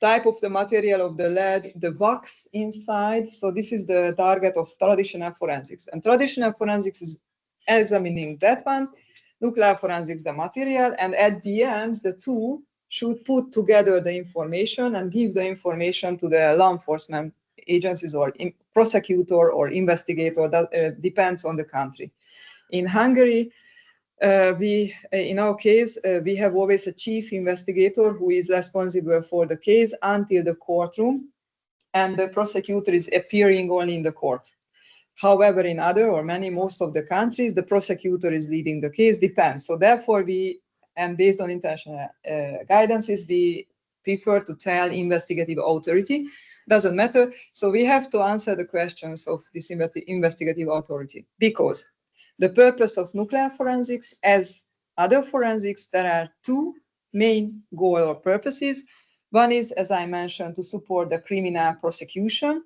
type of the material of the lead, the wax inside. So this is the target of traditional forensics. And traditional forensics is examining that one. nuclear forensics the material, and at the end, the two should put together the information and give the information to the law enforcement agencies or prosecutor or investigator. That depends on the country. In Hungary, in our case, we have always a chief investigator who is responsible for the case until the courtroom, and the prosecutor is appearing only in the court. However, in other or most of the countries, the prosecutor is leading the case, depends. So therefore and based on international guidances, we prefer to tell investigative authority, doesn't matter. So we have to answer the questions of this investigative authority, because the purpose of nuclear forensics, as other forensics, there are two main goals or purposes. One is, as I mentioned, to support the criminal prosecution,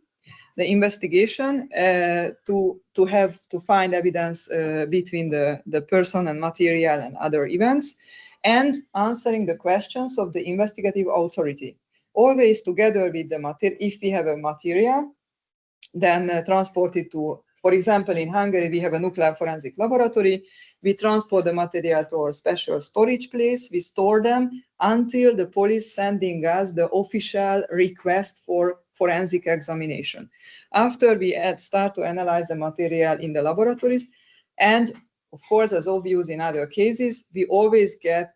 the investigation, to find evidence between the person and material and other events, and answering the questions of the investigative authority. Always together with the material. If we have a material, then transport it to, for example, in Hungary, we have a nuclear forensic laboratory. We transport the material to our special storage place. We store them until the police sending us the official request for forensic examination. After we start to analyze the material in the laboratories, and of course, as obvious in other cases, we always get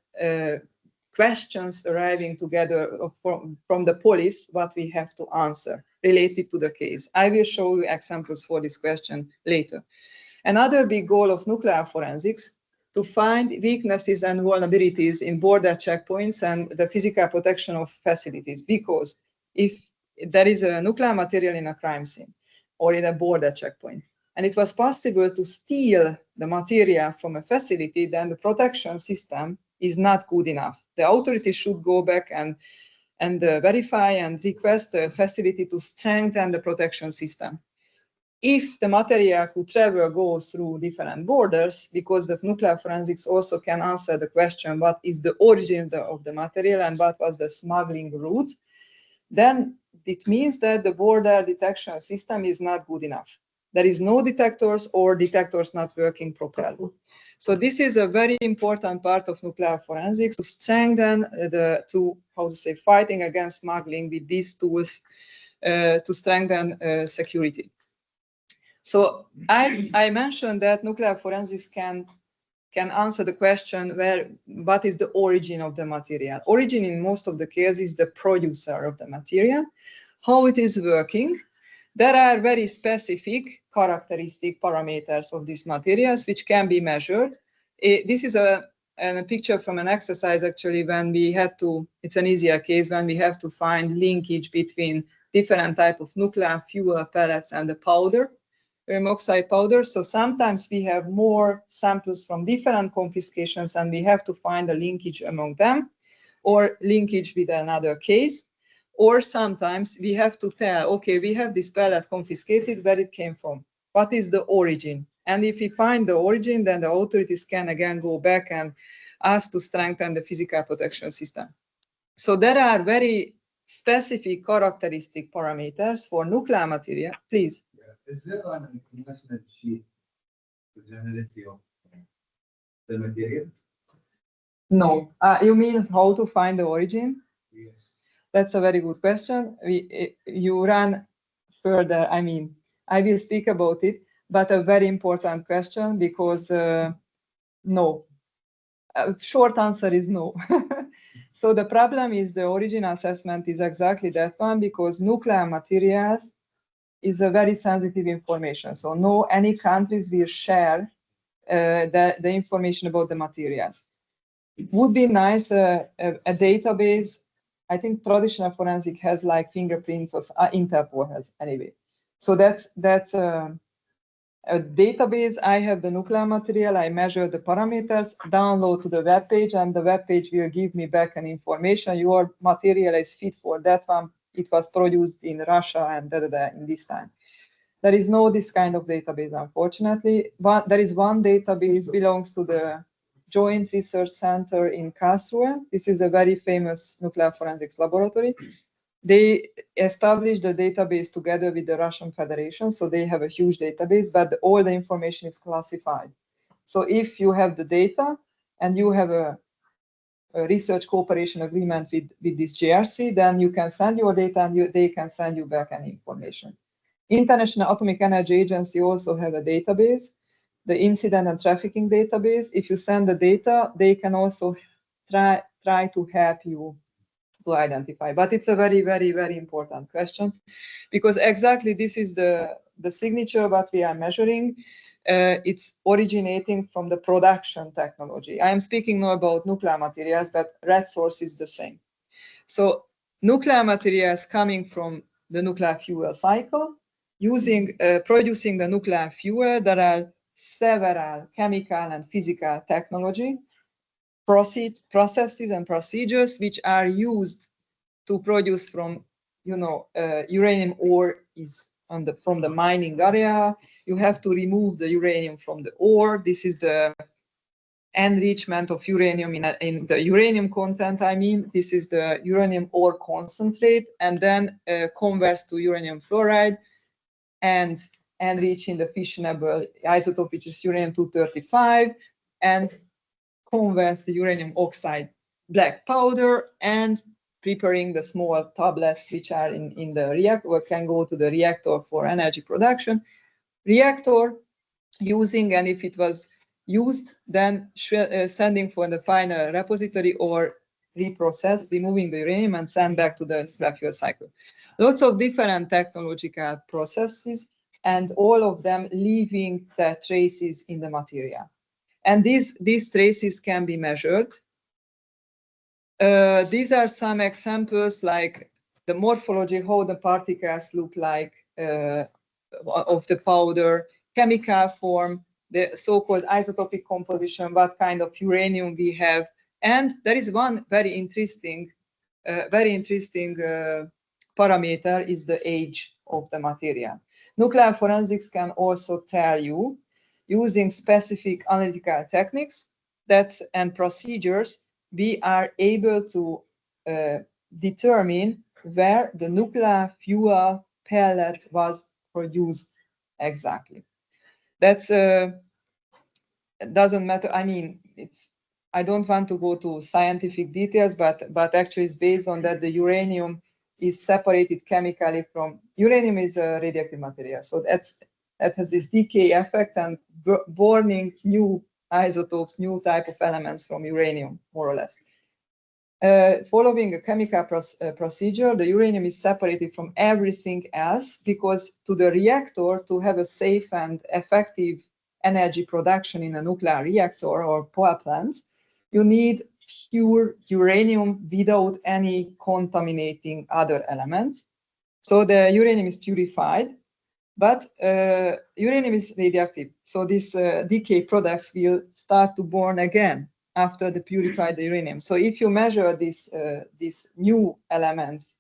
questions arriving together from the police, what we have to answer related to the case. I will show you examples for this question later. Another big goal of nuclear forensics, to find weaknesses and vulnerabilities in border checkpoints and the physical protection of facilities. Because if there is a nuclear material in a crime scene or in a border checkpoint, and it was possible to steal the material from a facility, then the protection system is not good enough. The authorities should go back and verify and request the facility to strengthen the protection system. If the material could go through different borders, because the nuclear forensics also can answer the question, what is the origin of the material and what was the smuggling route, then it means that the border detection system is not good enough. There is no detectors or detectors not working properly. So this is a very important part of nuclear forensics, to strengthen fighting against smuggling with these tools, to strengthen security. So I mentioned that nuclear forensics can answer the question what is the origin of the material. Origin in most of the cases is the producer of the material, how it is working. There are very specific characteristic parameters of these materials which can be measured. This is a picture from an exercise, actually, when we had to, it's an easier case, when we have to find linkage between different type of nuclear fuel pellets and the powder, oxide powder. So sometimes we have more samples from different confiscations and we have to find a linkage among them, or linkage with another case. Or sometimes we have to tell, okay, we have this pellet confiscated, where it came from, what is the origin? And if we find the origin, then the authorities can again go back and ask to strengthen the physical protection system. So there are very specific characteristic parameters for nuclear material. Please. Is there an international sheet for generality of the material? No. You mean how to find the origin? Yes. That's a very good question. You run further. I mean, I will speak about it, but a very important question, because no. Short answer is no. So the problem is the origin assessment is exactly that one, because nuclear materials is a very sensitive information. So no, any countries will share the information about the materials. It would be nice, a database. I think traditional forensic has like fingerprints, or Interpol has anyway. So that's a database. I have the nuclear material, I measure the parameters, download to the web page, and the web page will give me back an information. Your material is fit for that one. It was produced in Russia and in this time. There is no this kind of database, unfortunately. But there is one database belongs to the Joint Research Center in Karlsruhe. This is a very famous nuclear forensics laboratory. They established a database together with the Russian Federation, so they have a huge database, but all the information is classified. So if you have the data and you have a research cooperation agreement with this JRC, then you can send your data and they can send you back any information. International Atomic Energy Agency also have a database, the incident and trafficking database. If you send the data, they can also try to help you to identify. But it's a very, very, very important question, because exactly this is the signature what we are measuring. It's originating from the production technology. I am speaking now about nuclear materials, but red source is the same. So nuclear materials coming from the nuclear fuel cycle, producing the nuclear fuel. There are several chemical and physical technology processes and procedures which are used to produce from, uranium ore is from the mining area. You have to remove the uranium from the ore. This is the enrichment of uranium in the uranium content. I mean, this is the uranium ore concentrate, and then converts to uranium fluoride and enrich in the fissionable isotope, which is uranium-235, and converts the uranium oxide black powder and preparing the small tablets which are in the reactor, or can go to the reactor for energy production. Reactor using, and if it was used, then sending for the final repository or reprocess, removing the uranium and send back to the nuclear fuel cycle. Lots of different technological processes, and all of them leaving their traces in the material. And these traces can be measured. These are some examples, like the morphology, how the particles look like of the powder, chemical form, the so-called isotopic composition, what kind of uranium we have. And there is one very interesting parameter, is the age of the material. Nuclear forensics can also tell you, using specific analytical techniques and procedures, we are able to determine where the nuclear fuel pellet was produced exactly. That's doesn't matter. I mean, I don't want to go to scientific details, but actually it's based on that the uranium is separated chemically from, uranium is a radioactive material, so that has this decay effect and burning new isotopes, new type of elements from uranium, more or less. Following a chemical procedure, the uranium is separated from everything else, because to the reactor, to have a safe and effective energy production in a nuclear reactor or power plant, you need pure uranium without any contaminating other elements. So the uranium is purified, but uranium is radioactive. So these decay products will start to burn again after the purified uranium. So if you measure these new elements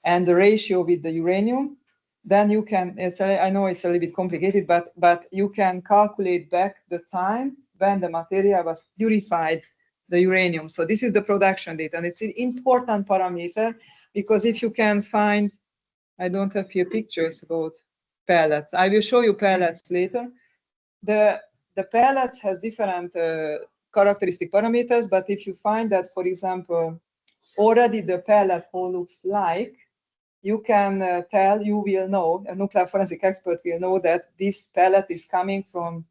and the ratio with the uranium, then you can, I know it's a little bit complicated, but you can calculate back the time when the material was purified, the uranium. So this is the production date, and it's an important parameter, because if you can find, I don't have here pictures about pellets. I will show you pellets later. The pellets has different characteristic parameters, but if you find that, for example, already the pellet how looks like, you can tell, you will know, a nuclear forensic expert will know that this pellet is coming from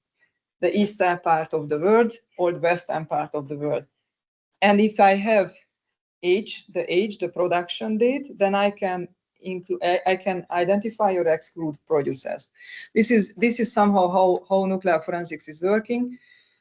the eastern part of the world or the western part of the world. And if I have the production date, then I can identify or exclude producers. This is somehow how nuclear forensics is working.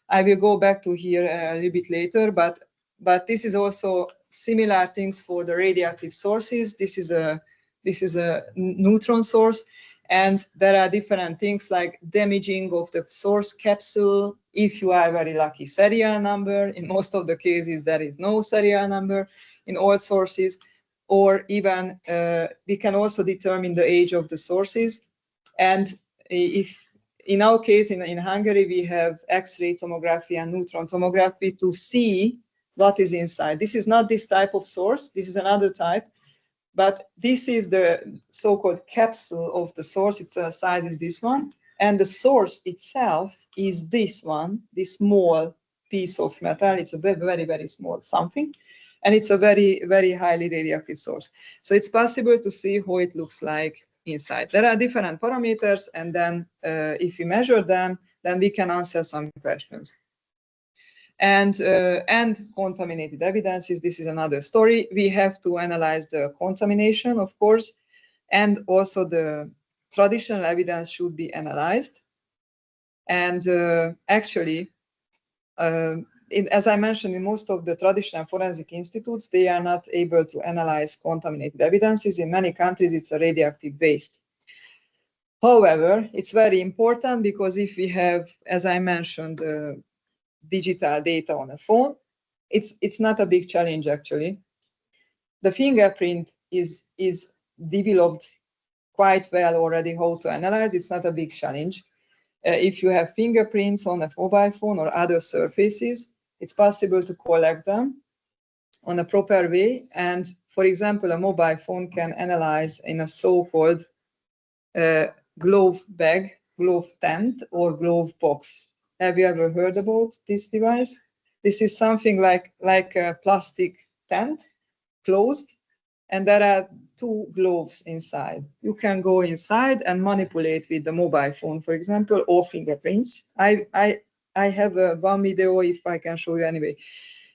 I will go back to here a little bit later, but this is also similar things for the radioactive sources. This is a neutron source, and there are different things like damaging of the source capsule. If you are very lucky, serial number. In most of the cases, there is no serial number in all sources. Or even we can also determine the age of the sources. And if in our case in Hungary, we have X-ray tomography and neutron tomography to see what is inside. This is not this type of source. This is another type. But this is the so-called capsule of the source. Its size is this one. And the source itself is this one, this small piece of metal. It's a very, very small something. And it's a very, very highly radioactive source. So it's possible to see how it looks like inside. There are different parameters, and then if we measure them, then we can answer some questions. And contaminated evidences, this is another story. We have to analyze the contamination, of course, and also the traditional evidence should be analyzed. And actually, as I mentioned, in most of the traditional forensic institutes, they are not able to analyze contaminated evidences. In many countries, it's a radioactive waste. However, it's very important because if we have, as I mentioned, digital data on a phone, it's not a big challenge actually. The fingerprint is developed quite well already how to analyze. It's not a big challenge. If you have fingerprints on a mobile phone or other surfaces, it's possible to collect them on a proper way. And for example, a mobile phone can analyze in a so-called glove bag, glove tent, or glove box. Have you ever heard about this device? This is something like a plastic tent, closed, and there are two gloves inside. You can go inside and manipulate with the mobile phone, for example, or fingerprints. I have one video, if I can show you anyway,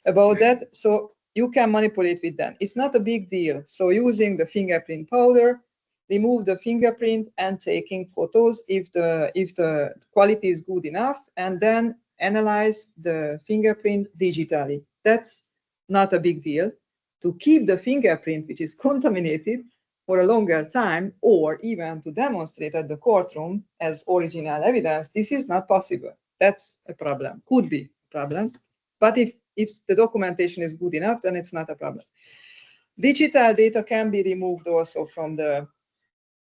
about that. So you can manipulate with them. It's not a big deal. So using the fingerprint powder, remove the fingerprint and taking photos if the quality is good enough, and then analyze the fingerprint digitally. That's not a big deal. To keep the fingerprint, which is contaminated, for a longer time, or even to demonstrate at the courtroom as original evidence, this is not possible. That's a problem, could be a problem. But if the documentation is good enough, then it's not a problem. Digital data can be removed also from the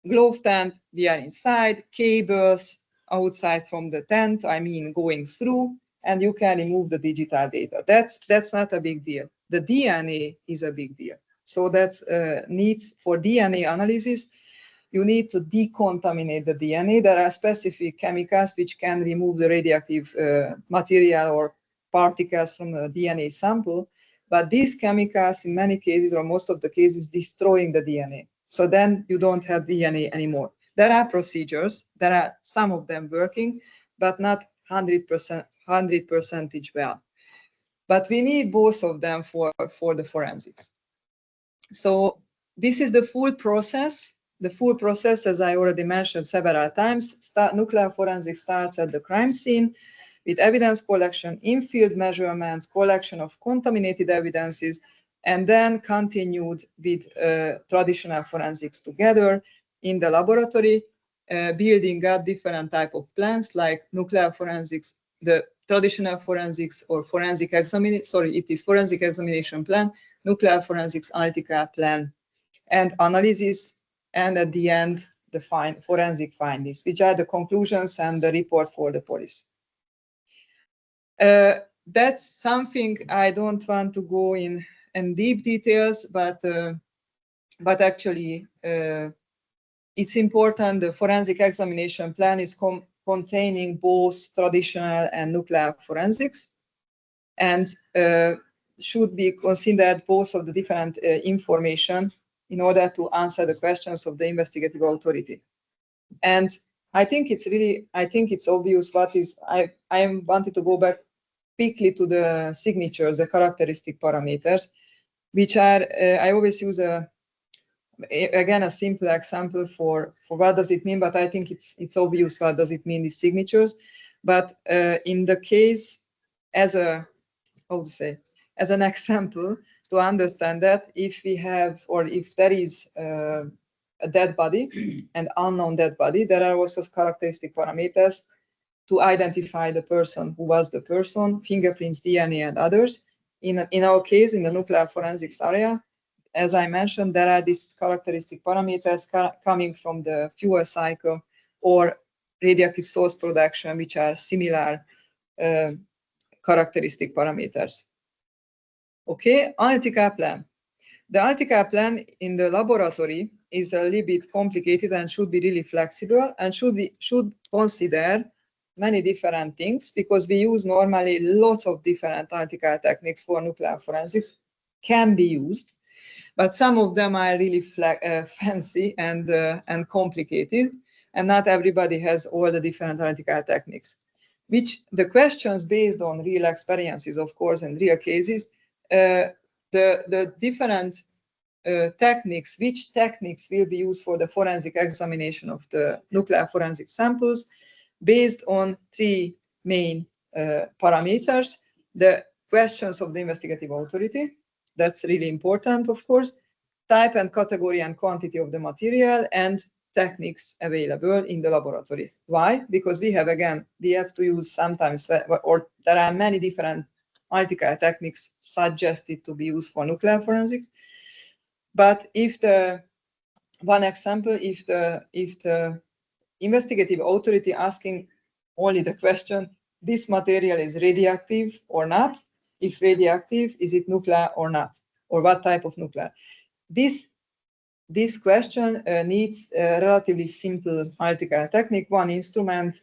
glove tent. We are inside, cables outside from the tent, I mean going through, and you can remove the digital data. That's not a big deal. The DNA is a big deal. So that's needs for DNA analysis, you need to decontaminate the DNA. There are specific chemicals which can remove the radioactive material or particles from the DNA sample, but these chemicals in many cases or most of the cases destroying the DNA. So then you don't have DNA anymore. There are procedures, there are some of them working, but not 100% well. But we need both of them for the forensics. So this is the full process. The full process, as I already mentioned several times, nuclear forensics starts at the crime scene with evidence collection, in-field measurements, collection of contaminated evidences, and then continued with traditional forensics together in the laboratory, building up different type of plans like nuclear forensics, the traditional forensics or forensic examination, sorry, it is forensic examination plan, nuclear forensics Altica plan, and analysis, and at the end, the forensic findings, which are the conclusions and the report for the police. That's something I don't want to go in deep details, but actually it's important. The forensic examination plan is containing both traditional and nuclear forensics, and should be considered both of the different information in order to answer the questions of the investigative authority. And I think it's obvious what is, I wanted to go back quickly to the signatures, the characteristic parameters, which are, I always use again a simple example for what does it mean, but I think it's obvious what does it mean, these signatures. But in the case, as an example to understand that, if we have, or if there is a dead body, an unknown dead body, there are also characteristic parameters to identify the person who was the person, fingerprints, DNA, and others. In our case, in the nuclear forensics area, as I mentioned, there are these characteristic parameters coming from the fuel cycle or radioactive source production, which are similar characteristic parameters. Okay, Altica plan. The Altica plan in the laboratory is a little bit complicated and should be really flexible and should consider many different things, because we use normally lots of different analytical techniques for nuclear forensics can be used, but some of them are really fancy and complicated, and not everybody has all the different analytical techniques. Which the questions based on real experiences, of course, and real cases, the different techniques, which techniques will be used for the forensic examination of the nuclear forensic samples, based on three main parameters. The questions of the investigative authority, that's really important, of course, type and category and quantity of the material, and techniques available in the laboratory. Why? Because we have to use sometimes, or there are many different analytical techniques suggested to be used for nuclear forensics. But if the investigative authority asking only the question, this material is radioactive or not? If radioactive, is it nuclear or not? Or what type of nuclear? This question needs a relatively simple analytical technique, one instrument,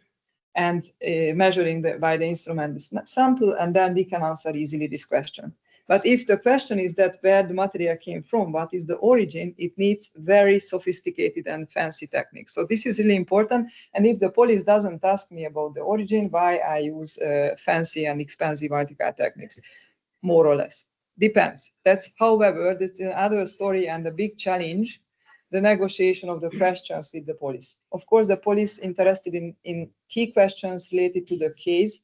and measuring by the instrument sample, and then we can answer easily this question. But if the question is that where the material came from, what is the origin, it needs very sophisticated and fancy techniques. So this is really important. And if the police doesn't ask me about the origin, why I use fancy and expensive analytical techniques, more or less. Depends. That's, however, that's another story and a big challenge, the negotiation of the questions with the police. Of course, the police interested in key questions related to the case,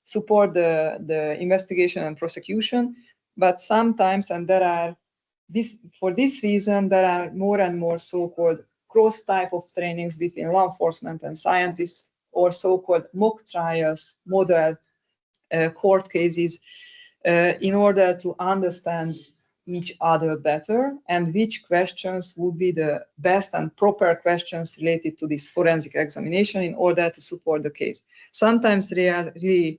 support the investigation and prosecution, but sometimes, and for this reason, there are more and more so-called cross type of trainings between law enforcement and scientists, or so-called mock trials, model court cases, in order to understand each other better and which questions would be the best and proper questions related to this forensic examination in order to support the case. Sometimes they are really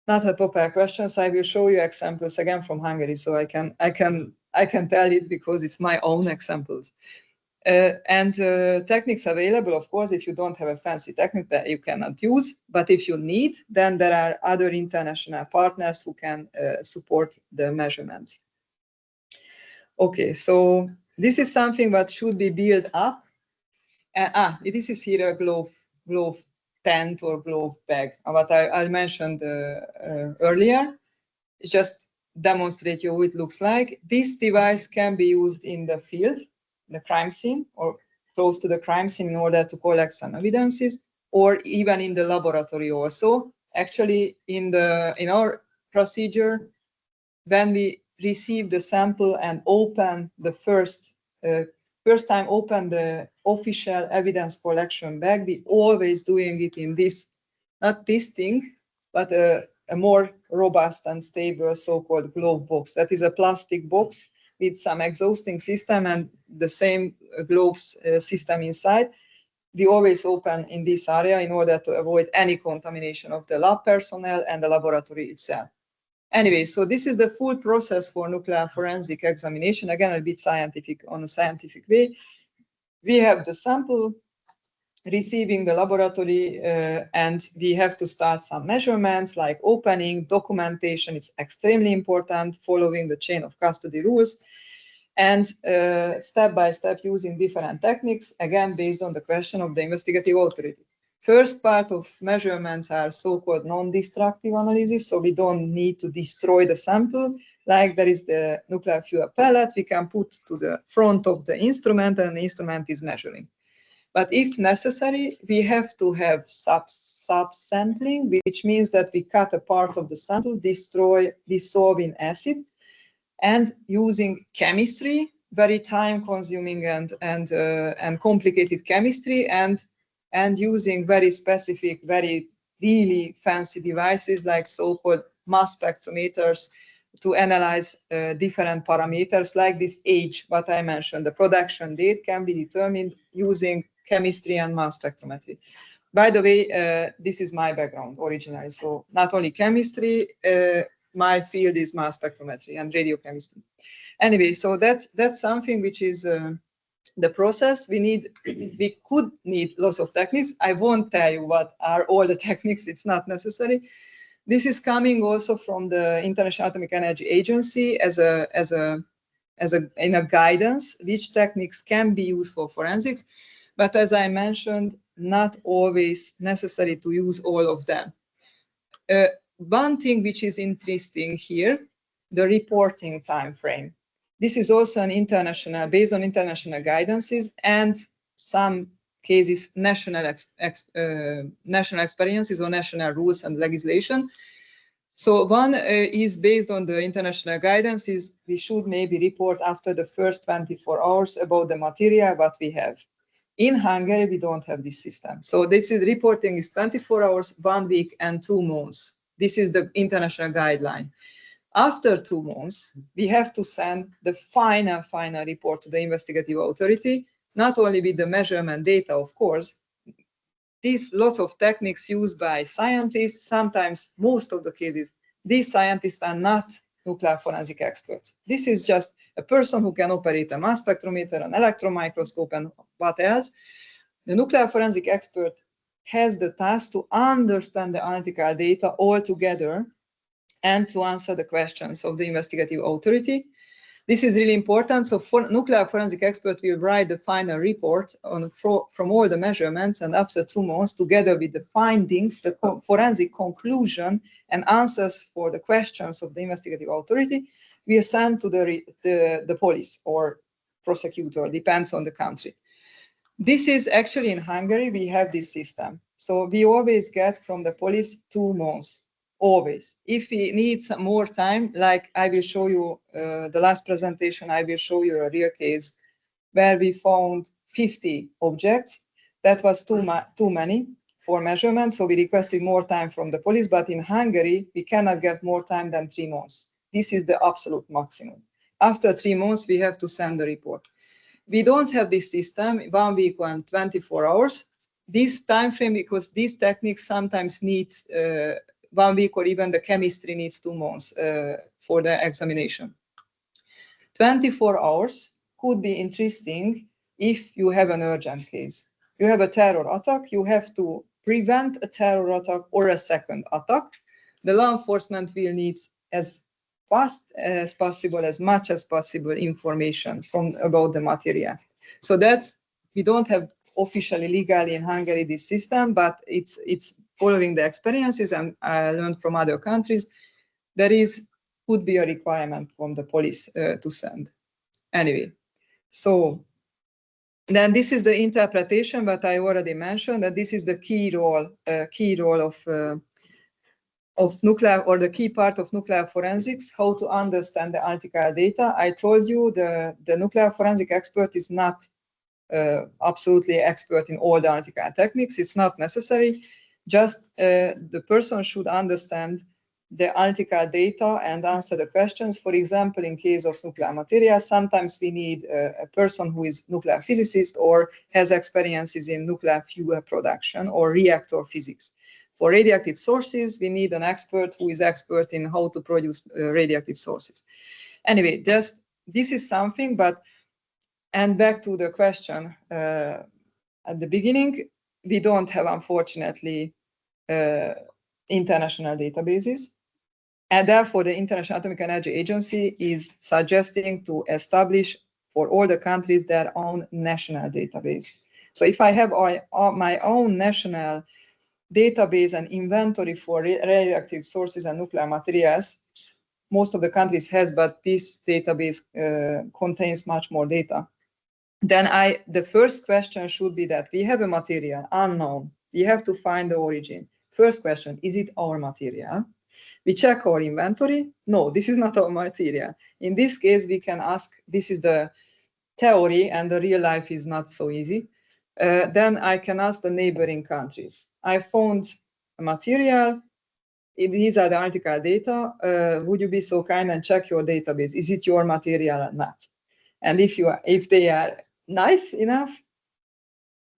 not a proper questions. I will show you examples again from Hungary, so I can tell it because it's my own examples. Techniques available, of course, if you don't have a fancy technique that you cannot use, but if you need, then there are other international partners who can support the measurements. Okay, so this is something that should be built up. This is here a glove tent or glove bag, what I mentioned earlier. Just demonstrate you what it looks like. This device can be used in the field, the crime scene, or close to the crime scene, in order to collect some evidences, or even in the laboratory also. Actually, in our procedure, when we receive the sample and open the first time open the official evidence collection bag, we always doing it in this, not this thing, but a more robust and stable so-called glove box. That is a plastic box with some exhausting system and the same gloves system inside. We always open in this area in order to avoid any contamination of the lab personnel and the laboratory itself. Anyway, so this is the full process for nuclear forensic examination. Again, a bit scientific, on a scientific way. We have the sample receiving the laboratory, and we have to start some measurements like opening, documentation. It's extremely important, following the chain of custody rules, and step by step using different techniques, again, based on the question of the investigative authority. First part of measurements are so-called non-destructive analysis, so we don't need to destroy the sample. Like there is the nuclear fuel pellet, we can put to the front of the instrument and the instrument is measuring. But if necessary, we have to have sub-sampling, which means that we cut a part of the sample, dissolve in acid, and using chemistry, very time-consuming and complicated chemistry, and using very specific, very really fancy devices like so-called mass spectrometers to analyze different parameters like this age, what I mentioned. The production date can be determined using chemistry and mass spectrometry. By the way, this is my background originally, so not only chemistry, my field is mass spectrometry and radiochemistry. Anyway, so that's something which is the process, we could need lots of techniques. I won't tell you what are all the techniques, it's not necessary. This is coming also from the International Atomic Energy Agency in a guidance, which techniques can be used for forensics. But as I mentioned, not always necessary to use all of them. One thing which is interesting here, the reporting time frame. This is also an international, based on international guidances and some cases, national experiences or national rules and legislation. So one is based on the international guidances. We should maybe report after the first 24 hours about the material what we have. In Hungary, we don't have this system. So this is reporting is 24 hours, 1 week, and 2 months. This is the international guideline. After 2 months, we have to send the final report to the investigative authority, not only with the measurement data, of course. These lots of techniques used by scientists, sometimes most of the cases, these scientists are not nuclear forensic experts. This is just a person who can operate a mass spectrometer, an electron microscope, and what else. The nuclear forensic expert has the task to understand the analytical data all together and to answer the questions of the investigative authority. This is really important. So nuclear forensic expert will write the final report from all the measurements, and after 2 months, together with the findings, the forensic conclusion and answers for the questions of the investigative authority, we are sent to the police or prosecutor, depends on the country. This is actually in Hungary, we have this system. So we always get from the police 2 months. Always. If we need some more time, like I will show you the last presentation, I will show you a real case where we found 50 objects. That was too many for measurement, so we requested more time from the police, but in Hungary, we cannot get more time than 3 months. This is the absolute maximum. After 3 months, we have to send the report. We don't have this system, 1 week and 24 hours. This time frame, because these techniques sometimes need 1 week, or even the chemistry needs 2 months for the examination. 24 hours could be interesting if you have an urgent case. You have a terror attack, you have to prevent a terror attack or a second attack. The law enforcement will need as fast as possible, as much as possible information about the material. So that's, we don't have officially legally in Hungary this system, but it's following the experiences and I learned from other countries. There could be a requirement from the police to send. Anyway, so then this is the interpretation, but I already mentioned that this is the key role of nuclear, or the key part of nuclear forensics, how to understand the analytical data. I told you the nuclear forensic expert is not absolutely expert in all the analytical techniques. It's not necessary. Just the person should understand the analytical data and answer the questions. For example, in case of nuclear materials, sometimes we need a person who is nuclear physicist or has experiences in nuclear fuel production or reactor physics. For radioactive sources, we need an expert who is expert in how to produce radioactive sources. Anyway, just this is something, and back to the question at the beginning, we don't have, unfortunately, international databases. And therefore, the International Atomic Energy Agency is suggesting to establish for all the countries their own national database. So if I have my own national database and inventory for radioactive sources and nuclear materials, most of the countries has, but this database contains much more data. Then the first question should be that we have a material unknown. We have to find the origin. First question, is it our material? We check our inventory. No, this is not our material. In this case, we can ask, this is the theory and the real life is not so easy. Then I can ask the neighboring countries. I found a material. These are the analytical data. Would you be so kind and check your database? Is it your material or not? And if they are nice enough,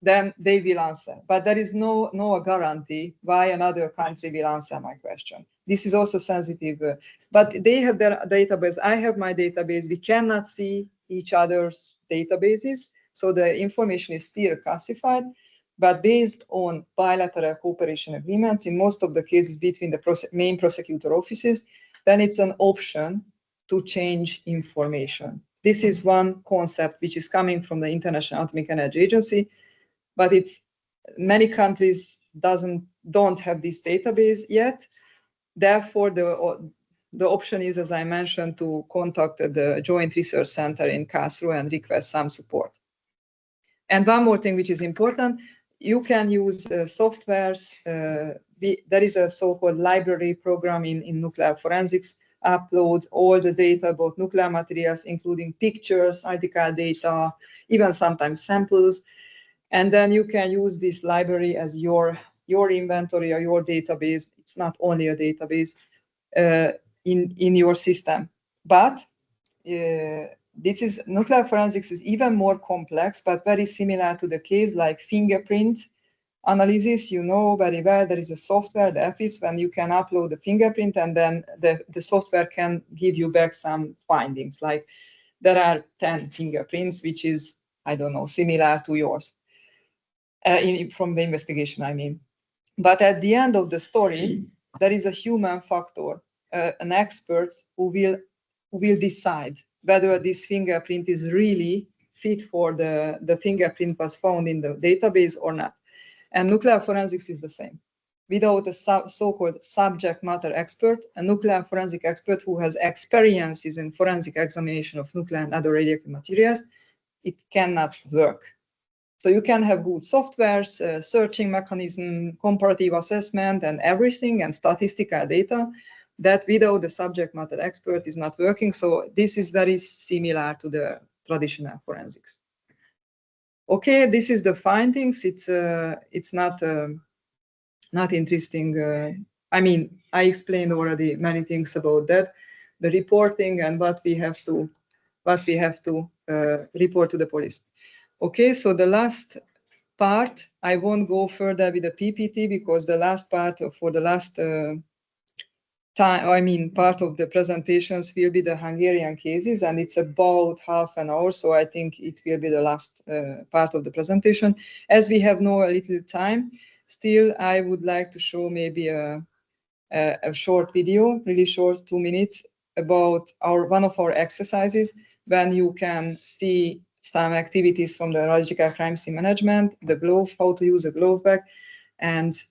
then they will answer. But there is no guarantee why another country will answer my question. This is also sensitive. But they have their database. I have my database. We cannot see each other's databases. So the information is still classified, but based on bilateral cooperation agreements, in most of the cases between the main prosecutor offices, then it's an option to change information. This is one concept which is coming from the International Atomic Energy Agency, but many countries don't have this database yet. Therefore, the option is, as I mentioned, to contact the Joint Research Center in Karlsruhe and request some support. And one more thing which is important, you can use softwares. There is a so-called library program in nuclear forensics, uploads all the data about nuclear materials, including pictures, article data, even sometimes samples. And then you can use this library as your inventory or your database. It's not only a database in your system. But nuclear forensics is even more complex, but very similar to the case like fingerprint analysis. You know very well there is a software, the EFIS, when you can upload the fingerprint and then the software can give you back some findings. Like there are 10 fingerprints, which is, I don't know, similar to yours from the investigation, I mean. But at the end of the story, there is a human factor, an expert who will decide whether this fingerprint is really fit for the fingerprint was found in the database or not. And nuclear forensics is the same. Without a so-called subject matter expert, a nuclear forensic expert who has experiences in forensic examination of nuclear and other radioactive materials, it cannot work. So you can have good softwares, searching mechanism, comparative assessment, and everything, and statistical data that without the subject matter expert is not working. So this is very similar to the traditional forensics. Okay, this is the findings. It's not interesting. I mean, I explained already many things about that, the reporting and what we have to report to the police. Okay, so the last part, I won't go further with the PPT because the last part for the last part of the presentations will be the Hungarian cases, and it's about half an hour, so I think it will be the last part of the presentation. As we have no little time, still I would like to show maybe a short video, really short, 2 minutes, about one of our exercises when you can see some activities from the radiological crime scene management, the glove, how to use a glove bag, and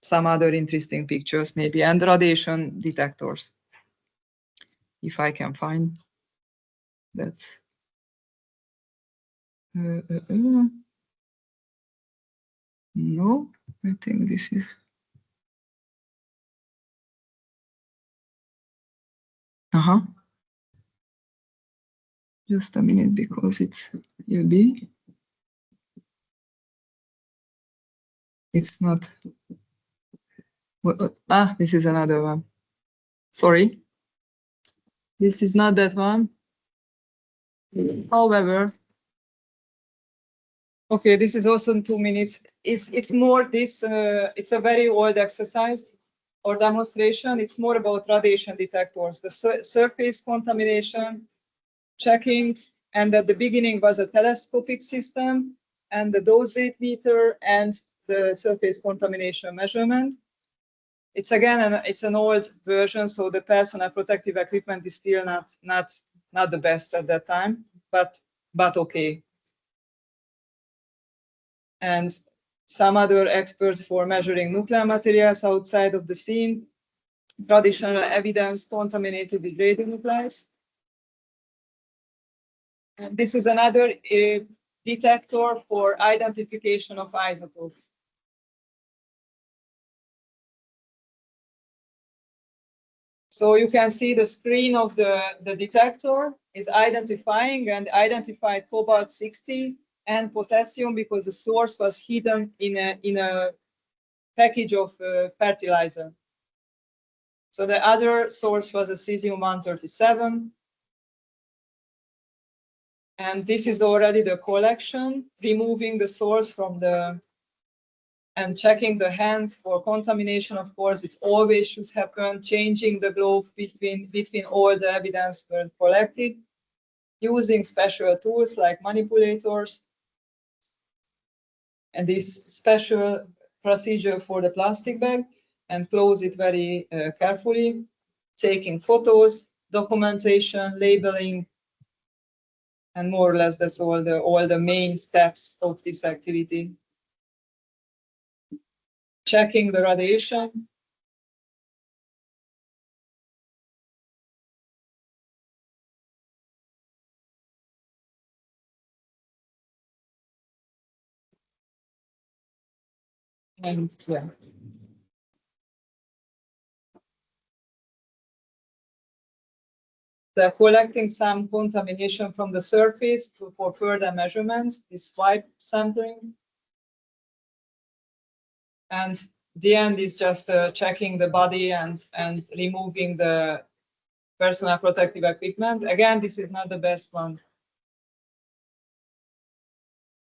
some other interesting pictures maybe, and radiation detectors. If I can find that. No, I think this is. Just a minute because will be. It's not. This is another one. Sorry. This is not that one. However, okay, this is also 2 minutes. It's more this. It's a very old exercise or demonstration. It's more about radiation detectors, the surface contamination checking, and at the beginning was a telescopic system and the dose rate meter and the surface contamination measurement. It's again it's an old version, so the personal protective equipment is still not the best at that time, but okay. And some other experts for measuring nuclear materials outside of the scene, traditional evidence contaminated with radionuclides. And this is another detector for identification of isotopes. So you can see the screen of the detector is identifying and identified cobalt-60 and potassium because the source was hidden in a package of fertilizer. So the other source was a cesium-137. And this is already the collection, removing the source from and checking the hands for contamination. Of course, it always should happen, changing the glove between all the evidence were collected. using special tools like manipulators and this special procedure for the plastic bag, and close it very carefully, taking photos, documentation, labeling, and more or less that's all the main steps of this activity. Checking the radiation. And yeah. They're collecting some contamination from the surface for further measurements, this swipe sampling. And the end is just checking the body and removing the personal protective equipment. Again, this is not the best one.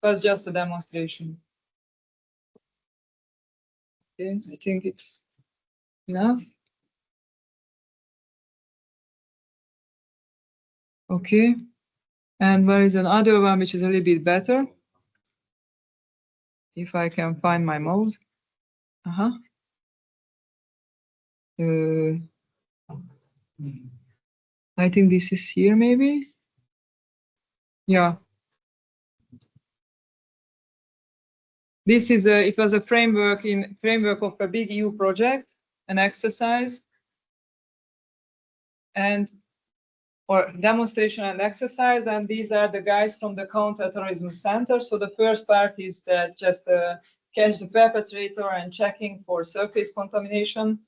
It was just a demonstration. Okay, I think it's enough. Okay, and there is another one which is a little bit better. If I can find my mouse. I think this is here maybe. Yeah. This is it was a framework of a big EU project, an exercise, or demonstration and exercise, and these are the guys from the Counterterrorism Center. So the first part is just catch the perpetrator and checking for surface contamination,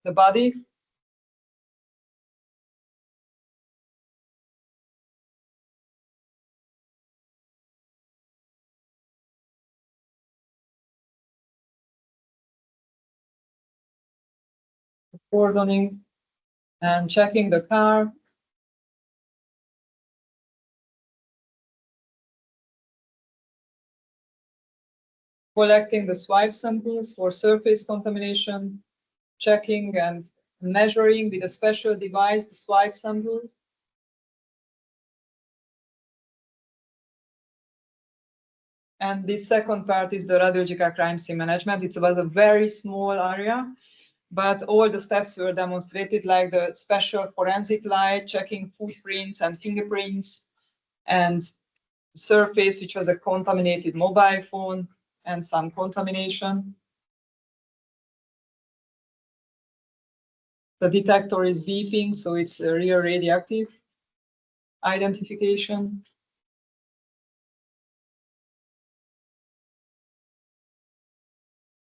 the body. Cordoning and checking the car. Collecting the swipe samples for surface contamination, checking and measuring with a special device the swipe samples. And the second part is the radiological crime scene management. It was a very small area, but all the steps were demonstrated, like the special forensic light, checking footprints and fingerprints, and surface, which was a contaminated mobile phone and some contamination. The detector is beeping, so it's a real radioactive identification.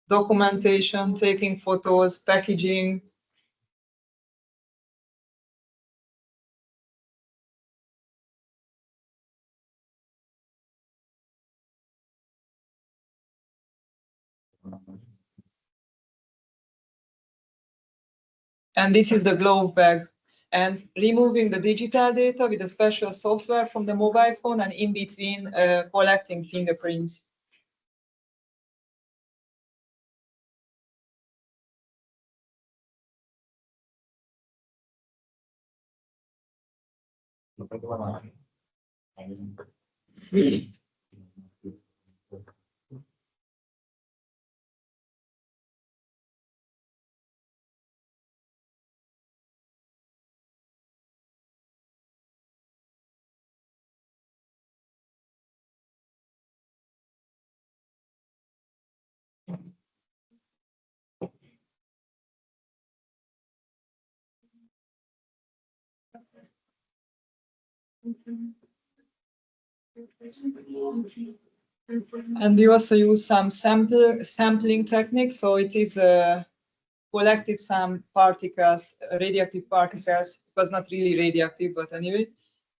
Documentation, taking photos, packaging. And this is the glove bag. And removing the digital data with a special software from the mobile phone, and in between collecting fingerprints. And we also use some sampling techniques. So it is collected some particles, radioactive particles. It was not really radioactive, but anyway,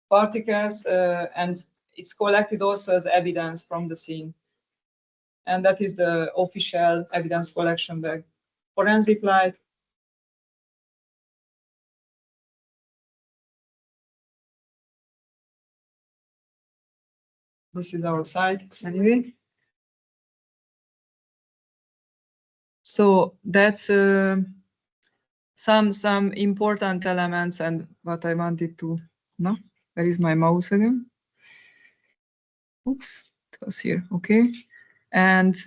particles, and it's collected also as evidence from the scene. And that is the official evidence collection bag. Forensic light. This is our site anyway. So that's some important elements and what I wanted to know. Where is my mouse again? Oops, it was here. Okay. And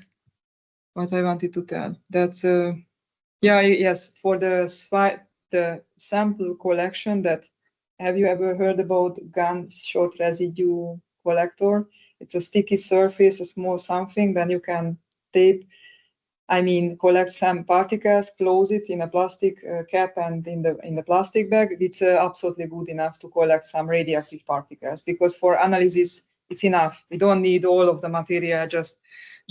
what I wanted to tell, that's yeah, yes, for the sample collection, that have you ever heard about gunshot residue collector? It's a sticky surface, a small something, then you can collect some particles, close it in a plastic cap and in the plastic bag. It's absolutely good enough to collect some radioactive particles, because for analysis it's enough. We don't need all of the material, just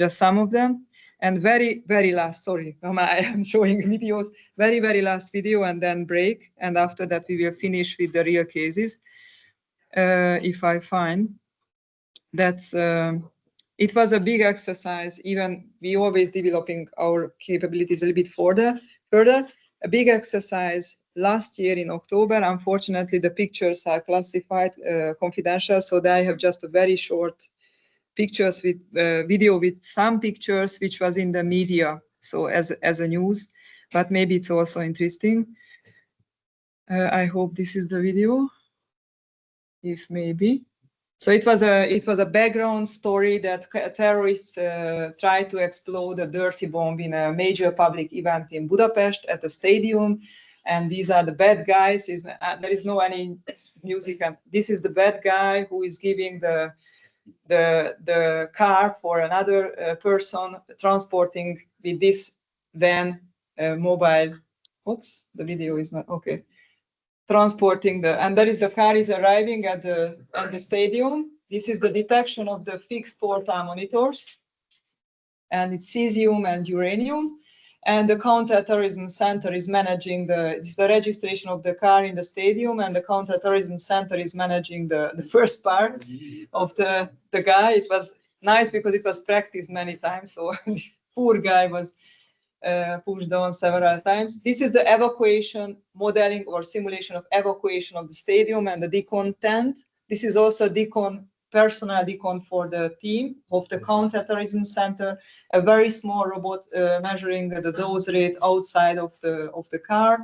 some of them. And very last, sorry, I am showing videos, very last video and then break. And after that we will finish with the real cases. If I find that's, it was a big exercise. Even we always developing our capabilities a little bit further. A big exercise last year in October. Unfortunately, the pictures are classified confidential, so I have just a very short pictures with video with some pictures which was in the media, so as a news, but maybe it's also interesting. I hope this is the video, if maybe. So it was a background story that terrorists tried to explode a dirty bomb in a major public event in Budapest at a stadium, and these are the bad guys. There is no any music, and this is the bad guy who is giving the car for another person, transporting with this van mobile. Oops, the video is not okay. Transporting and there is the car is arriving at the stadium. This is the detection of the fixed portal monitors, and it's cesium and uranium. And the counterterrorism center is managing the registration of the car in the stadium, and the counterterrorism center is managing the first part of the guy. It was nice because it was practiced many times, so this poor guy was pushed down several times. This is the evacuation modeling or simulation of evacuation of the stadium and the decon tent. This is also personal decon for the team of the counterterrorism center, a very small robot measuring the dose rate outside of the car,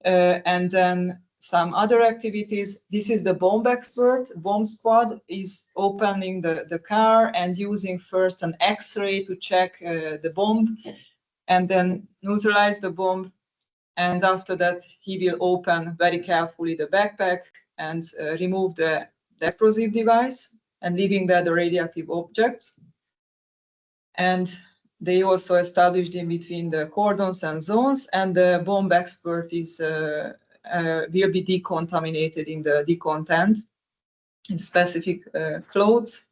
and then some other activities. This is the bomb expert. Bomb squad is opening the car and using first an X-ray to check the bomb, and then neutralize the bomb. And after that, he will open very carefully the backpack and remove the explosive device and leaving there the radioactive objects. And they also established in between the cordons and zones, and the bomb expert will be decontaminated in the decon tent in specific clothes.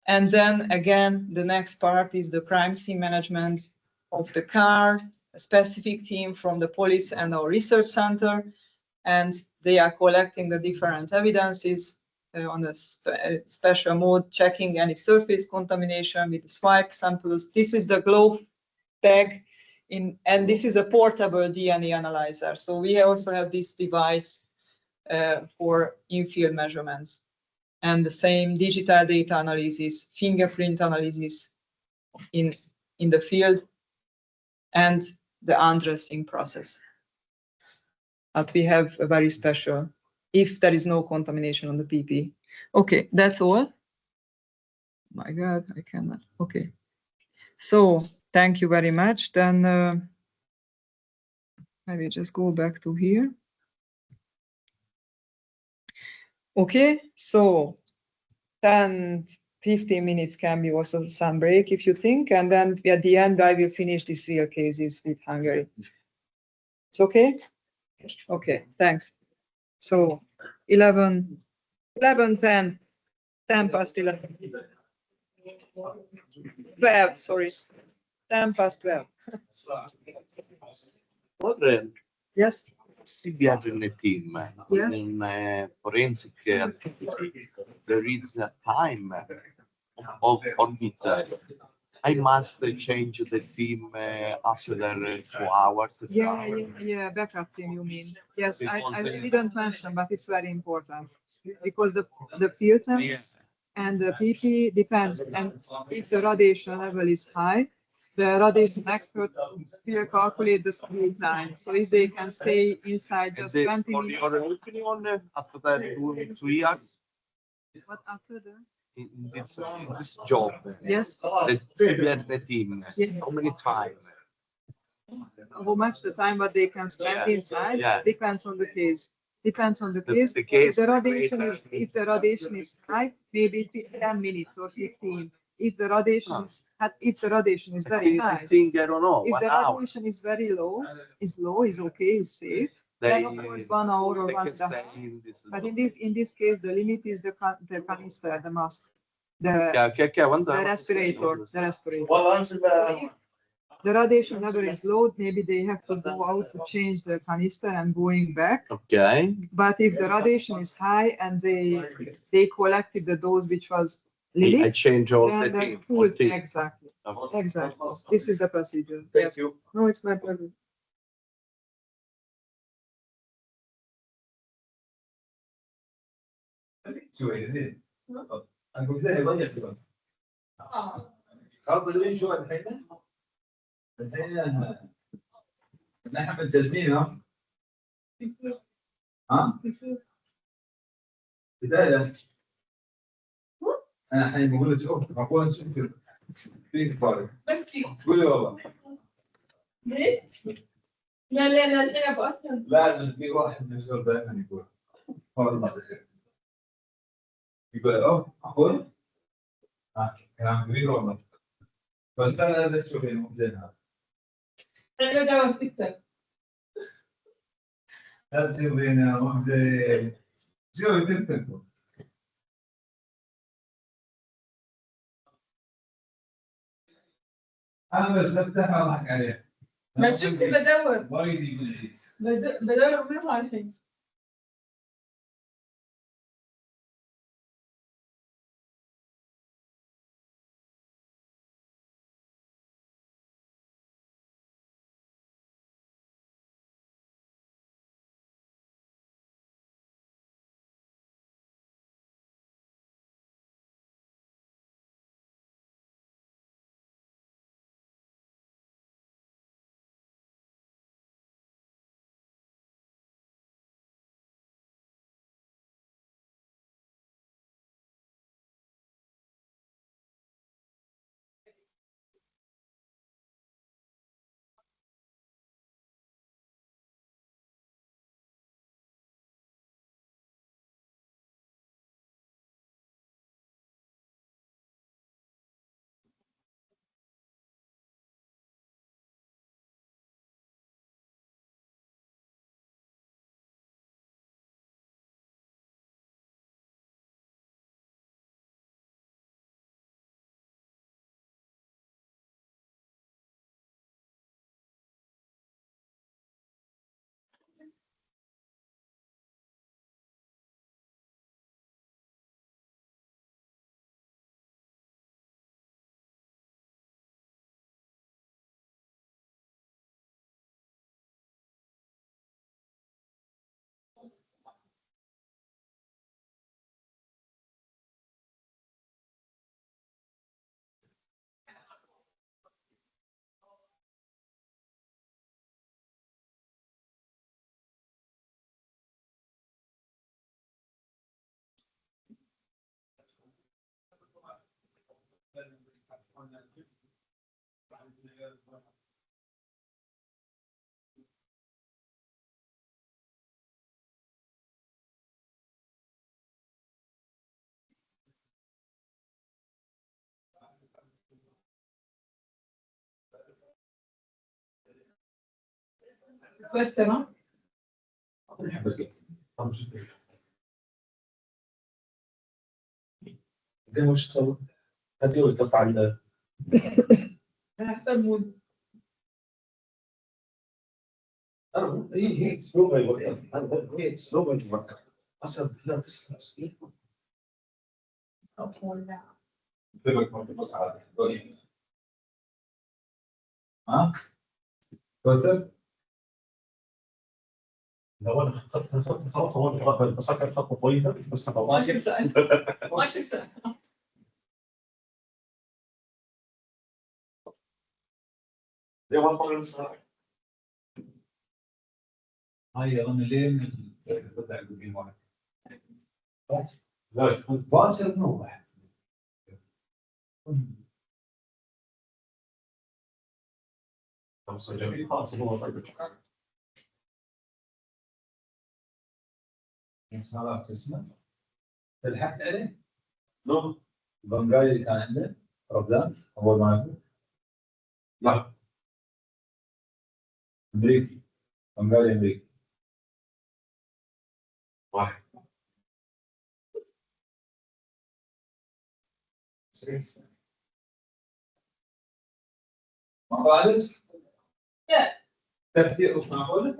And then again, the next part is the crime scene management of the car, a specific team from the police and our research center, and they are collecting the different evidences on a special mode, checking any surface contamination with the swipe samples. This is the glove tag, and this is a portable DNA analyzer. So we also have this device for in-field measurements, and the same digital data analysis, fingerprint analysis in the field, and the undressing process. But we have a very special, if there is no contamination on the PP. Okay, that's all. My God, I cannot. Okay. So thank you very much. Then I will just go back to here. Okay, so 10-15 minutes can be also some break if you think, and then at the end I will finish these real cases with Hungary. It's okay? Okay, thanks. So 10 past 11. 12, sorry. 10 past 12. Yes? Si viaggia nel team, Yeah. in forensic activity, there is a time of orbit. I must change the team after 2 hours. Yeah, backup team, you mean? Yes, I didn't mention, but it's very important because the filter Yes. and the PP depends, and if the radiation level is high, the radiation expert will calculate the stay time. So if they can stay inside And just the, 20 for minutes. your opinion, after that 2 years What after that? in this job, Yes. the CBN team, Yeah. how many times? How much the time what they can spend Yeah. inside Yeah. depends on the case. Depends on the The- case. the case If the radiation greater. is, if the radiation is high, maybe 10 minutes or 15. If the radiation is very high, I think, I don't know, if 1 the hour. radiation is very low, is okay, is safe, then of course 1 hour or They one can and a stay half. in this. But in this case, the limit is the canister, the mask, the respirator, the respirator. So if the radiation level is low, maybe they have to go out to change the canister and going back. Okay. But if the radiation is high and they collected the dose which was I limit, change all the then the team. full, all team. exactly, Okay. exactly. This is the procedure. Thank Yes. you. No, it's my pleasure. شو زين اقول زين يضيع شوي خلاص زين شو الحين نحن متجلمين ها بداية انا الحين بقول لك شوف اقول شوف في فارق بس كيف قولي والله ليه؟ لا لا لا الحين ابغى افهم لا في واحد من الشباب دائما يقول والله يقول اوه اخوي كلام كبير والله بس انا تشوف مو زين هذا انا داور تكتب لا تصير بينا مو زين شو تكتب انا بس افتح اضحك عليه ما شفت بدور ما يدي من العيد بدور منها الحين تمام ده مش تصور هذه وتقع على على حسب مود هي اسلوب هي اسلوب المفكر اصلا لا تسمع سنين ها كتب لو انا خططت خلاص هو بسكر خطوه كويسه بس ما شو سأل ما شو سأل هاي انا لين بدأ اقول واحد باكر مو واحد صار اسمه تلحقت عليه؟ لا البنغالي اللي كان عنده رمضان اول ما يقول لا امريكي بنغالي امريكي واحد ما طالع؟ لا تفكير معقول؟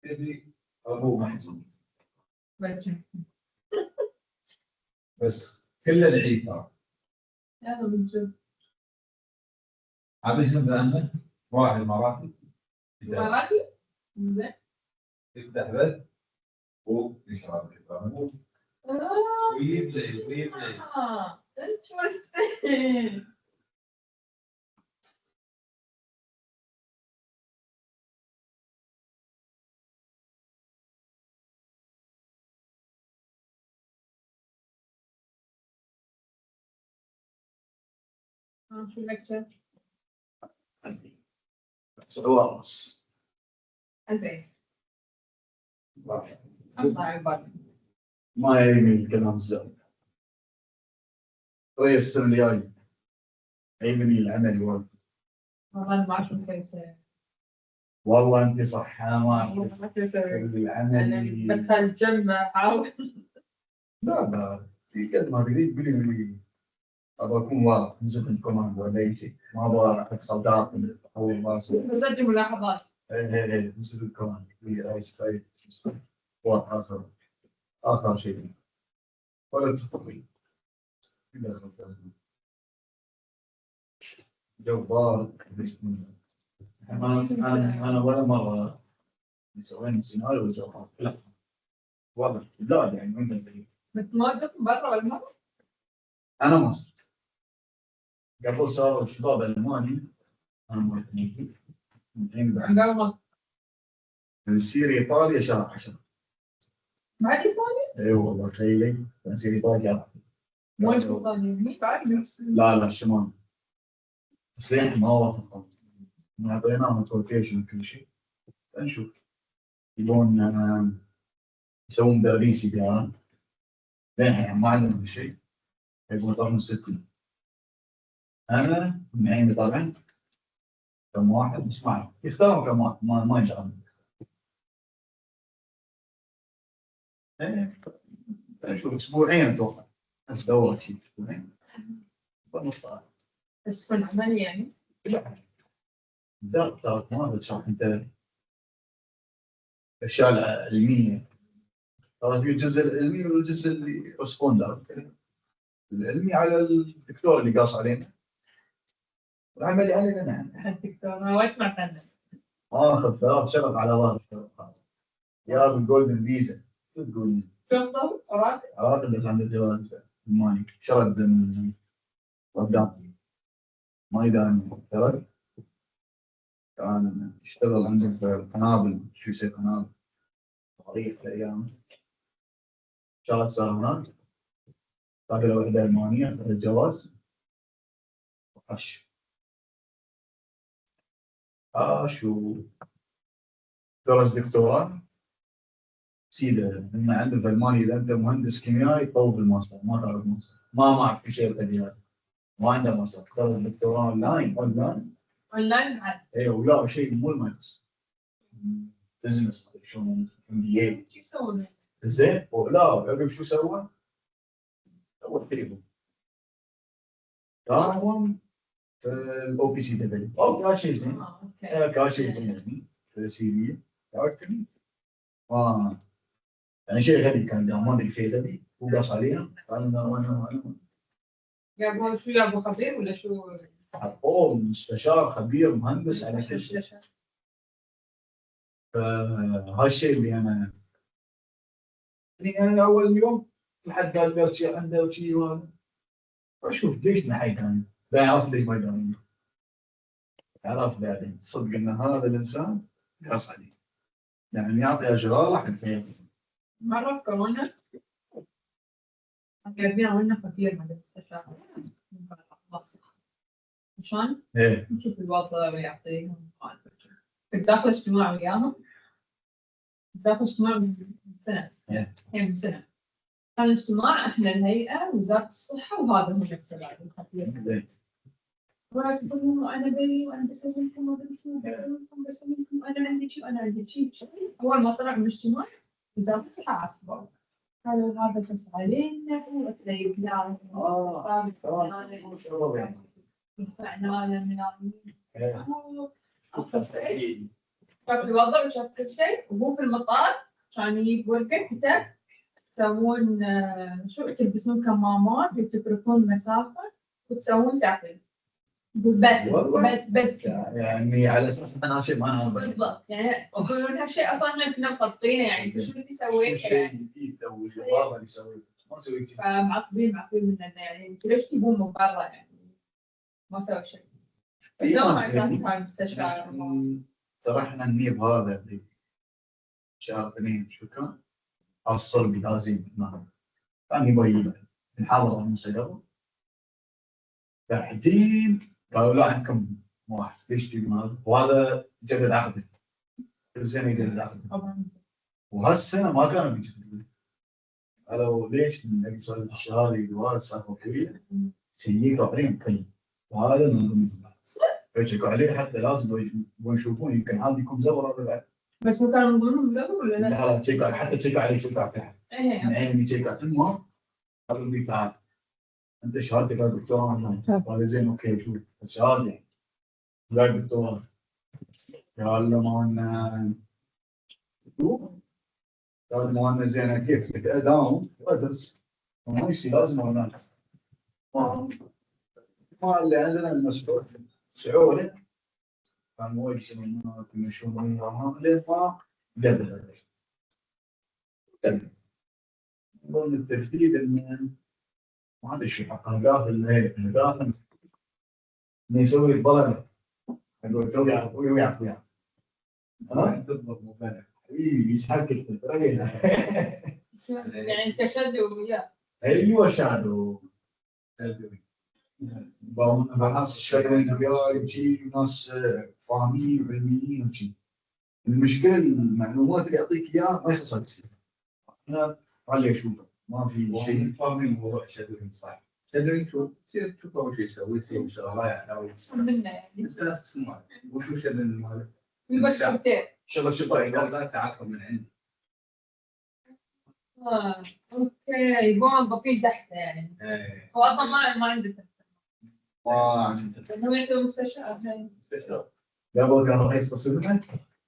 تدري ابوه محزون بس كل العيد ترى يلا بنشوف. هذا جنب عنه راح الاماراتي مراتي؟ زين. يفتح بث ويشرب الكتاب ويبلع انت شو لك؟ خلاص زين. الله يبارك. ما يهمني الكلام الزايد. طيب السنة الجاية يهمني العمل والله. والله ما اعرف شو اسوي. والله انت صح انا ما اعرف ما اعرف شو اسوي. العمل بدخل الجيم احاول. لا في قد ما تقدر تقولي لي ابغى اكون واضح نزلت الكوماند ولا اي شيء ما ابغى ادخل داخل اول راسي بسجل ملاحظات. ايه نزلت الكوماند في رايس فايت اخر شيء ولا تخطي جبار انا ولا مره سوينا سيناريو جبار لا واضح لا يعني عندنا بس ما جبت برا ولا مرة؟ انا ما صرت قبل صاروا الشباب الالماني انا مرتين الحين بعد قبل نسير ايطاليا شهر 10 ما عاد يفوني؟ اي والله تخيلي نسير ايطاليا وين شو ثاني؟ مش بعد نفس. لا الشمال بس لين ما وافقوا اعطيناهم الكوتيشن وكل شيء نشوف يبون يسوون دبابيس كمان لين الحين ما عندهم شيء يبون يطلعون 60 انا من عيني طبعا كم واحد بس ما يختارون كم واحد ما يجعلون نشوف اسبوعين اتوقع بس دورة شيء اسبوعين بس كل عمل يعني. لا ترى ما بتشرح انت الاشياء العلميه ترى في الجزء العلمي والجزء اللي ريسبوندر العلمي على الدكتور اللي قاص علينا والعملي علينا نحن الدكتور ما وايد سمعت عنه. اخذ 3 شغط على ظهر الشغط يا بالجولدن فيزا شو تقول؟ شنطة راتب. راتب بس عند الجواز الماني شرد من قدام ما يداني شرد كان يشتغل عندك في القنابل شو يصير قنابل طريق الايام شرد صار هناك قابل وحده المانيه اخذ الجواز وحش شو درس دكتوراه سيده ان عندنا في المانيا اذا انت مهندس كيميائي طول الماستر ما تعرف ماستر ما اعرف كل شيء بالكيمياء ما عنده ماستر تاخذ الدكتوراه اونلاين اونلاين بعد. اي ولا شيء مو المهندس بزنس شلون ام بي اي شو يسوون؟ زين لا عقب شو سوى؟ سوى التليفون داوم في الاو بي سي دبليو او كاشي زين اوكي. كاشي زين يعني في السي في لكن يعني شيء غبي كان ما ادري شيء غبي هو قاص علينا قال وانا يابو شو يابو خبير ولا شو؟ حطوه مستشار خبير مهندس على كل شيء فهالشيء اللي انا يعني اول يوم لحد قال شيء عنده وشيء وهذا اشوف ليش نحيت انا لا عرفت ليش ما يداني عرف بعدين صدق ان هذا الانسان قص عليه، يعني يعطي اجرار حتى مرة كورونا جايبين عملنا فطير من المستشفى مصر عشان ايه نشوف الوضع ويعطيهم الداخل الاجتماعي وياهم. الداخل الاجتماعي من سنة إيه. هي من سنة كان الاجتماع احنا الهيئة وزارة الصحة وهذا هو نفس الفطير. إيه. وناس يقولون انا بري وانا بسوي لكم وما بسوي لكم بسوي لكم انا عندي شيء وانا عندي شيء. اول ما طلع من الاجتماع وزارة الصحة عصبوا قالوا هذا بس علينا وتلاقي فلان دفعنا من شاف الوضع وشاف كل شيء وهو في المطار كان يجيب ورقة كتب تسوون شو تلبسون كمامات وتتركون مسافة وتسوون تعقيم بس يعني على اساس انا شيء ما انا بالضبط يعني يقولون هالشيء اصلا احنا كنا مخططينه يعني شو اللي سويته شيء جديد او الجواب اللي يسويه ما سوي شيء. فمعصبين مننا يعني انتوا ليش تجيبون من برا يعني ما سوى شيء. في اليوم ناس كان في المستشفى ترى احنا نجيب هذا شهر 2 شو كان؟ الصلب لازم معه كان يبين نحاول نصيره بعدين قالوا لا عندكم واحد ليش تجيبون هذا؟ وهذا جدد عقده كل سنه يجدد عقده وهالسنه ما كانوا بيجددون. قالوا ليش نبي نسوي الشهاده جواز سالفه طويله سيئوا عليه مكين وهذا من فشكوا عليه حتى لازم يبغون يشوفون يمكن هذا يكون زبره ولا لا. بس هو كانوا يقولون مزور ولا لا؟ لا تشيك حتى تشيك عليه تشيك عليه ايه من ايام تشيك المهم قالوا لي تعال انت شهادتك يا دكتور هذا زين اوكي شوف الشهاده لا دكتور قال له ما انا قال ما انا زين كيف اداوم وادرس ما يصير لازم انا ما اللي عندنا المسؤول سعوده كان مو يسمونه يمشون ما لين ما قدر ضمن التجديد ان ما ادري شو حق اهداف انه يسوي البلد اقول تو يا اخوي ويا اخويا ها تضبط مبالغ يسحبك الترقيه يعني تشدوا وياه ايوه شادو ناس شغالين وياي وشي ناس فاهمين وعلميين وشي المشكله المعلومات اللي يعطيك اياها ما يخلص تصير انا علي اشوفه ما في شيء فاهمين الموضوع شادوين صح. شادوين شو تصير تشوف اول شيء يسوي تصير ان شاء الله يعني منه يعني انت لازم تسمع وشو شادوين مالك؟ يبشر كتير شغل لا تعرفه من عندي. اوكي يبون بقيل تحت يعني هو اصلا ما عنده ما عندي لانه يعطي المستشفى قبل كان رئيس قسمنا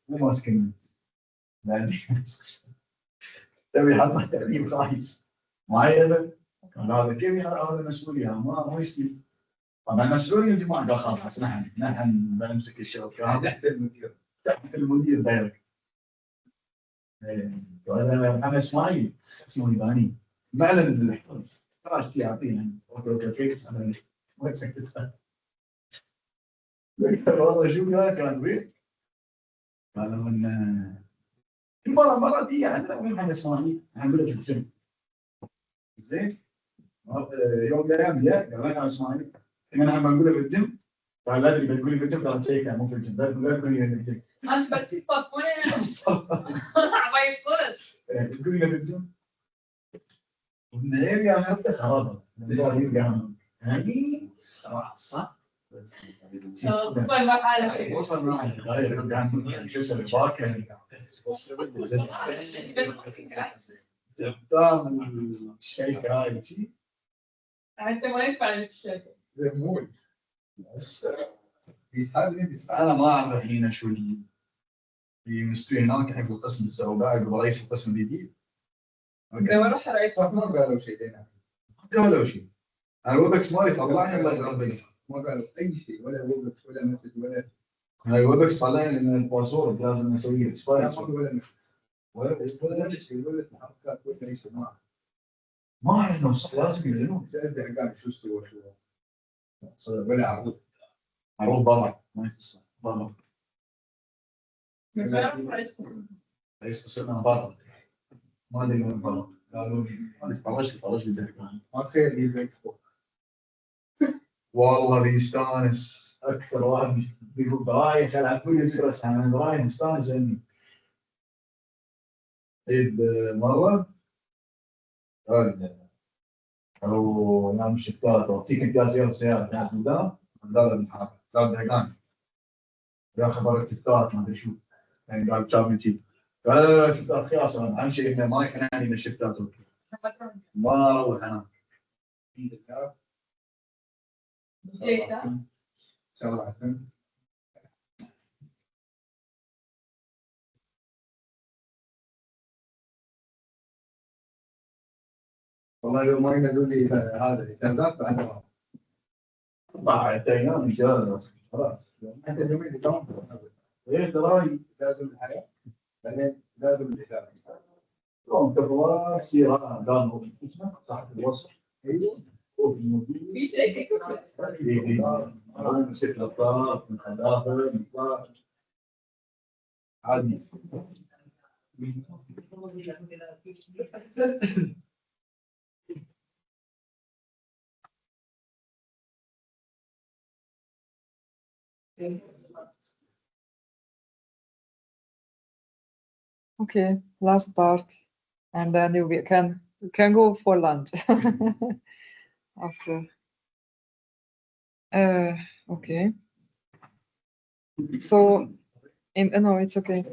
مو ماسكين يعني تبي حط تعليم رئيس معين قال هذا كيف هذا مسؤوليه ما يصير طبعا مسؤوليه يا جماعه قال خلاص نحن بنمسك الشغل تحت المدير تحت المدير دايركت انا اسماعيل اسمه يباني معلن الاحترام خلاص يعطينا اوكي كيف انا ما سكت والله شوف يا كان وين قالوا ان المره دي عندنا وين حاجه اسماعيل عندنا في الجيم زين يوم من الايام جاء قال لك انا اسماعيل انا هم نقول في الجيم قال لا ادري بتقول لي في الجيم ترى شيء كان مو في الجيم لا تقول لي في الجيم انت بس تطف وين عباية صرت تقول لي في الجيم ومن الايام يا اخي خلاص الموضوع يرجع هذه خلاص صح وصل مرحلة وصل معي غير يعني شو اسمه باكر قدام الشيء هاي شيء انت ما ينفع لك الشيء مو بس بيسحبني انا ما اعرف الحين شو اللي مستوي هناك الحين في القسم السوداء ورئيس القسم الجديد لو راح رئيس ما قالوا شيء لنا ما قالوا شيء انا الويبكس مالي طلعني الله يرضى ما قالوا اي شيء ولا ويبكس ولا مسج ولا الويبكس طلعني ان الباسورد لازم اسويه اكسباير ولا شيء ولا تحركات ولا اي شيء ما عندهم لازم يعلنون سالت قال شو استوى شو ولا عروض برا ما يخص برا. بس أنا رئيس قسم. رئيس قسمنا برا. ما ادري من برا. قالوا لي انا طرشت بالدرجة. ما تخيل هي الاكسبو. والله بيستانس اكثر واحد بيقول برايح العب كل بس انا برايح مستانس اني عيد مره قال او نام شفتات او تيجي جاز يوم سياره كانت قدام لا بالحرب لا دقان يا خبر الشفتات ما ادري شو يعني قال شامبيون قال لا شفتات خلاص انا عن شيء ما يخليني من الشفتات ما اروح انا جيتا. والله لو ما ينزلوا لي هذا الاهداف بعد بعد ايام جالس خلاص انت اليومين اللي دوم ايه تراي لازم الحياه بعدين لازم الاداره. يوم تروح تصير قالوا صاحب الوصف ايوه في شيء ست لفات من خلافه عادي Okay, last part, and then we can go for lunch after. Okay. So, no, it's okay.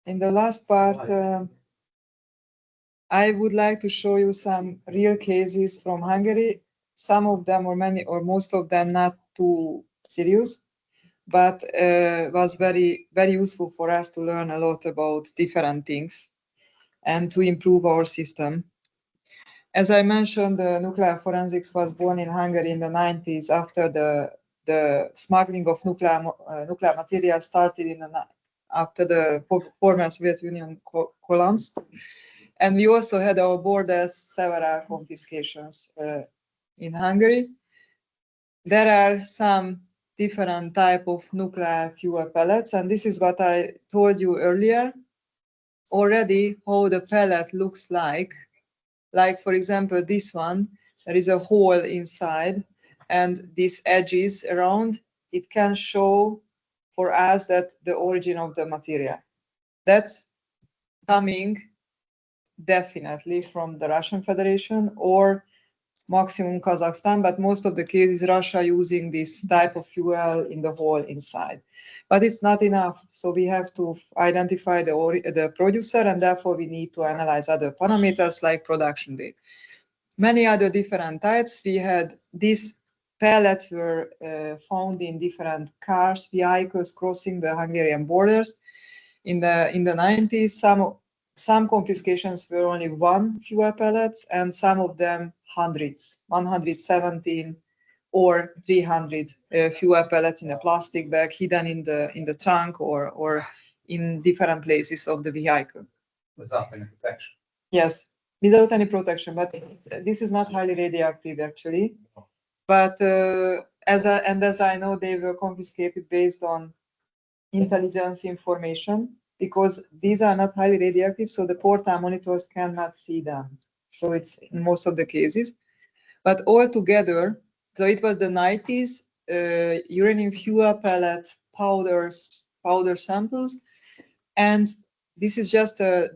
In the last part, I would like to show you some real cases from Hungary. Some of them, or many, or most of them, not too serious, but was very, very useful for us to learn a lot about different things and to improve our system. As I mentioned, nuclear forensics was born in Hungary in the 90s after the smuggling of nuclear material started after the former Soviet Union collapsed. And we also had our borders several confiscations in Hungary. There are some different type of nuclear fuel pellets, and this is what I told you earlier already, how the pellet looks like. Like, for example, this one, there is a hole inside, and these edges around, it can show for us that the origin of the material. That's coming definitely from the Russian Federation or maximum Kazakhstan, but most of the cases Russia using this type of fuel in the hole inside. But it's not enough, so we have to identify the producer, and therefore we need to analyze other parameters like production date. Many other different types. We had these pellets were found in different cars, vehicles crossing the Hungarian borders. In the 90s, some confiscations were only one fuel pellets, and some of them hundreds, 117 or 300 fuel pellets in a plastic bag hidden in the trunk or in different places of the vehicle. Without any protection. Yes, without any protection, but this is not highly radioactive actually. But as I know, they were confiscated based on intelligence information, because these are not highly radioactive, so the portal monitors cannot see them. So it's in most of the cases. But altogether, so it was the 90s, uranium fuel pellet powder samples, and this is just a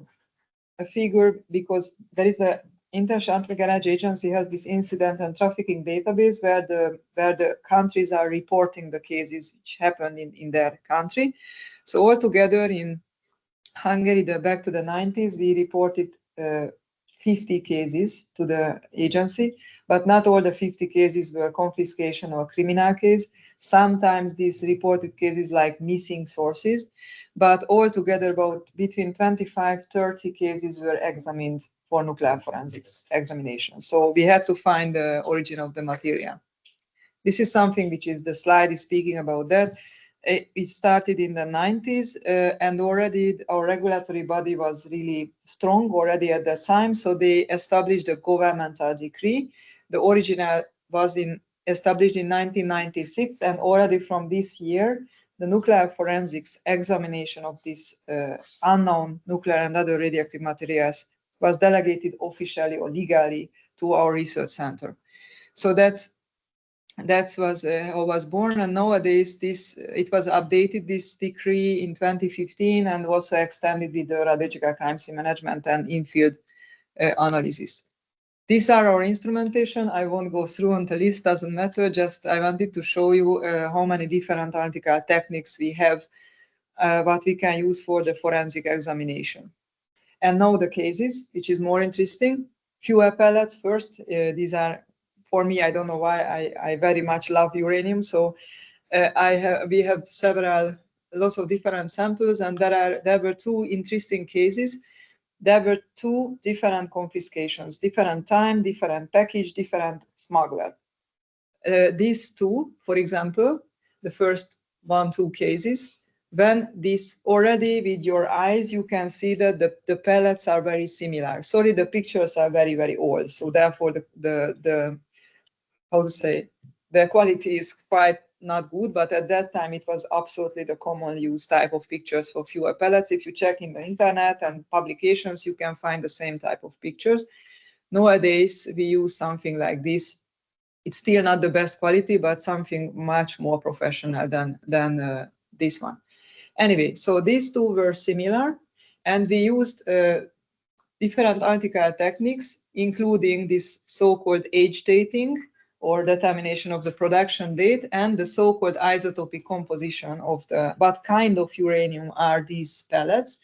figure because there is a International Anti-Garage Agency has this incident and trafficking database where the countries are reporting the cases which happened in their country. So altogether in Hungary, back to the 90s, we reported 50 cases to the agency, but not all the 50 cases were confiscation or criminal case. Sometimes these reported cases like missing sources, but altogether about between 25-30 cases were examined for nuclear forensics examination. So we had to find the origin of the material. This is something which is, the slide is speaking about that. It started in the 90s, and already our regulatory body was really strong already at that time. So they established a governmental decree. The original was established in 1996, and already from this year, the nuclear forensics examination of these unknown nuclear and other radioactive materials was delegated officially or legally to our research center. So that was how was born, and nowadays it was updated, this decree, in 2015, and also extended with the radiological crime scene management and in-field analysis. These are our instrumentation. I won't go through on the list, doesn't matter. Just I wanted to show you how many different analytical techniques we have, what we can use for the forensic examination. And now the cases, which is more interesting. Fuel pellets first. These are, for me, I don't know why, I very much love uranium. So we have lots of different samples, and there were two interesting cases. There were two different confiscations, different time, different package, different smuggler. These two, for example, the first 1-2 cases, when this already with your eyes, you can see that the pellets are very similar. Sorry, the pictures are very, very old. So therefore the how to say, the quality is quite not good, but at that time it was absolutely the common use type of pictures for fuel pellets. If you check in the internet and publications, you can find the same type of pictures. Nowadays, we use something like this. It's still not the best quality, but something much more professional than this one. Anyway, so these two were similar, and we used different analytical techniques, including this so-called age dating, or determination of the production date, and the so-called isotopic composition of what kind of uranium are these pellets.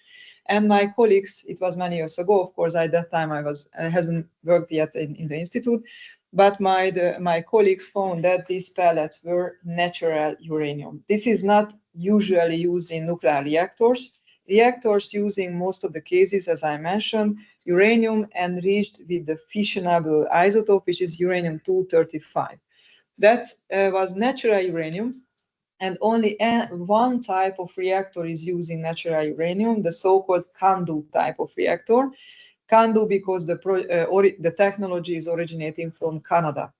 And my colleagues, it was many years ago, of course, at that time I hasn't worked yet in the institute, but my colleagues found that these pellets were natural uranium. This is not usually used in nuclear reactors. Reactors using most of the cases, as I mentioned, uranium enriched with the fissionable isotope, which is uranium-235. That was natural uranium, and only one type of reactor is using natural uranium, the so-called CANDU type of reactor. CANDU because the technology is originating from Canada.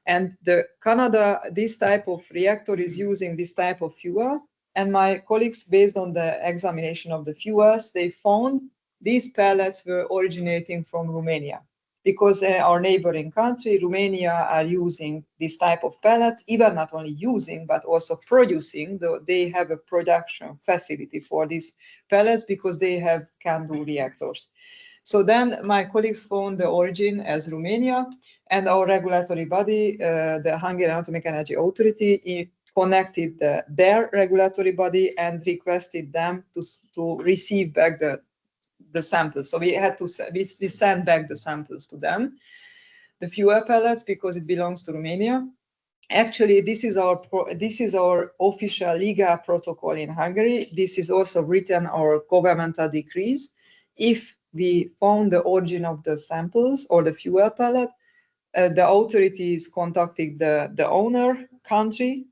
And this type of reactor is using this type of fuel. And my colleagues, based on the examination of the fuels, they found these pellets were originating from Romania, because our neighboring country, Romania, are using this type of pellets, even not only using, but also producing. They have a production facility for these pellets because they have CANDU reactors. So then my colleagues found the origin as Romania, and our regulatory body, the Hungarian Atomic Energy Authority, connected their regulatory body and requested them to receive back the samples. So we had to send back the samples to them, the fuel pellets, because it belongs to Romania. Actually, this is our official legal protocol in Hungary. This is also written our governmental decrees. If we found the origin of the samples or the fuel pellet, the authorities contacted the owner country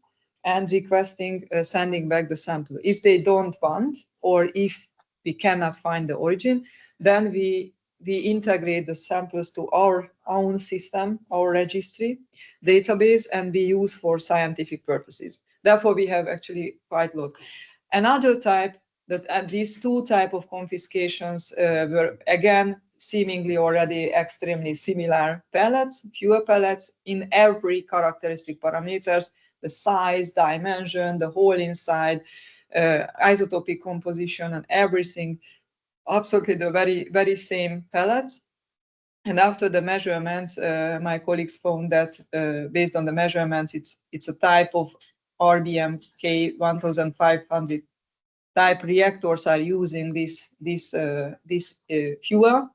and requesting sending back the sample. If they don't want, or if we cannot find the origin, then we integrate the samples to our own system, our registry database, and we use for scientific purposes. Therefore, we have actually quite a lot. Another type, these two type of confiscations were again seemingly already extremely similar pellets, fuel pellets in every characteristic parameters, the size, dimension, the hole inside, isotopic composition, and everything, absolutely the very, very same pellets. And after the measurements, my colleagues found that based on the measurements, it's a type of RBMK 1500 type reactors are using this fuel.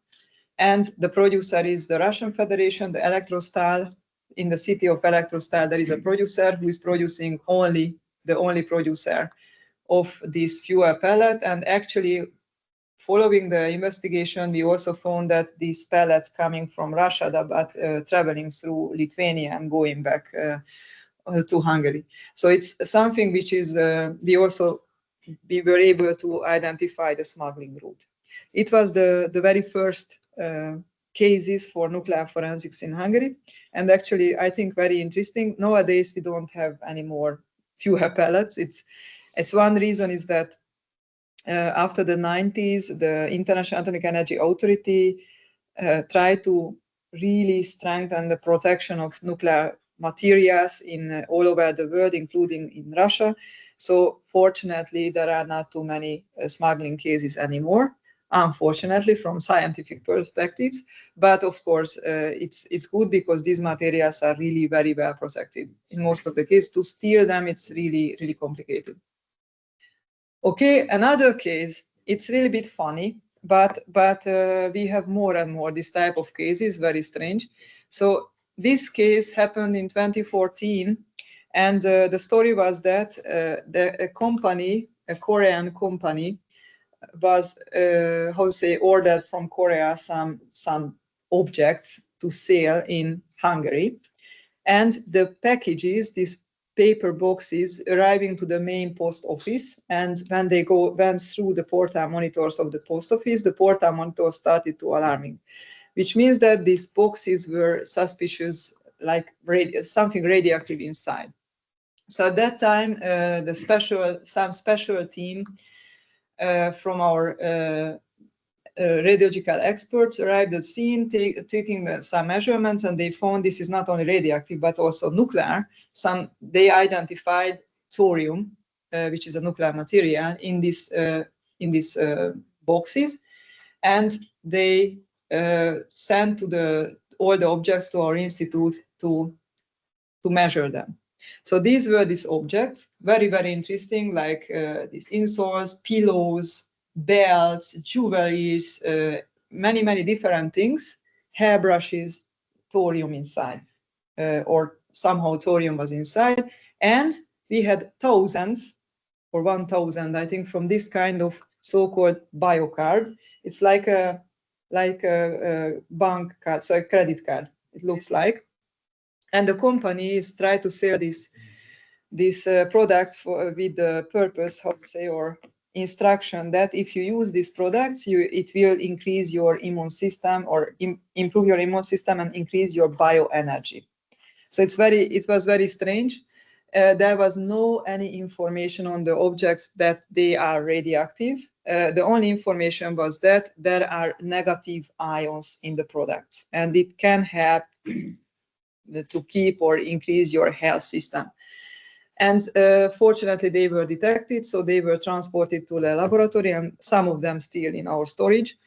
And the producer is the Russian Federation, the Elektrostal. In the city of Elektrostal, there is a producer who is producing the only producer of this fuel pellet. And actually, following the investigation, we also found that these pellets coming from Russia, but traveling through Lithuania and going back to Hungary. So it's something which is, we were able to identify the smuggling route. It was the very first cases for nuclear forensics in Hungary. And actually, I think very interesting. Nowadays, we don't have any more fuel pellets. As one reason is that after the 90s, the International Atomic Energy Authority tried to really strengthen the protection of nuclear materials in all over the world, including in Russia. So fortunately, there are not too many smuggling cases anymore, unfortunately, from scientific perspectives. But of course, it's good because these materials are really very well protected. In most of the cases, to steal them, it's really, really complicated. Okay, another case, it's really a bit funny, but we have more and more this type of cases, very strange. So this case happened in 2014, and the story was that a company, a Korean company, was how to say, ordered from Korea some objects to sell in Hungary, and the packages, these paper boxes, arriving to the main post office, and when they went through the portal monitors of the post office, the portal monitor started to alarming, which means that these boxes were suspicious, like something radioactive inside. So at that time, some special team from our radiological experts arrived at the scene, taking some measurements, and they found this is not only radioactive but also nuclear. They identified thorium, which is a nuclear material, in these boxes, and they sent all the objects to our institute to measure them. So these were these objects, very, very interesting, like these insoles, pillows, belts, jewelries, many, many different things, hairbrushes, thorium inside, or somehow thorium was inside. And we had thousands, or 1,000, I think, from this kind of so-called bio card. It's like a bank card, so a credit card, it looks like. And the companies try to sell these products with the purpose, how to say, or instruction that if you use these products, it will increase your immune system, or improve your immune system and increase your bioenergy. So it was very strange. There was no any information on the objects that they are radioactive. The only information was that there are negative ions in the products, and it can help to keep or increase your health system. And fortunately, they were detected, so they were transported to the laboratory, and some of them still in our storage.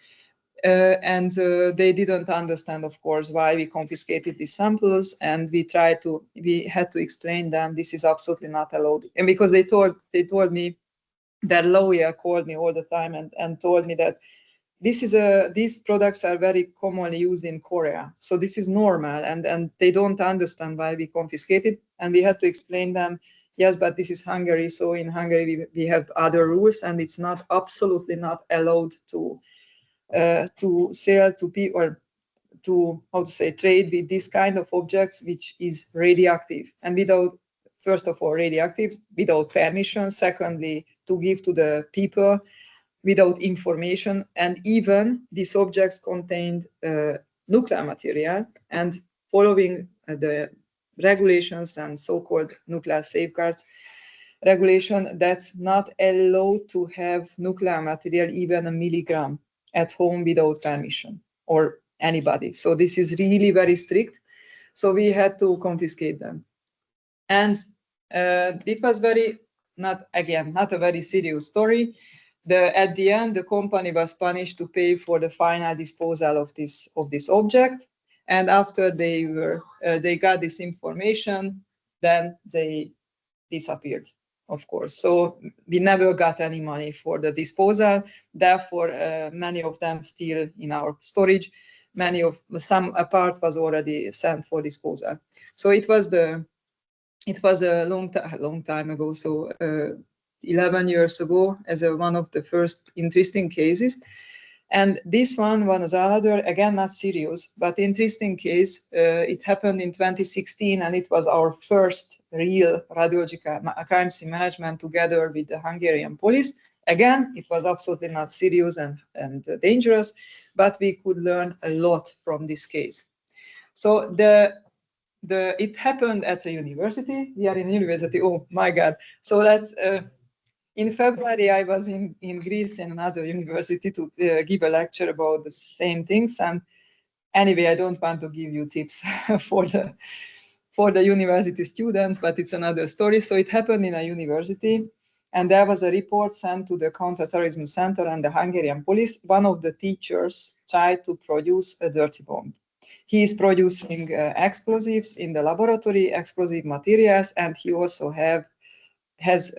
And they didn't understand, of course, why we confiscated these samples, and we had to explain them this is absolutely not allowed. And because they told me, their lawyer called me all the time and told me that these products are very commonly used in Korea, so this is normal, and they don't understand why we confiscated. And we had to explain them, yes, but this is Hungary, so in Hungary we have other rules, and it's not absolutely not allowed to sell to people, or to, how to say, trade with this kind of objects which is radioactive, and without, first of all, radioactive without permission, secondly, to give to the people without information, and even these objects contained nuclear material, and following the regulations and so-called nuclear safeguards regulation, that's not allowed to have nuclear material even a milligram at home without permission or anybody. So this is really very strict. So we had to confiscate them. And it was not a very serious story. At the end, the company was punished to pay for the final disposal of this object. And after they got this information, then they disappeared, of course. So we never got any money for the disposal. Therefore, many of them still in our storage. A part was already sent for disposal. So it was a long time ago. So 11 years ago, as one of the first interesting cases. And this one was another, again, not serious, but interesting case. It happened in 2016, and it was our first real radiological crime scene management together with the Hungarian police. Again, it was absolutely not serious and dangerous, but we could learn a lot from this case. So it happened at a university. We are in a university. Oh my God! So that's In February, I was in Greece in another university to give a lecture about the same things. And anyway, I don't want to give you tips for the university students, but it's another story. So it happened in a university, and there was a report sent to the counterterrorism center and the Hungarian police. One of the teachers tried to produce a dirty bomb. He is producing explosives in the laboratory, explosive materials, and he also has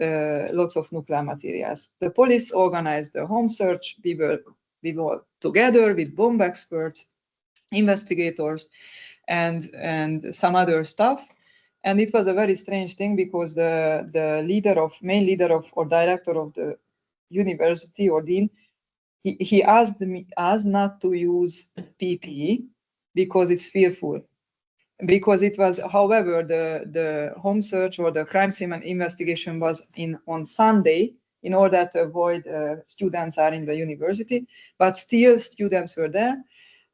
lots of nuclear materials. The police organized a home search. We were together with bomb experts, investigators, and some other stuff. And it was a very strange thing because the main leader of or director of the university or dean, he asked us not to use PPE because it's fearful. Because it was, however, the home search or the crime scene investigation was on Sunday in order to avoid students are in the university, but still students were there,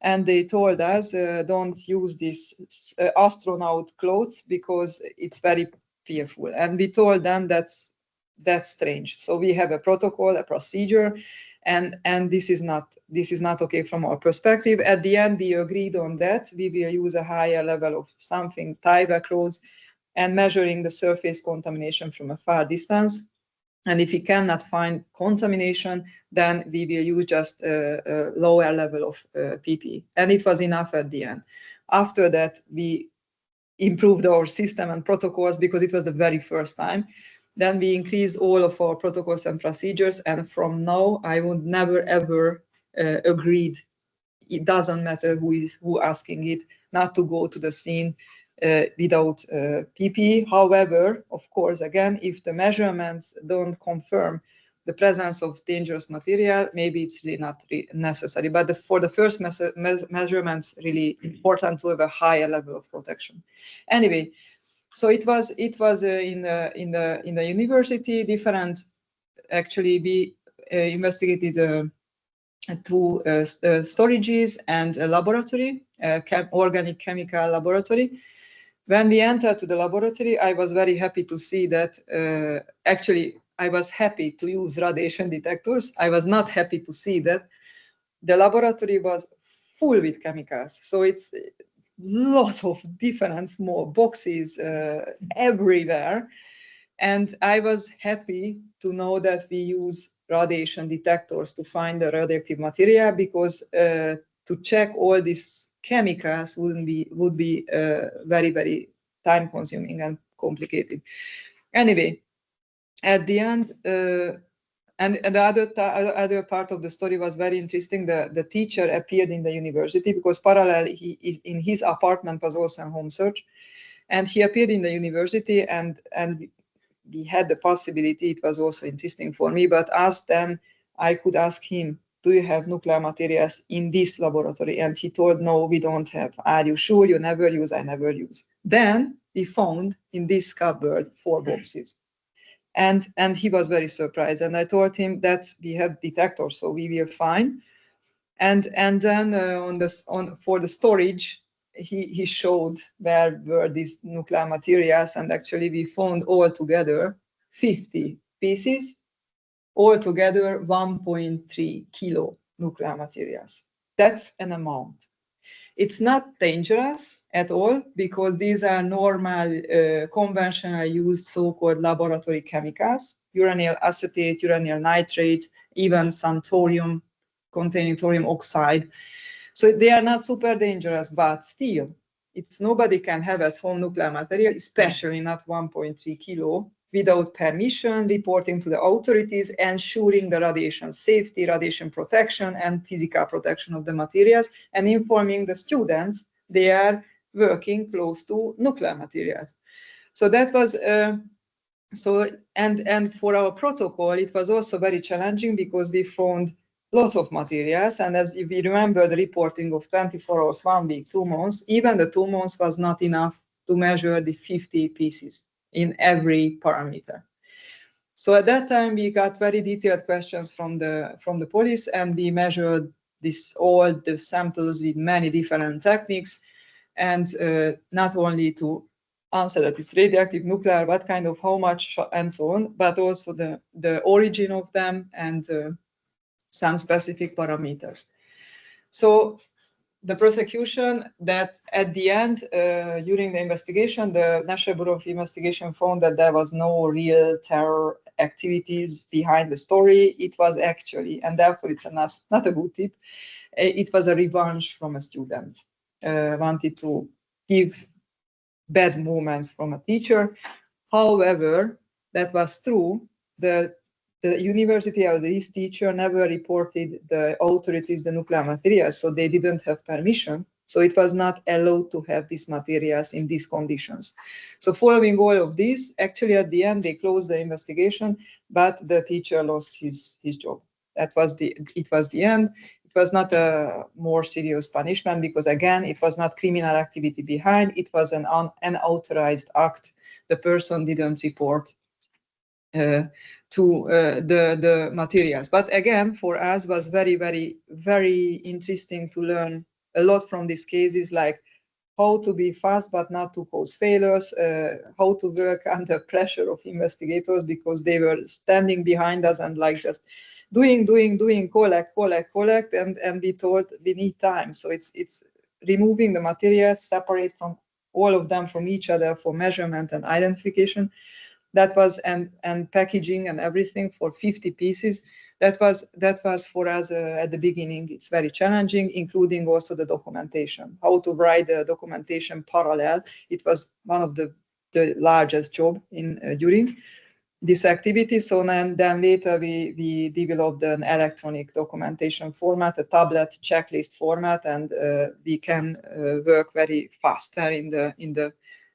and they told us don't use these astronaut clothes because it's very fearful. And we told them that's strange. So we have a protocol, a procedure, and this is not okay from our perspective. At the end, we agreed on that. We will use a higher level of something, tie-back clothes, and measuring the surface contamination from a far distance. And if we cannot find contamination, then we will use just a lower level of PPE. And it was enough at the end. After that, we improved our system and protocols because it was the very first time. Then we increased all of our protocols and procedures. And from now, I would never, ever agreed. It doesn't matter who asking it, not to go to the scene without PPE. However, of course, again, if the measurements don't confirm the presence of dangerous material, maybe it's really not necessary. But for the first measurements, really important to have a higher level of protection. Anyway, so it was in the university different. Actually, we investigated two storages and a laboratory, organic chemical laboratory. When we entered to the laboratory, I was very happy to see that. Actually, I was happy to use radiation detectors. I was not happy to see that the laboratory was full with chemicals. So it's lots of different small boxes everywhere. And I was happy to know that we use radiation detectors to find the radioactive material, because to check all these chemicals would be very, very time consuming and complicated. Anyway, at the end, and the other part of the story was very interesting. The teacher appeared in the university because parallel, in his apartment was also a home search, and he appeared in the university, and we had the possibility. It was also interesting for me, but I could ask him, do you have nuclear materials in this laboratory? And he told, no, we don't have. Are you sure? You never use? I never use. Then we found in this cupboard 4 boxes. And he was very surprised. And I told him that we have detectors, so we will find. And then for the storage, he showed where were these nuclear materials, and actually we found altogether 50 pieces, altogether 1.3 kilo nuclear materials. That's an amount. It's not dangerous at all, because these are normal, conventional used so-called laboratory chemicals, uranyl acetate, uranyl nitrate, even some thorium containing thorium oxide. So they are not super dangerous, but still, nobody can have at home nuclear material, especially not 1.3 kilo, without permission, reporting to the authorities, ensuring the radiation safety, radiation protection, and physical protection of the materials, and informing the students they are working close to nuclear materials. So that was and for our protocol, it was also very challenging because we found lots of materials, and as if we remember the reporting of 24 hours, 1 week, 2 months, even the 2 months was not enough to measure the 50 pieces in every parameter. So at that time, we got very detailed questions from the police, and we measured all the samples with many different techniques, and not only to answer that it's radioactive, nuclear, what kind of, how much, and so on, but also the origin of them and some specific parameters. So the prosecution that at the end, during the investigation, the National Bureau of Investigation found that there was no real terror activities behind the story. It was actually, and therefore it's not a good tip, it was a revenge from a student, wanted to give bad moments from a teacher. However, that was true. The university or this teacher never reported the authorities the nuclear materials, so they didn't have permission. So it was not allowed to have these materials in these conditions. So following all of this, actually at the end they closed the investigation, but the teacher lost his job. It was the end. It was not a more serious punishment because again, it was not criminal activity behind. It was an unauthorized act. The person didn't report to the materials. But again, for us was very, very, very interesting to learn a lot from these cases, like how to be fast but not to cause failures, how to work under pressure of investigators because they were standing behind us and like just doing, collect, and be told we need time. So it's removing the materials, separate from all of them from each other for measurement and identification. That was and packaging and everything for 50 pieces. That was for us at the beginning. It's very challenging, including also the documentation. How to write the documentation parallel. It was one of the largest job in during this activity. So then later we developed an electronic documentation format, a tablet checklist format, and we can work very faster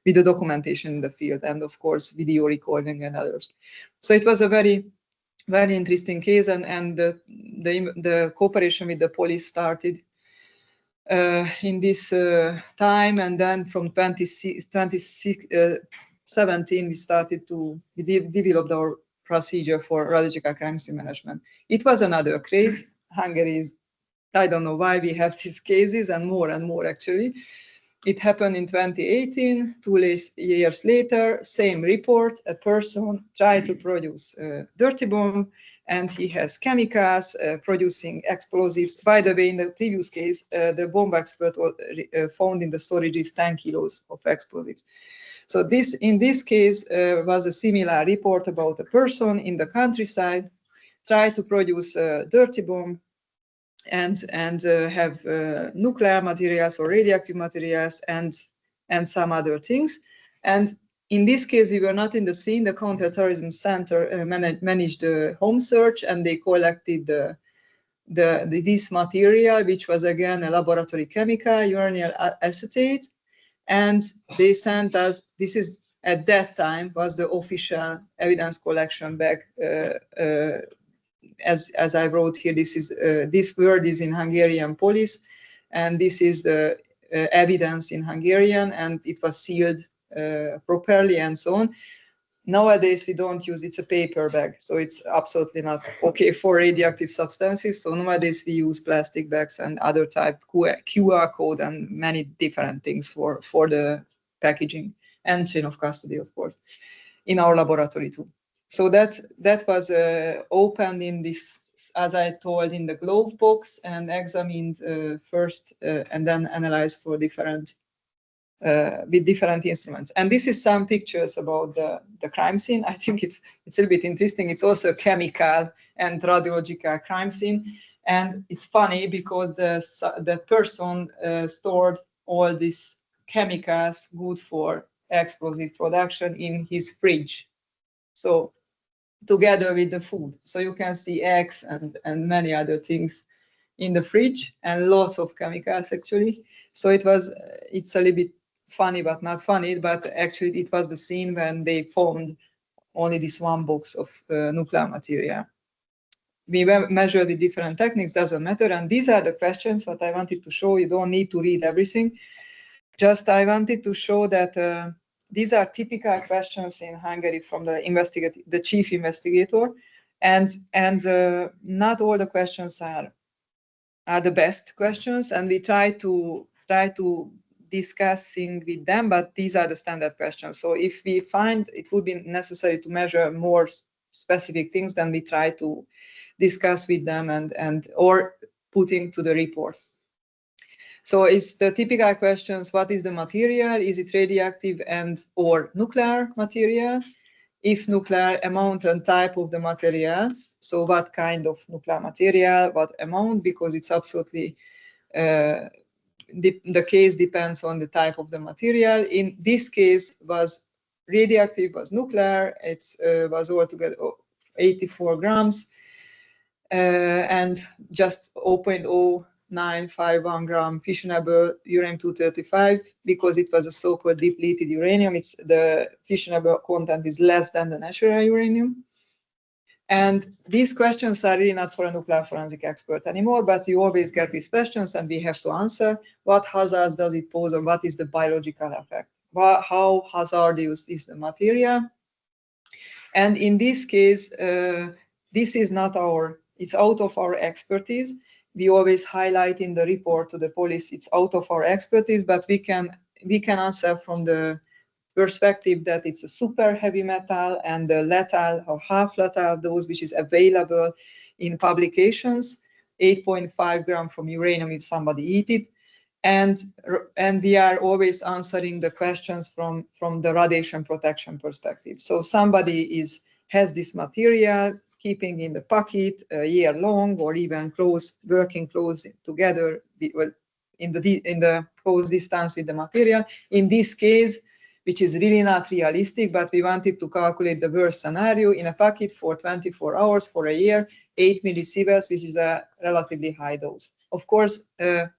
with the documentation in the field, and of course video recording and others. So it was a very, very interesting case, and the cooperation with the police started in this time, and then from 2017 we developed our procedure for radiological crime scene management. It was another case. Hungary is, I don't know why we have these cases, and more actually. It happened in 2018, 2 years later, same report, a person tried to produce a dirty bomb, and he has chemicals producing explosives. By the way, in the previous case, the bomb expert found in the storage is 10 kilos of explosives. So in this case was a similar report about a person in the countryside, tried to produce a dirty bomb, and have nuclear materials or radioactive materials and some other things. And in this case, we were not in the scene. The Counterterrorism Center managed the home search, and they collected this material, which was again a laboratory chemical, uranyl acetate, and they sent us. This is at that time was the official evidence collection back. As I wrote here, this word is in Hungarian police, and this is the evidence in Hungarian, and it was sealed properly and so on. Nowadays we don't use, it's a paper bag, so it's absolutely not okay for radioactive substances. So nowadays we use plastic bags and other type QR code and many different things for the packaging and chain of custody, of course, in our laboratory too. So that was opened in this, as I told, in the glove box, and examined first and then analyzed for different with different instruments. And this is some pictures about the crime scene. I think it's a little bit interesting. It's also a chemical and radiological crime scene, and it's funny because the person stored all these chemicals good for explosive production in his fridge. So together with the food. So you can see eggs and many other things in the fridge, and lots of chemicals actually. So it's a little bit funny, but not funny, but actually it was the scene when they found only this one box of nuclear material. We measured with different techniques, doesn't matter. And these are the questions that I wanted to show. You don't need to read everything. Just I wanted to show that these are typical questions in Hungary from the chief investigator, and not all the questions are the best questions, and we try to discussing with them, but these are the standard questions. So if we find it would be necessary to measure more specific things, then we try to discuss with them and or put into the report. So it's the typical questions: what is the material? Is it radioactive and or nuclear material? If nuclear, amount and type of the material. So what kind of nuclear material, what amount, because it's absolutely the case depends on the type of the material. In this case, was radioactive, was nuclear. It was altogether 84 grams and just 0.0951 gram fissionable uranium-235 because it was a so-called depleted uranium. It's the fissionable content is less than the natural uranium. And these questions are really not for a nuclear forensic expert anymore, but you always get these questions and we have to answer what hazards does it pose or what is the biological effect? How hazardous is the material? And in this case, this is not it's out of our expertise. We always highlight in the report to the police it's out of our expertise, but we can answer from the perspective that it's a super heavy metal and the lethal or half lethal dose which is available in publications, 8.5 gram from uranium if somebody eat it. And we are always answering the questions from the radiation protection perspective. So somebody has this material keeping in the pocket a year long or even working close together in the close distance with the material. In this case, which is really not realistic, but we wanted to calculate the worst scenario in a pocket for 24 hours for a year, 8 millisieverts, which is a relatively high dose. Of course, in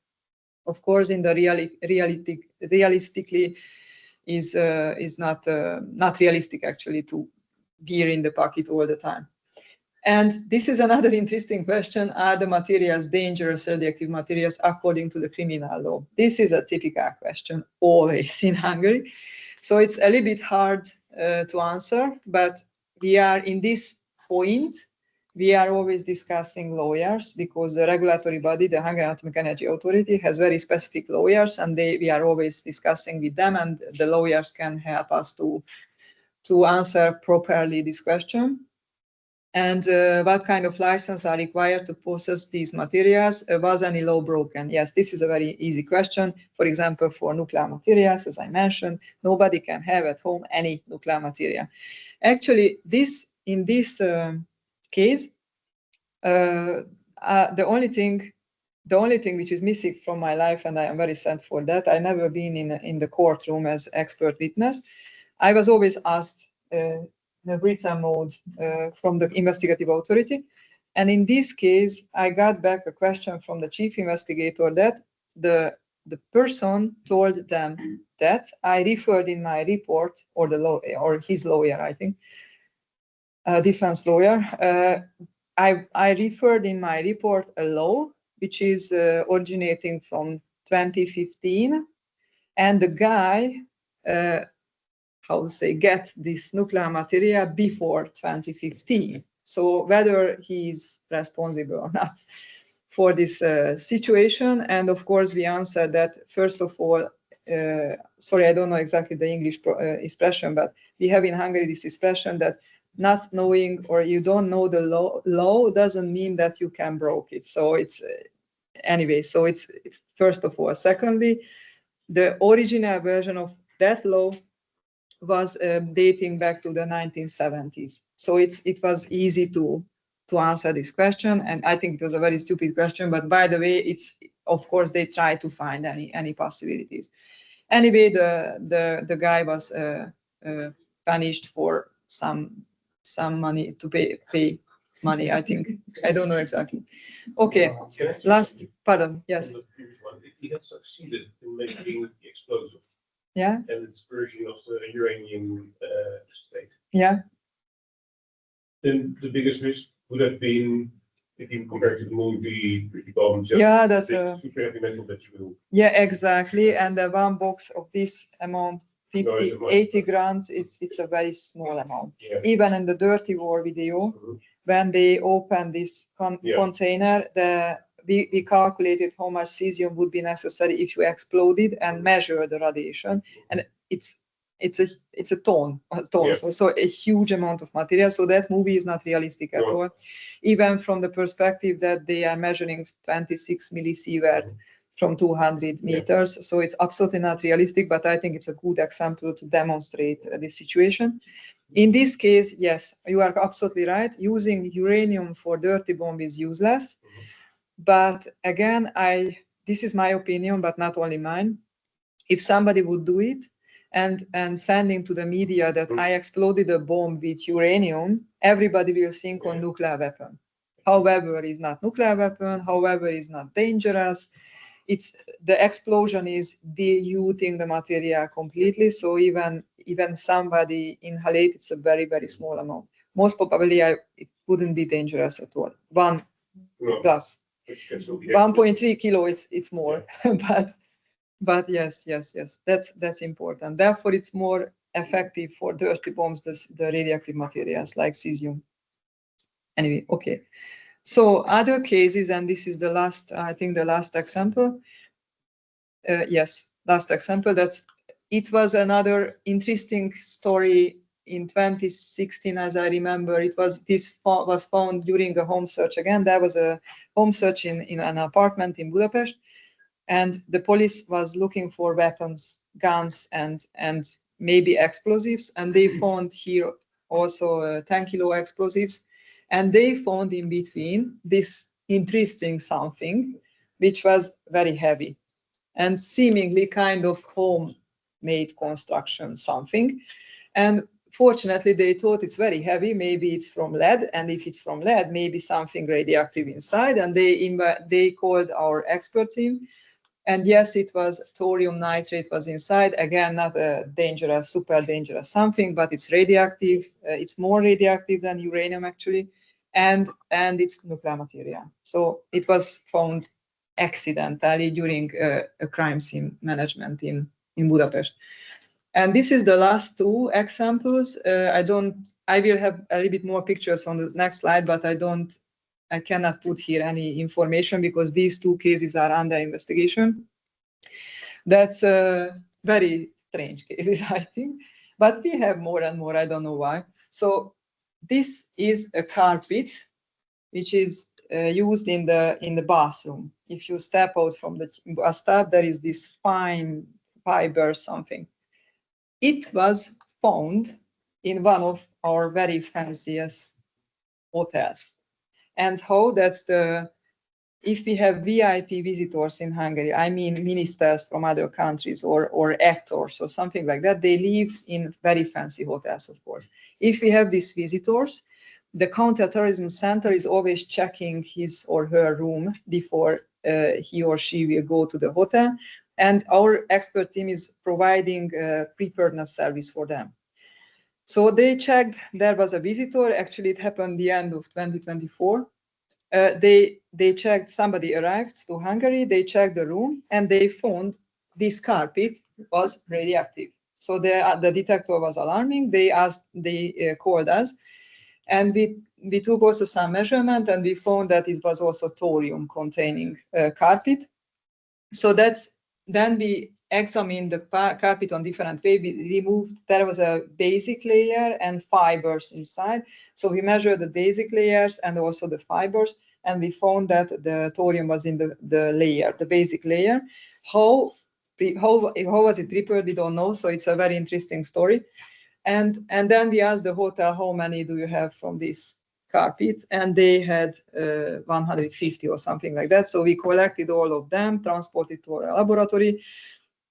the realistically is not realistic actually to be in the pocket all the time. And this is another interesting question: are the materials dangerous radioactive materials according to the criminal law? This is a typical question always in Hungary. So it's a little bit hard to answer, but we are in this point, we are always discussing lawyers because the regulatory body, the Hungarian Atomic Energy Authority, has very specific lawyers and we are always discussing with them and the lawyers can help us to answer properly this question. And what kind of license are required to process these materials? Was any law broken? Yes, this is a very easy question. For example, for nuclear materials, as I mentioned, nobody can have at home any nuclear material. Actually, in this case, the only thing which is missing from my life, and I am very sad for that, I never been in the courtroom as expert witness. I was always asked the written mode from the investigative authority. And in this case, I got back a question from the chief investigator that the person told them that I referred in my report, or his lawyer, I think, defense lawyer, I referred in my report a law which is originating from 2015, and the guy get this nuclear material before 2015. So whether he's responsible or not for this situation. And of course, we answer that, first of all, sorry, I don't know exactly the English expression, but we have in Hungary this expression that not knowing or you don't know the law doesn't mean that you can break it. So it's, anyway, so it's first of all. Secondly, the original version of that law was dating back to the 1970s. So it was easy to answer this question. And I think it was a very stupid question, but by the way, it's, of course, they try to find any possibilities. Anyway, the guy was punished for some money to pay money, I think. I don't know exactly. Okay, last, pardon, yes. He had succeeded in making the explosive. Yeah. And its version of the uranium state. Yeah. Then the biggest risk would have been, if you compare to the movie, just yeah, that's super heavy metal that you will. Yeah, exactly. And the one box of this amount, 80 grams, it's a very small amount. Yeah. Even in the Dirty War video, when they open this container, we calculated how much cesium would be necessary if you exploded and measure the radiation, and it's a ton. Yeah. So a huge amount of material. So that movie is not realistic at all, even from the perspective that they are measuring 26 millisievert from 200 meters. So it's absolutely not realistic, but I think it's a good example to demonstrate this situation. In this case, yes, you are absolutely right. Using uranium for dirty bomb is useless. But again, this is my opinion, but not only mine. If somebody would do it and sending to the media that I exploded a bomb with uranium, everybody will think on nuclear weapon. However, it's not nuclear weapon. However, it's not dangerous. The explosion is diluting the material completely. So even somebody inhalate, it's a very, very small amount. Most probably, it wouldn't be dangerous at all. One plus 1.3 kilo, it's more, but yes, that's important. Therefore, it's more effective for dirty bombs, the radioactive materials like cesium. Anyway, okay. So other cases, and this is the last, I think the last example. Yes, last example. It was another interesting story in 2016, as I remember. This was found during a home search. Again, there was a home search in an apartment in Budapest, and the police was looking for weapons, guns, and maybe explosives, and they found here also 10-kilo explosives, and they found in between this interesting something, which was very heavy and seemingly kind of homemade construction something. And fortunately, they thought it's very heavy, maybe it's from lead, and if it's from lead, maybe something radioactive inside, and they called our expert team. And yes, it was thorium nitrate was inside. Again, not a dangerous, super dangerous something, but it's radioactive. It's more radioactive than uranium actually, and it's nuclear material. So it was found accidentally during a crime scene management in Budapest. And this is the last two examples. I will have a little bit more pictures on the next slide, but I cannot put here any information because these two cases are under investigation. That's a very strange case, I think. But we have more and more, I don't know why. So this is a carpet, which is used in the bathroom. If you step out from the bathtub, there is this fine fiber something. It was found in one of our very fanciest hotels. And how if we have VIP visitors in Hungary, I mean ministers from other countries or actors or something like that, they live in very fancy hotels, of course. If we have these visitors, the counterterrorism center is always checking his or her room before he or she will go to the hotel. And our expert team is providing preparedness service for them. So they checked, there was a visitor, actually it happened the end of 2024. They checked, somebody arrived to Hungary, they checked the room, and they found this carpet was radioactive. So the detector was alarming. They called us, and we took also some measurement, and we found that it was also thorium containing carpet. So then we examined the carpet on different way. We removed, there was a basic layer and fibers inside. So we measured the basic layers and also the fibers, and we found that the thorium was in the basic layer. How was it prepared? We don't know. So it's a very interesting story. And then we asked the hotel, how many do you have from this carpet? And they had 150 or something like that. So we collected all of them, transported to our laboratory,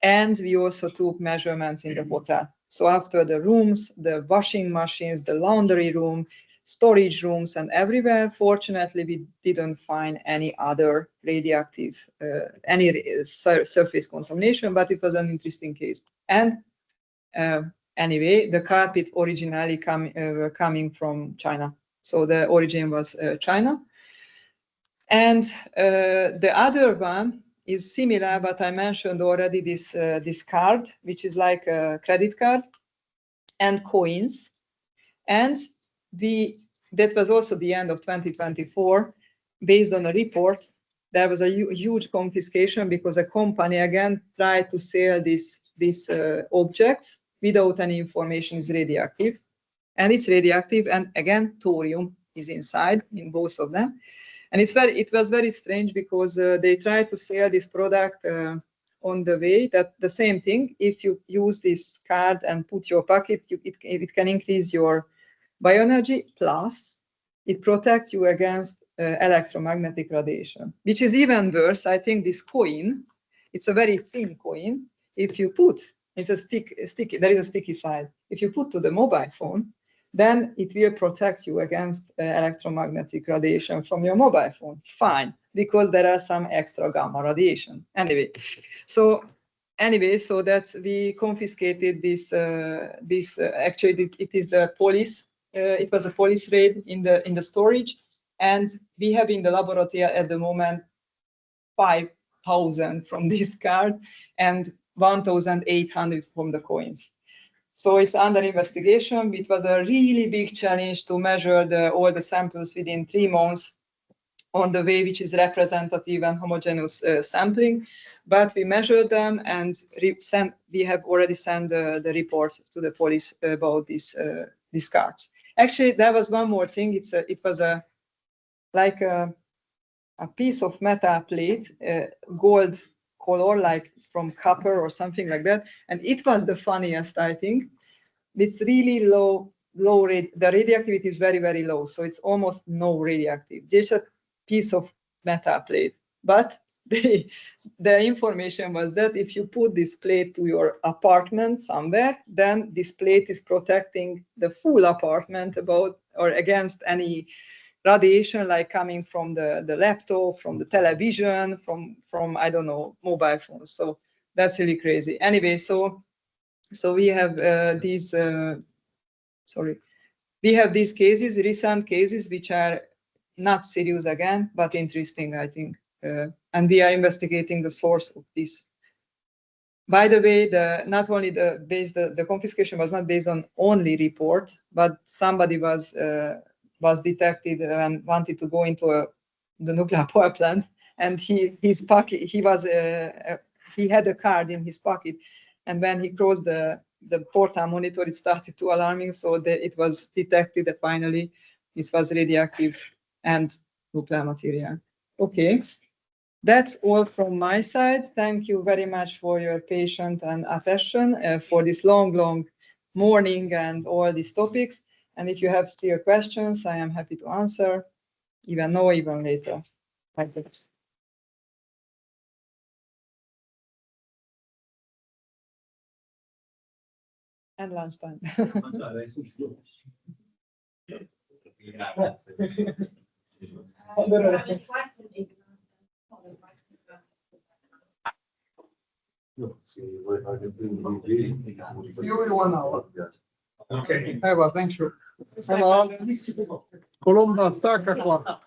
and we also took measurements in the hotel. So after the rooms, the washing machines, the laundry room, storage rooms, and everywhere, fortunately, we didn't find any other radioactive, any surface contamination, but it was an interesting case. And anyway, the carpet originally coming from China. So the origin was China. And the other one is similar, but I mentioned already this card, which is like a credit card, and coins. And that was also the end of 2024, based on a report there was a huge confiscation because a company again tried to sell these objects without any information is radioactive, and it's radioactive, and again thorium is inside in both of them. And it was very strange because they tried to sell this product on the way that the same thing, if you use this card and put your pocket, it can increase your bioenergy, plus it protects you against electromagnetic radiation, which is even worse. I think this coin, it's a very thin coin. If you put, it's a sticky, there is a sticky side. If you put to the mobile phone, then it will protect you against electromagnetic radiation from your mobile phone. Fine, because there are some extra gamma radiation. Anyway, so that's, we confiscated this. Actually, it is the police. It was a police raid in the storage, and we have in the laboratory at the moment 5,000 from this card and 1,800 from the coins. So it's under investigation. It was a really big challenge to measure all the samples within 3 months on the way which is representative and homogeneous sampling. But we measured them, and we have already sent the reports to the police about these cards. Actually, there was one more thing. It was like a piece of metal plate, gold color, like from copper or something like that. And it was the funniest, I think. It's really low rate. The radioactivity is very, very low. So it's almost no radioactive. There's a piece of metal plate. But the information was that if you put this plate to your apartment somewhere, then this plate is protecting the full apartment against any radiation like coming from the laptop, from the television, from I don't know, mobile phones. So that's really crazy. Anyway, so we have we have these cases, recent cases, which are not serious again, but interesting, I think. And we are investigating the source of this. By the way, not only the confiscation was not based on only report, but somebody was detected and wanted to go into the nuclear power plant, and he had a card in his pocket, and when he crossed the portal monitor, it started to alarming, so it was detected that finally it was radioactive and nuclear material. Okay, that's all from my side. Thank you very much for your patience and attention for this long morning and all these topics. And if you have still questions, I am happy to answer, even now, even later. Like this. And lunchtime. You will 1 hour. Okay. Eva, thank you. Colomba, stacca qua.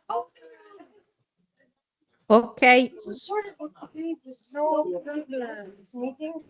Okay. Sort of, okay, this meeting.